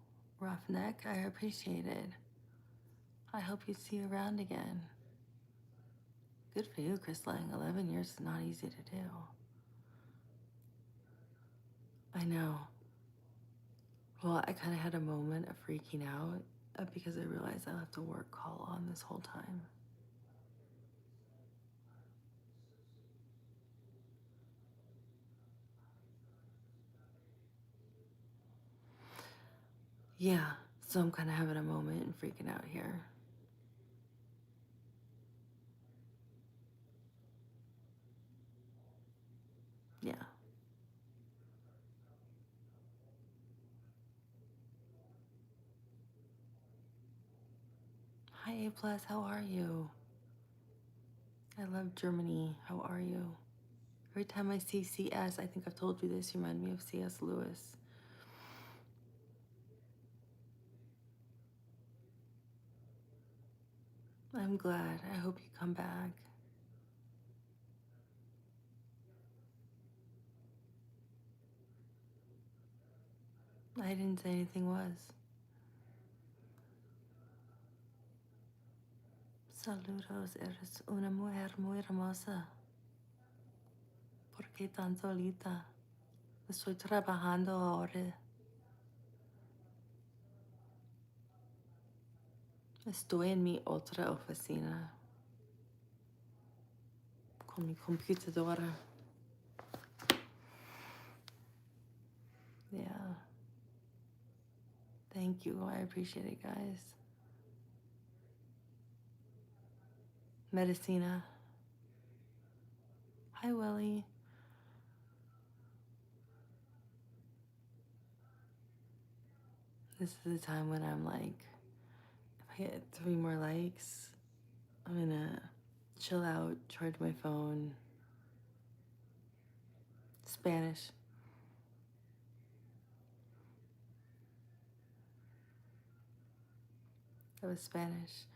Roughneck. I appreciate it. I hope you see you around again. Good for you, Chris Lang. 11 years is not easy to do. I know. Well, I kind of had a moment of freaking out because I realized I left a work call on this whole time. Yeah, so I'm kind of having a moment and freaking out here. Yeah. Hi, A Plus. How are you? I love Germany. How are you? Every time I see CS, I think I've told you this, you remind me of C.S. Lewis. I'm glad. I hope you come back. I didn't say anything was. Saludos, eres una mujer muy hermosa. ¿Por qué tan solita? Estoy trabajando ahora. Estoy en mi otra oficina con mi computadora. Yeah. Thank you. I appreciate it, guys. Medicina. Hi, Willie. This is the time when I'm like, if I get 3 more likes, I'm gonna chill out, charge my phone. Spanish. That was Spanish.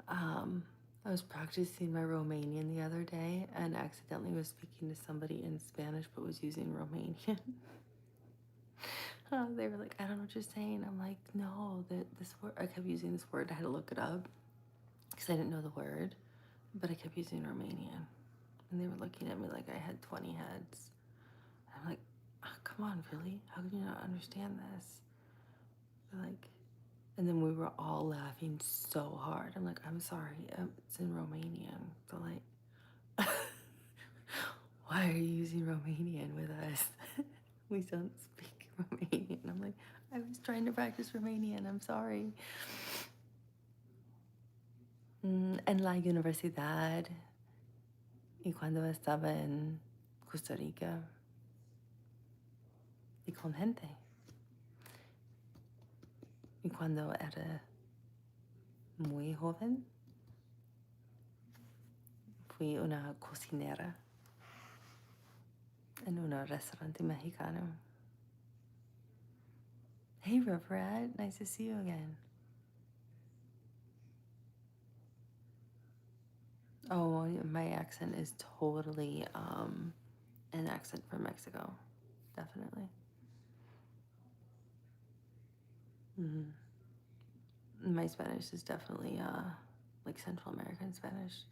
I was practicing my Romanian the other day and accidentally was speaking to somebody in Spanish but was using Romanian. They were like, I don't know what you're saying. I'm like, no, this word, I kept using this word. I had to look it up because I didn't know the word, but I kept using Romanian. And they were looking at me like I had 20 heads. I'm like, oh, come on, really? How can you not understand this? They're like, and then we were all laughing so hard. I'm like, I'm sorry, it's in Romanian. So like, why are you using Romanian with us? We don't speak Romanian. I'm like, I was trying to practice Romanian. I'm sorry. En la universidad y cuando estaba en Costa Rica y con gente. Y cuando era muy joven, fui una cocinera en un restaurante mexicano. Hey, Reverend, nice to see you again. Oh, my accent is totally an accent from Mexico, definitely. My Spanish is definitely like Central American Spanish,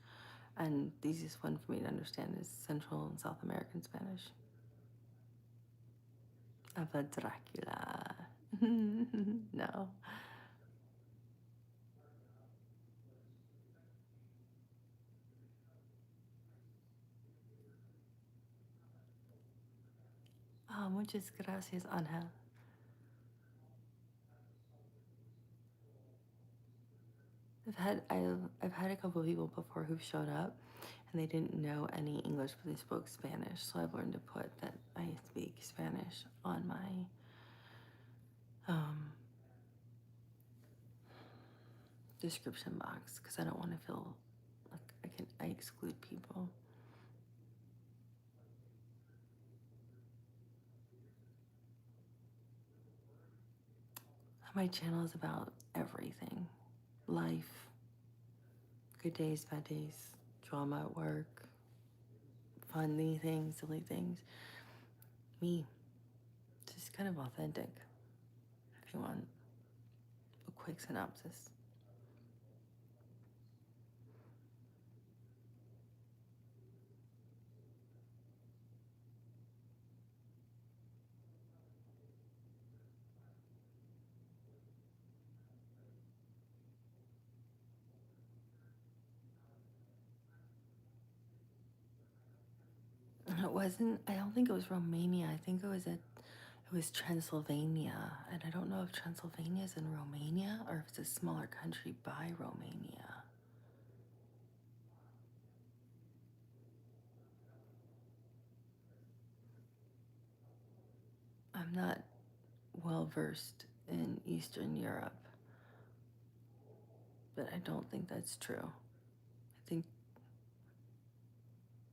and the easiest one for me to understand is Central and South American Spanish. Ava Dracula. No. Oh, muchas gracias, Angel. I've had a couple of people before who've showed up and they didn't know any English but they spoke Spanish. So I've learned to put that I speak Spanish on my description box because I don't want to feel like I exclude people. My channel is about everything. Life, good days, bad days, drama at work, funny things, silly things. Me, just kind of authentic, if you want a quick synopsis. It wasn't, I don't think it was Romania. I think it was Transylvania. And I don't know if Transylvania is in Romania or if it's a smaller country by Romania. I'm not well versed in Eastern Europe, but I don't think that's true. I think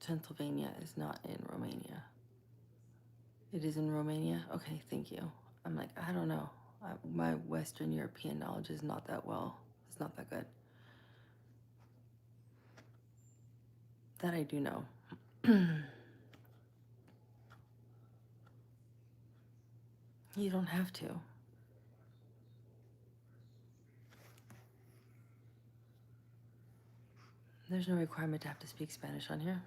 Transylvania is not in Romania. It is in Romania? Okay, thank you. I'm like, I don't know. My Western European knowledge is not that well. It's not that good. That I do know. You don't have to. There's no requirement to have to speak Spanish on here.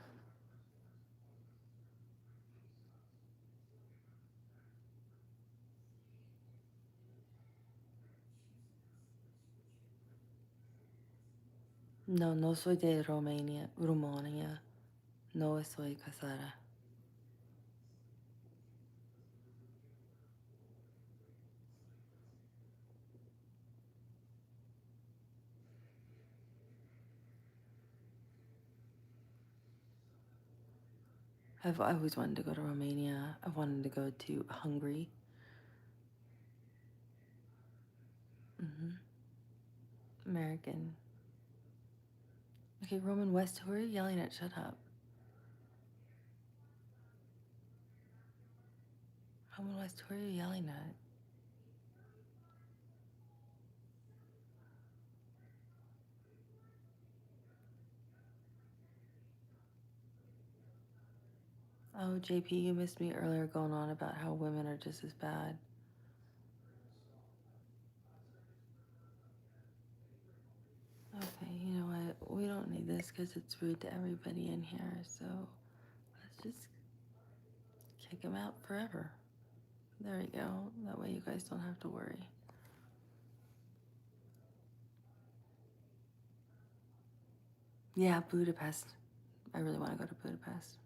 No, no soy de Romania, Rumania. No soy casada. I've always wanted to go to Romania. I wanted to go to Hungary. American. Okay, Roman West, who are you yelling at? Shut up. Roman West, who are you yelling at? Oh, JP, you missed me earlier going on about how women are just as bad. Okay, you know what? We don't need this because it's rude to everybody in here, so let's just kick him out forever. There we go. That way you guys don't have to worry. Yeah, Budapest. I really want to go to Budapest.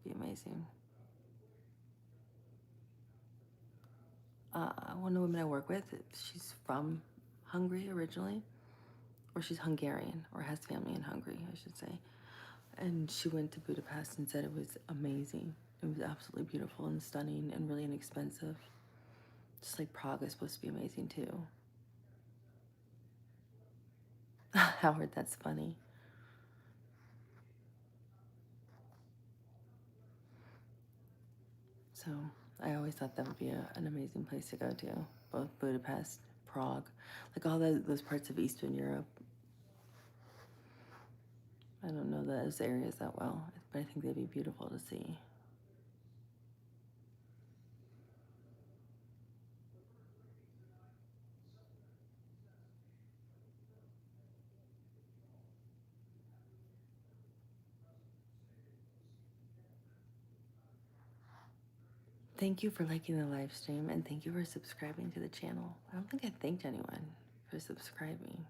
Be amazing. One of the women I work with, she's from Hungary originally, or she's Hungarian, or has family in Hungary, I should say. And she went to Budapest and said it was amazing. It was absolutely beautiful and stunning and really inexpensive. Just like Prague is supposed to be amazing too. Howard, that's funny. So I always thought that would be an amazing place to go to, both Budapest, Prague, like all those parts of Eastern Europe. I don't know those areas that well, but I think they'd be beautiful to see. Thank you for liking the live stream, and thank you for subscribing to the channel. I don't think I thanked anyone for subscribing.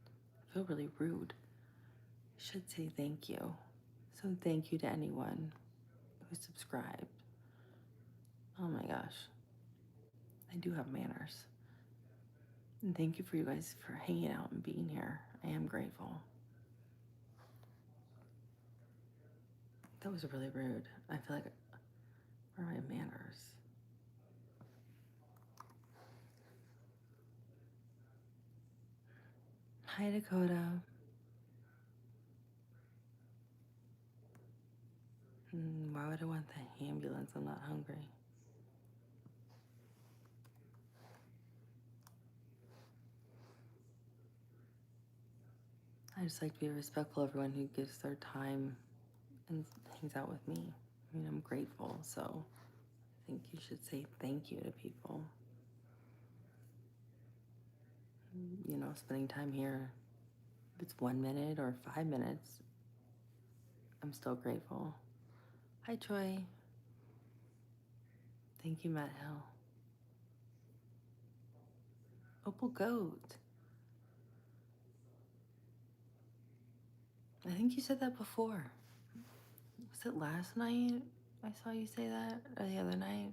I feel really rude. I should say thank you. So thank you to anyone who subscribed. Oh my gosh. I do have manners. And thank you for you guys for hanging out and being here. I am grateful. That was really rude. I feel like, where are my manners? Hi, Dakota. Why would I want the ambulance? I'm not hungry. I just like to be respectful of everyone who gives their time and hangs out with me. I mean, I'm grateful, so I think you should say thank you to people. You know, spending time here, if it's 1 minute or 5 minutes, I'm still grateful. Hi, Troy. Thank you, Matt Hill. Opal Goat. I think you said that before. Was it last night I saw you say that? Or the other night?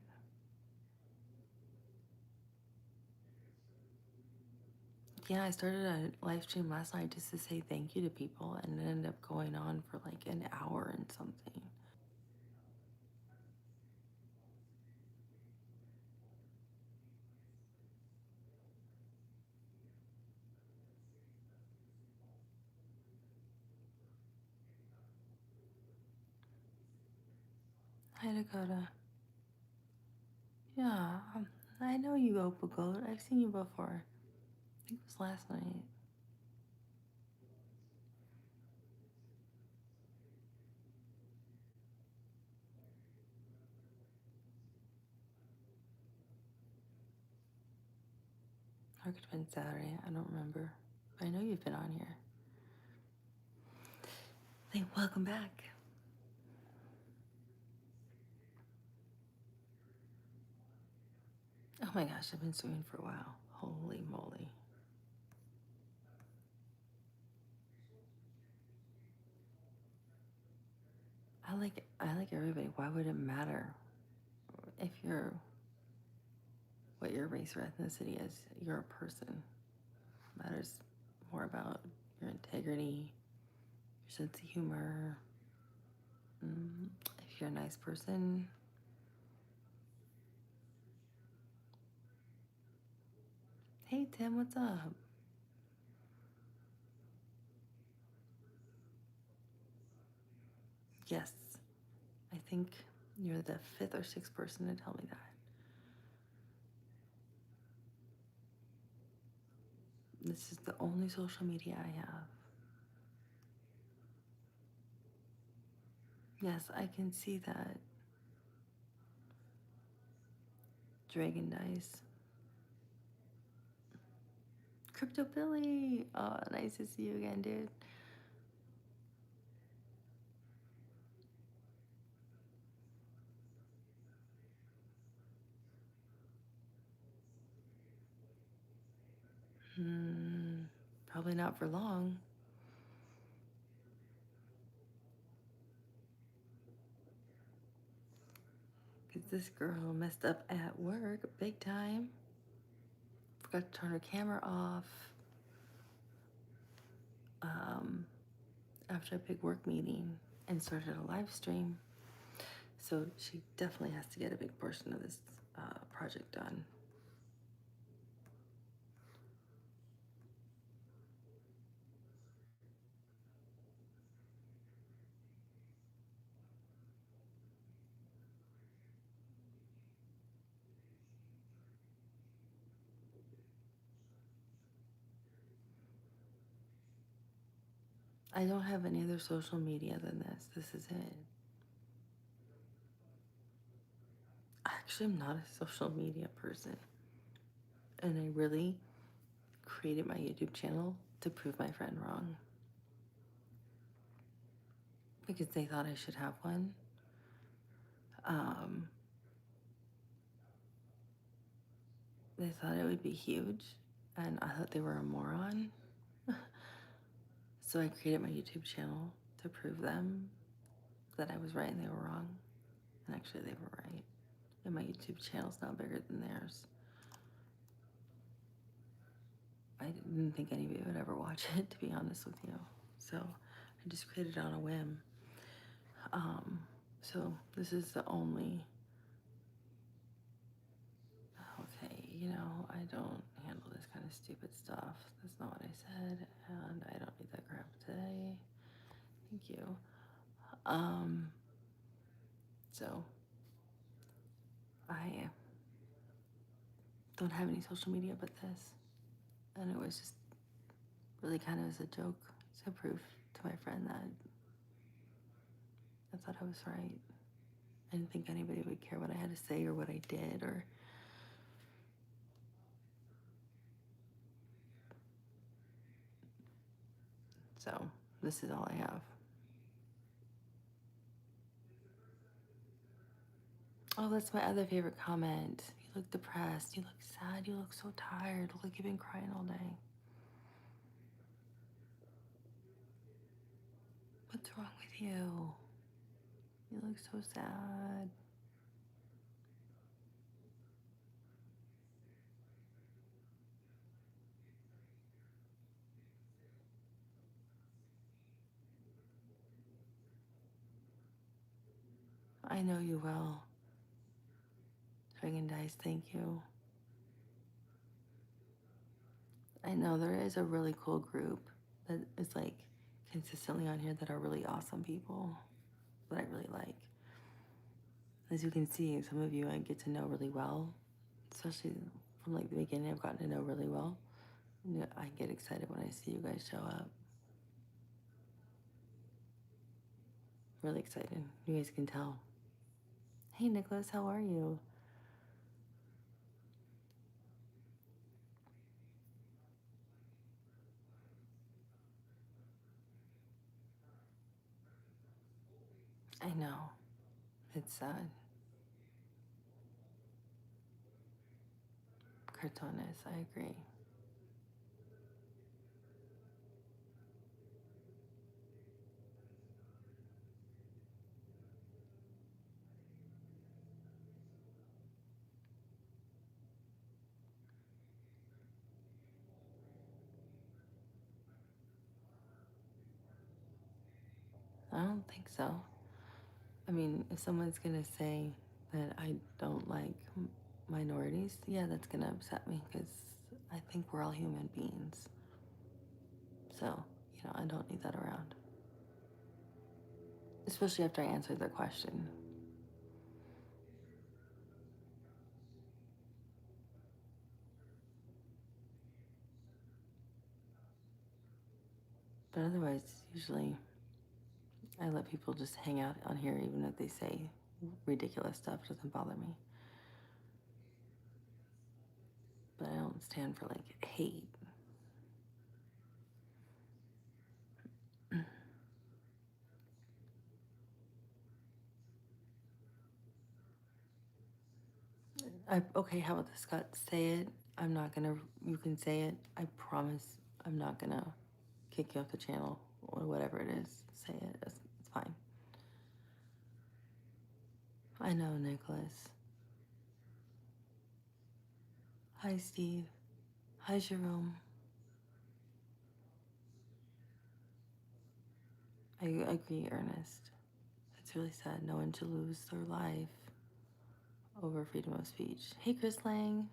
Yeah, I started a live stream last night just to say thank you to people, and it ended up going on for like an hour and something. Hi, Dakota. Yeah, I know you, Opal Goat. I've seen you before. I think it was last night. Or it could have been Saturday. I don't remember. But I know you've been on here. Hey, welcome back. Oh my gosh, I've been swimming for a while. Holy moly. I like everybody. Why would it matter if you're what your race or ethnicity is? You're a person. It matters more about your integrity, your sense of humor. If you're a nice person. Hey Tim, what's up? Yes, I think you're the 5th or 6th person to tell me that. This is the only social media I have. Yes, I can see that. Dragon Dice. Crypto Billy. Oh, nice to see you again, dude. Probably not for long. Because this girl messed up at work big time. Forgot to turn her camera off. after a big work meeting and started a live stream. So she definitely has to get a big portion of this project done. I don't have any other social media than this. This is it. Actually, I'm not a social media person. And I really created my YouTube channel to prove my friend wrong. Because they thought I should have one. They thought it would be huge. And I thought they were a moron. So I created my YouTube channel to prove them that I was right and they were wrong. And actually, they were right. And my YouTube channel's now bigger than theirs. I didn't think anybody would ever watch it, to be honest with you. So I just created it on a whim. So this is the only... Okay, I don't handle this kind of stupid stuff. That's not what I said, and I don't need that crap today. Thank you. So I don't have any social media but this. And it was just really kind of as a joke to prove to my friend that I thought I was right. I didn't think anybody would care what I had to say or what I did or... So this is all I have. Oh, that's my other favorite comment. You look depressed. You look sad. You look so tired. Look like you've been crying all day. What's wrong with you? You look so sad. I know you will. Dragon Dice, thank you. I know there is a really cool group that is like consistently on here that are really awesome people that I really like. As you can see, some of you I get to know really well, especially from like the beginning. I've gotten to know really well. And I get excited when I see you guys show up. Really excited. You guys can tell. Hey, Nicholas, how are you? I know. It's sad. Cartoonist, I agree. I don't think so. I mean, if someone's gonna say that I don't like minorities, yeah, that's gonna upset me because I think we're all human beings. So, I don't need that around. Especially after I answered the question. But otherwise, usually I let people just hang out on here even if they say ridiculous stuff. It doesn't bother me. But I don't stand for like hate. Okay, how about this, Scott? Say it. I'm not gonna, you can say it. I promise I'm not gonna kick you off the channel or whatever it is. Say it. It's fine. I know, Nicholas. Hi, Steve. Hi, Jerome. I agree, Ernest. It's really sad. No one should lose their life over freedom of speech. Hey, Chris Lang.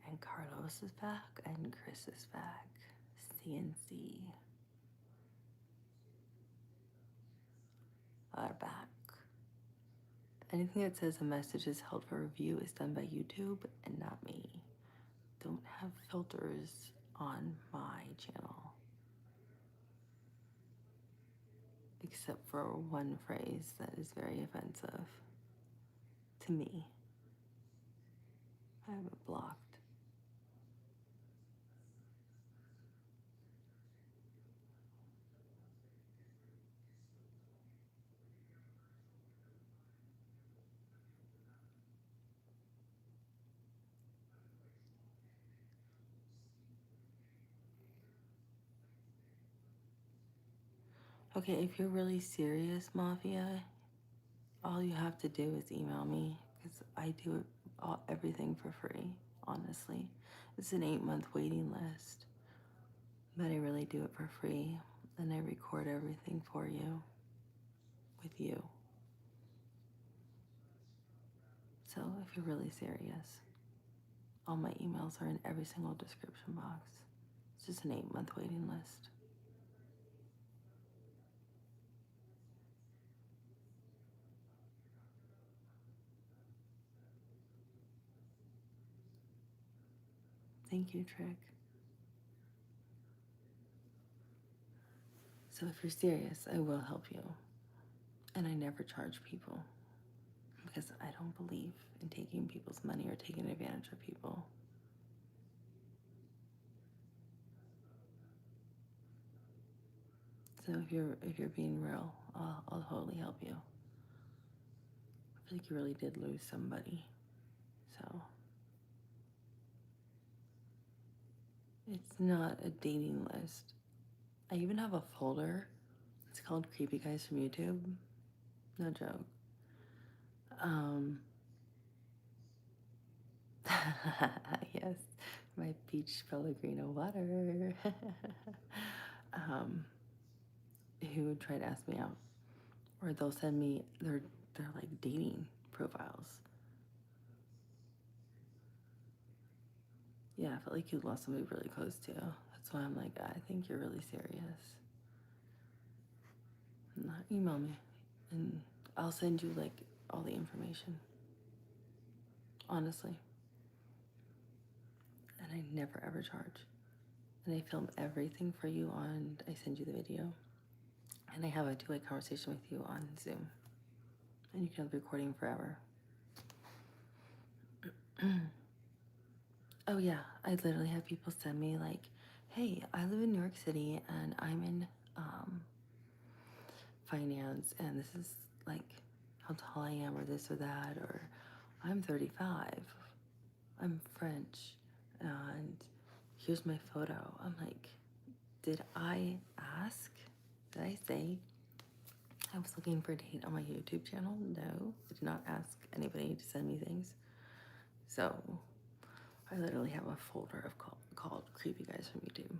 And Carlos is back, and Chris is back. CNC are back. Anything that says a message is held for review is done by YouTube and not me. Don't have filters on my channel. Except for one phrase that is very offensive to me. I have it blocked. Okay, if you're really serious, Mafia, all you have to do is email me because I do everything for free, honestly. It's an 8-month waiting list, but I really do it for free, and I record everything for you, with you. So if you're really serious, all my emails are in every single description box. It's just an 8-month waiting list. Thank you, Trick. So if you're serious, I will help you. And I never charge people because I don't believe in taking people's money or taking advantage of people. So if you're being real, I'll totally help you. I feel like you really did lose somebody. So it's not a dating list. I even have a folder. It's called Creepy Guys from YouTube. No joke. Yes, my peach Pellegrino water. Who would try to ask me out, or they'll send me their like dating profiles. Yeah, I felt like you lost somebody really close to. That's why I'm like, I think you're really serious. Not email me, and I'll send you like all the information. Honestly, and I never ever charge. And I film everything for you on. I send you the video, and I have a two-way conversation with you on Zoom, and you can have the recording forever. Oh yeah, I literally have people send me like, hey, I live in New York City and I'm in finance, and this is like how tall I am, or this or that, or I'm 35, I'm French, and here's my photo. I'm like, did I ask? Did I say I was looking for a date on my YouTube channel? No, I did not ask anybody to send me things. So I literally have a folder of called Creepy Guys from YouTube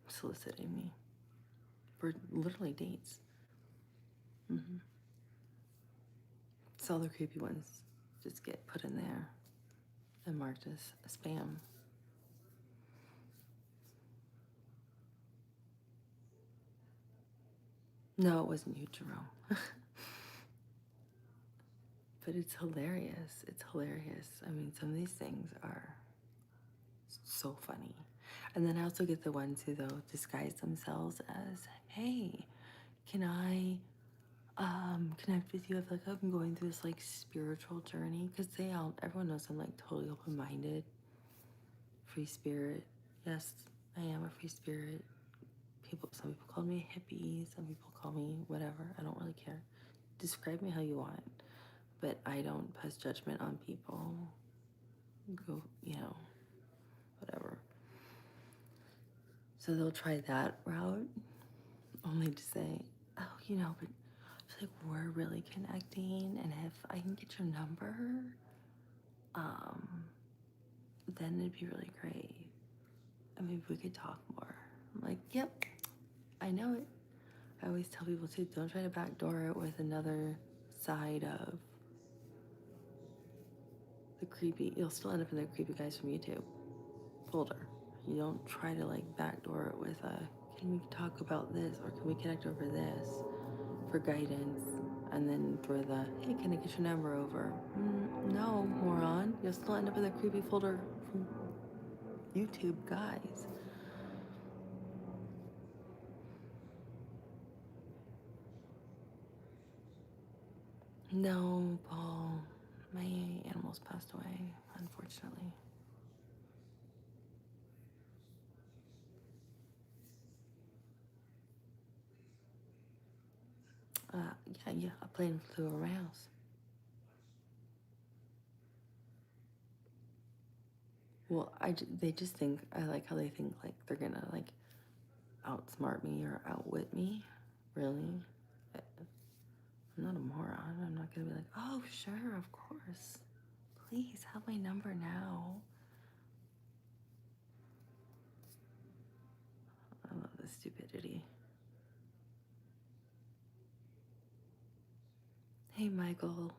soliciting me for literally dates. So all the creepy ones just get put in there and marked as spam. No, it wasn't you, Jerome. But it's hilarious. It's hilarious. I mean, some of these things are so funny. And then I also get the ones who, though, disguise themselves as, hey, can I connect with you? I feel like I'm going through this like spiritual journey, because everyone knows I'm like totally open-minded, free spirit. Yes, I am a free spirit. Some people call me a hippie, some people call me whatever. I don't really care. Describe me how you want, but I don't pass judgment on people. Go, whatever. So they'll try that route, only to say, oh, but I feel like we're really connecting, and if I can get your number, then it'd be really great. And maybe we could talk more. I'm like, yep, I know it. I always tell people too, don't try to backdoor it with another side of the creepy. You'll still end up in the creepy guys from YouTube folder. You don't try to like backdoor it with a, can we talk about this or can we connect over this for guidance? And then throw the, hey, can I get your number over? No, moron. You'll still end up in the creepy folder from YouTube guys. No, Paul. My animals passed away, unfortunately. Yeah, a plane flew over my house. Well, they just think, I like how they think like they're gonna like outsmart me or outwit me. Really? I'm not a moron. I'm not gonna be like, oh, sure, of course. Please have my number now. I love this stupidity. Hey, Michael.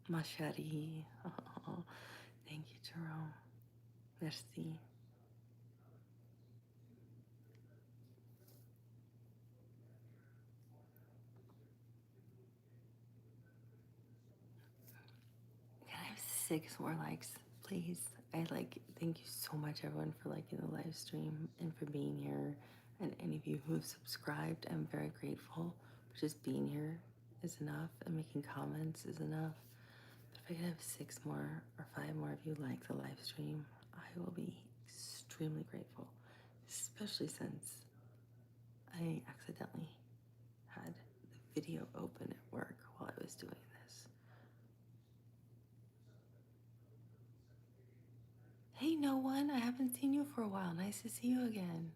Machete. Oh, thank you, Jerome. Merci. Can I have 6 more likes, please? Thank you so much, everyone, for liking the live stream and for being here. And any of you who have subscribed, I'm very grateful. But just being here is enough, and making comments is enough. But if I could have 6 more or 5 more of you like the live stream, I will be extremely grateful, especially since I accidentally had the video open at work while I was doing this. Hey, no one, I haven't seen you for a while. Nice to see you again.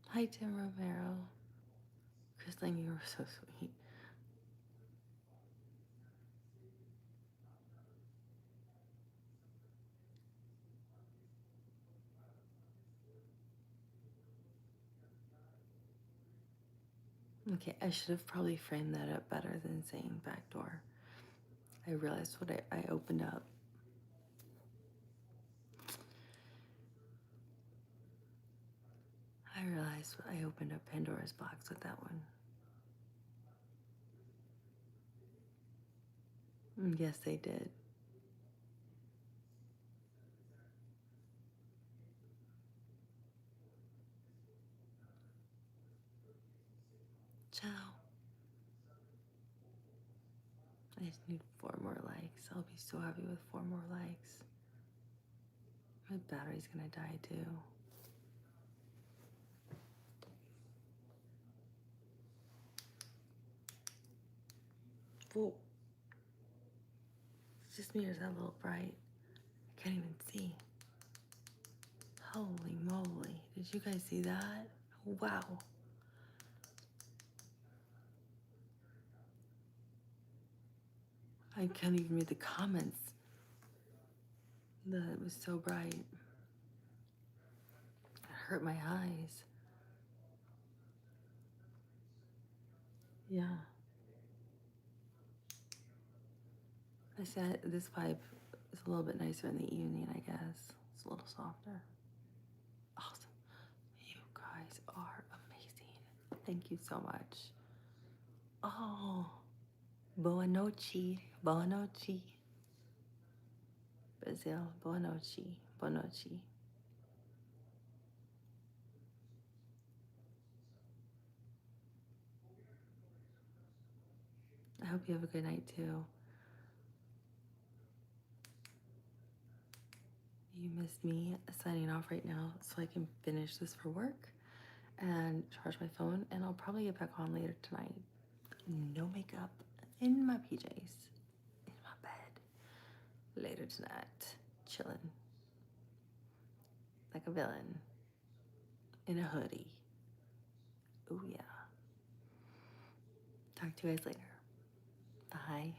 Hi, Tim Romero. Christine, you were so sweet. Okay, I should have probably framed that up better than saying backdoor. I realized what I opened up. I realized I opened up Pandora's box with that one. Yes, they did. Ciao. I just need 4 more likes. I'll be so happy with 4 more likes. My battery's gonna die too. Whoa. It's just me or is that a little bright? I can't even see. Holy moly. Did you guys see that? Wow. I can't even read the comments. It was so bright. It hurt my eyes. Yeah. I said this vibe is a little bit nicer in the evening, I guess. It's a little softer. Awesome. You guys are amazing. Thank you so much. Oh, boa noite. Boa noite. Brazil, boa noite. Boa noite. I hope you have a good night too. You missed me signing off right now so I can finish this for work and charge my phone, and I'll probably get back on later tonight. no makeup, in my PJs, in my bed, later tonight, chilling like a villain in a hoodie. Oh yeah. Talk to you guys later. Bye.